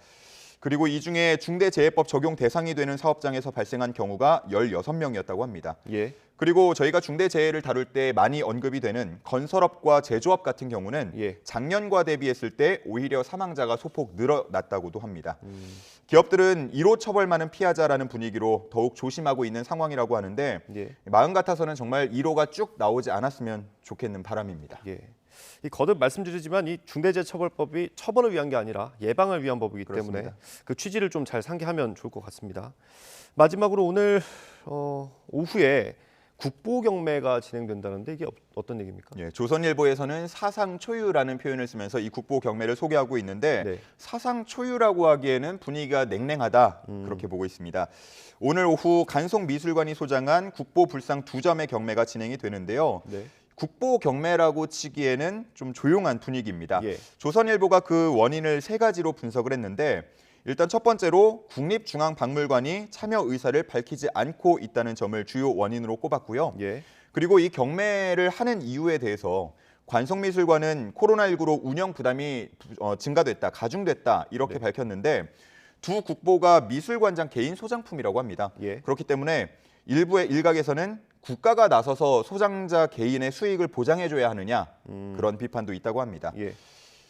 그리고 이 중에 중대재해법 적용 대상이 되는 사업장에서 발생한 경우가 16명이었다고 합니다. 그리고 저희가 중대재해를 다룰 때 많이 언급이 되는 건설업과 제조업 같은 경우는 작년과 대비했을 때 오히려 사망자가 소폭 늘어났다고도 합니다. 기업들은 1호 처벌만은 피하자라는 분위기로 더욱 조심하고 있는 상황이라고 하는데 마음 같아서는 정말 1호가 쭉 나오지 않았으면 좋겠는 바람입니다. 이 거듭 말씀드리지만 이 중대재해처벌법이 처벌을 위한 게 아니라 예방을 위한 법이기 그렇습니다. 때문에 그 취지를 좀 잘 상기하면 좋을 것 같습니다. 마지막으로 오늘 오후에 국보경매가 진행된다는데 이게 어떤 얘기입니까? 조선일보에서는 사상 초유라는 표현을 쓰면서 이 국보경매를 소개하고 있는데 사상 초유라고 하기에는 분위기가 냉랭하다 그렇게 보고 있습니다. 오늘 오후 간송미술관이 소장한 국보불상 2점의 경매가 진행이 되는데요. 국보 경매라고 치기에는 좀 조용한 분위기입니다. 조선일보가 그 원인을 3가지로 분석을 했는데 일단 첫 번째로 국립중앙박물관이 참여 의사를 밝히지 않고 있다는 점을 주요 원인으로 꼽았고요. 그리고 이 경매를 하는 이유에 대해서 관성미술관은 코로나19로 운영 부담이 증가됐다, 가중됐다 이렇게 밝혔는데 두 국보가 미술관장 개인 소장품이라고 합니다. 그렇기 때문에 일부의 일각에서는 국가가 나서서 소장자 개인의 수익을 보장해줘야 하느냐 그런 비판도 있다고 합니다.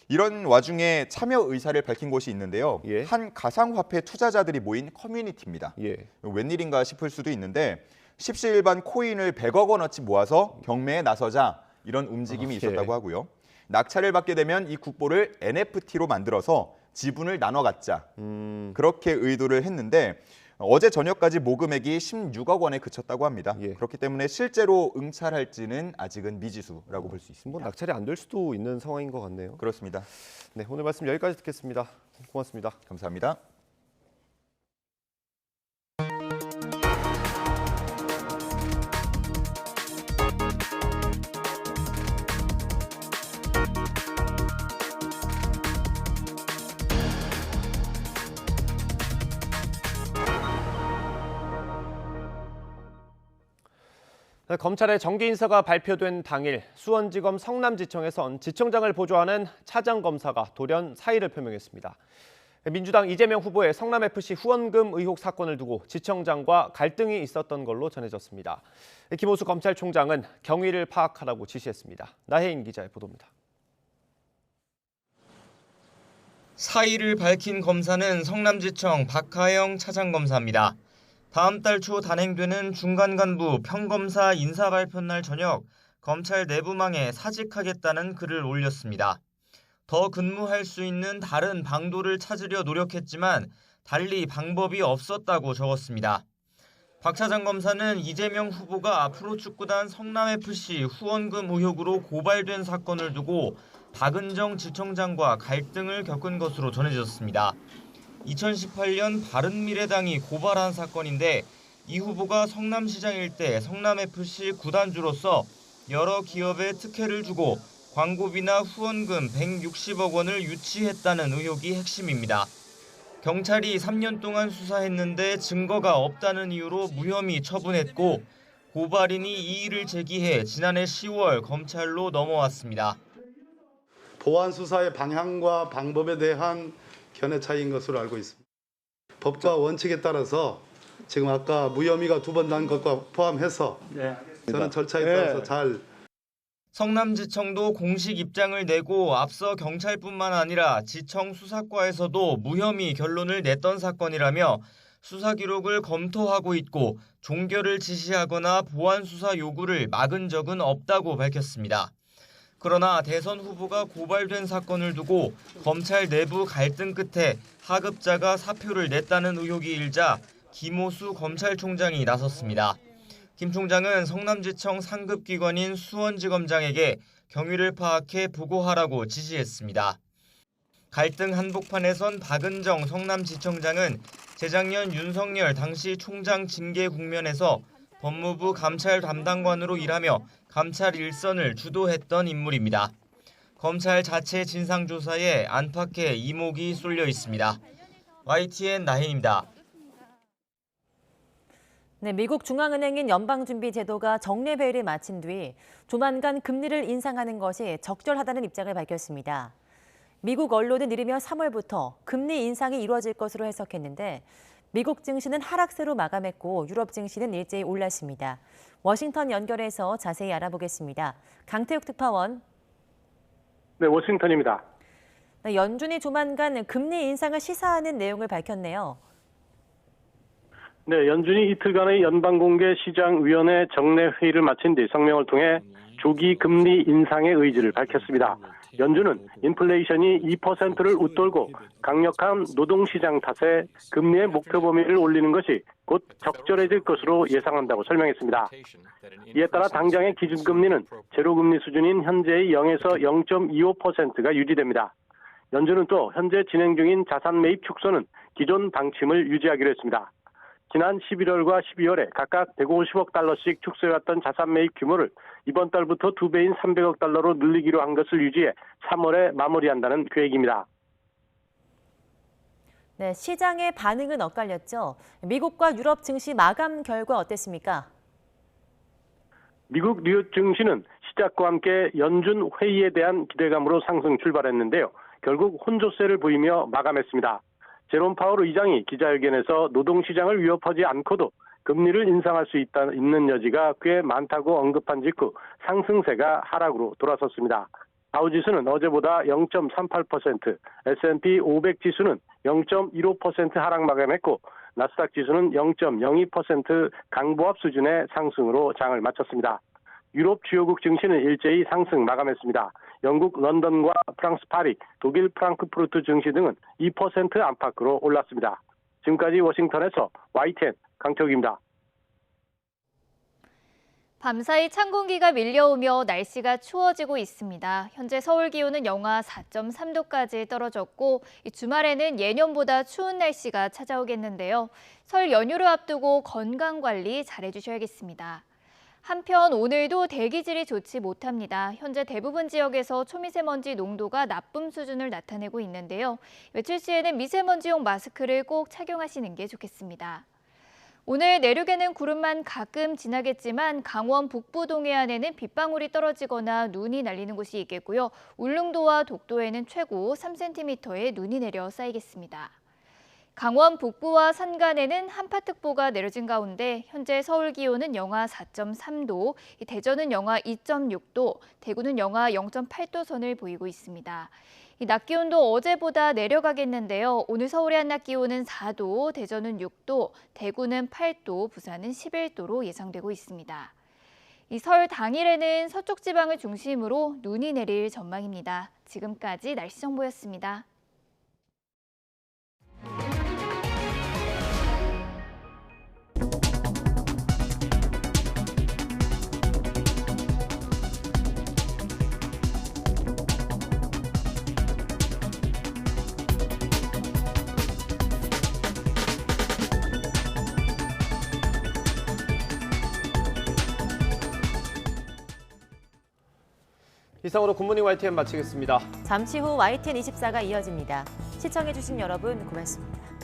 이런 와중에 참여 의사를 밝힌 곳이 있는데요. 한 가상화폐 투자자들이 모인 커뮤니티입니다. 웬일인가 싶을 수도 있는데 십시일반 코인을 100억 원어치 모아서 경매에 나서자 이런 움직임이 있었다고 하고요. 낙찰을 받게 되면 이 국보를 NFT로 만들어서 지분을 나눠 갖자 그렇게 의도를 했는데 어제 저녁까지 모금액이 16억 원에 그쳤다고 합니다. 그렇기 때문에 실제로 응찰할지는 아직은 미지수라고 볼 수 있습니다. 뭐 낙찰이 안 될 수도 있는 상황인 것 같네요. 그렇습니다. 네, 오늘 말씀 여기까지 듣겠습니다. 고맙습니다. 감사합니다. 검찰의 정기 인사가 발표된 당일 수원지검 성남지청에선 지청장을 보조하는 차장검사가 돌연 사의를 표명했습니다. 민주당 이재명 후보의 성남FC 후원금 의혹 사건을 두고 지청장과 갈등이 있었던 걸로 전해졌습니다. 김호수 검찰총장은 경위를 파악하라고 지시했습니다. 나혜인 기자의 보도입니다. 사의를 밝힌 검사는 성남지청 박하영 차장검사입니다. 다음 달 초 단행되는 중간간부 평검사 인사 발표 날 저녁 검찰 내부망에 사직하겠다는 글을 올렸습니다. 더 근무할 수 있는 다른 방도를 찾으려 노력했지만 달리 방법이 없었다고 적었습니다. 박 차장 검사는 이재명 후보가 앞으로 축구단 성남FC 후원금 의혹으로 고발된 사건을 두고 박은정 지청장과 갈등을 겪은 것으로 전해졌습니다. 2018년 바른미래당이 고발한 사건인데 이 후보가 성남시장일 때 성남FC 구단주로서 여러 기업에 특혜를 주고 광고비나 후원금 160억 원을 유치했다는 의혹이 핵심입니다. 경찰이 3년 동안 수사했는데 증거가 없다는 이유로 무혐의 처분했고 고발인이 이의를 제기해 지난해 10월 검찰로 넘어왔습니다. 보안 수사의 방향과 방법에 대한 견해 차이인 것으로 알고 있습니다. 법과 원칙에 따라서 지금 아까 무혐의가 2번 난 것과 포함해서 저는 절차에 따라서 잘 성남지청도 공식 입장을 내고 앞서 경찰뿐만 아니라 지청 수사과에서도 무혐의 결론을 냈던 사건이라며 수사 기록을 검토하고 있고 종결을 지시하거나 보완 수사 요구를 막은 적은 없다고 밝혔습니다. 그러나 대선 후보가 고발된 사건을 두고 검찰 내부 갈등 끝에 하급자가 사표를 냈다는 의혹이 일자 김호수 검찰총장이 나섰습니다. 김 총장은 성남지청 상급기관인 수원지검장에게 경위를 파악해 보고하라고 지시했습니다. 갈등 한복판에 선 박은정 성남지청장은 재작년 윤석열 당시 총장 징계 국면에서 법무부 감찰 담당관으로 일하며 감찰 일선을 주도했던 인물입니다. 검찰 자체 진상조사에 안팎의 이목이 쏠려 있습니다. YTN 나혜인입니다. 네, 미국 중앙은행인 연방준비제도가 정례회의를 마친 뒤 조만간 금리를 인상하는 것이 적절하다는 입장을 밝혔습니다. 미국 언론은 이르면 3월부터 금리 인상이 이루어질 것으로 해석했는데 미국 증시는 하락세로 마감했고 유럽 증시는 일제히 올랐습니다. 워싱턴 연결해서 자세히 알아보겠습니다. 강태욱 특파원. 네, 워싱턴입니다. 네, 연준이 조만간 금리 인상을 시사하는 내용을 밝혔네요. 네, 연준이 이틀간의 연방공개시장위원회 정례회의를 마친 뒤 성명을 통해 조기 금리 인상의 의지를 밝혔습니다. 연준은 인플레이션이 2%를 웃돌고 강력한 노동시장 탓에 금리의 목표 범위를 올리는 것이 곧 적절해질 것으로 예상한다고 설명했습니다. 이에 따라 당장의 기준금리는 제로금리 수준인 현재의 0에서 0.25%가 유지됩니다. 연준은 또 현재 진행 중인 자산 매입 축소는 기존 방침을 유지하기로 했습니다. 지난 11월과 12월에 각각 150억 달러씩 축소해왔던 자산 매입 규모를 이번 달부터 2배인 300억 달러로 늘리기로 한 것을 유지해 3월에 마무리한다는 계획입니다. 네, 시장의 반응은 엇갈렸죠. 미국과 유럽 증시 마감 결과 어땠습니까? 미국 뉴욕 증시는 시작과 함께 연준 회의에 대한 기대감으로 상승 출발했는데요. 결국 혼조세를 보이며 마감했습니다. 제롬 파월 의장이 기자회견에서 노동시장을 위협하지 않고도 금리를 인상할 수 있는 여지가 꽤 많다고 언급한 직후 상승세가 하락으로 돌아섰습니다. 다우지수는 어제보다 0.38%, S&P 500 지수는 0.15% 하락 마감했고 나스닥 지수는 0.02% 강보합 수준의 상승으로 장을 마쳤습니다. 유럽 주요국 증시는 일제히 상승 마감했습니다. 영국 런던과 프랑스 파리, 독일 프랑크푸르트 증시 등은 2% 안팎으로 올랐습니다. 지금까지 워싱턴에서 YTN 강태욱입니다. 밤사이 찬 공기가 밀려오며 날씨가 추워지고 있습니다. 현재 서울 기온은 영하 4.3도까지 떨어졌고 주말에는 예년보다 추운 날씨가 찾아오겠는데요. 설 연휴를 앞두고 건강관리 잘해주셔야겠습니다. 한편 오늘도 대기질이 좋지 못합니다. 현재 대부분 지역에서 초미세먼지 농도가 나쁨 수준을 나타내고 있는데요. 외출 시에는 미세먼지용 마스크를 꼭 착용하시는 게 좋겠습니다. 오늘 내륙에는 구름만 가끔 지나겠지만 강원 북부 동해안에는 빗방울이 떨어지거나 눈이 날리는 곳이 있겠고요. 울릉도와 독도에는 최고 3cm의 눈이 내려 쌓이겠습니다. 강원 북부와 산간에는 한파특보가 내려진 가운데 현재 서울 기온은 영하 4.3도, 대전은 영하 2.6도, 대구는 영하 0.8도 선을 보이고 있습니다. 낮 기온도 어제보다 내려가겠는데요. 오늘 서울의 한낮 기온은 4도, 대전은 6도, 대구는 8도, 부산은 11도로 예상되고 있습니다. 설 당일에는 서쪽 지방을 중심으로 눈이 내릴 전망입니다. 지금까지 날씨 정보였습니다. 이상으로 굿모닝 YTN 마치겠습니다. 잠시 후 YTN 24가 이어집니다. 시청해주신 여러분 고맙습니다.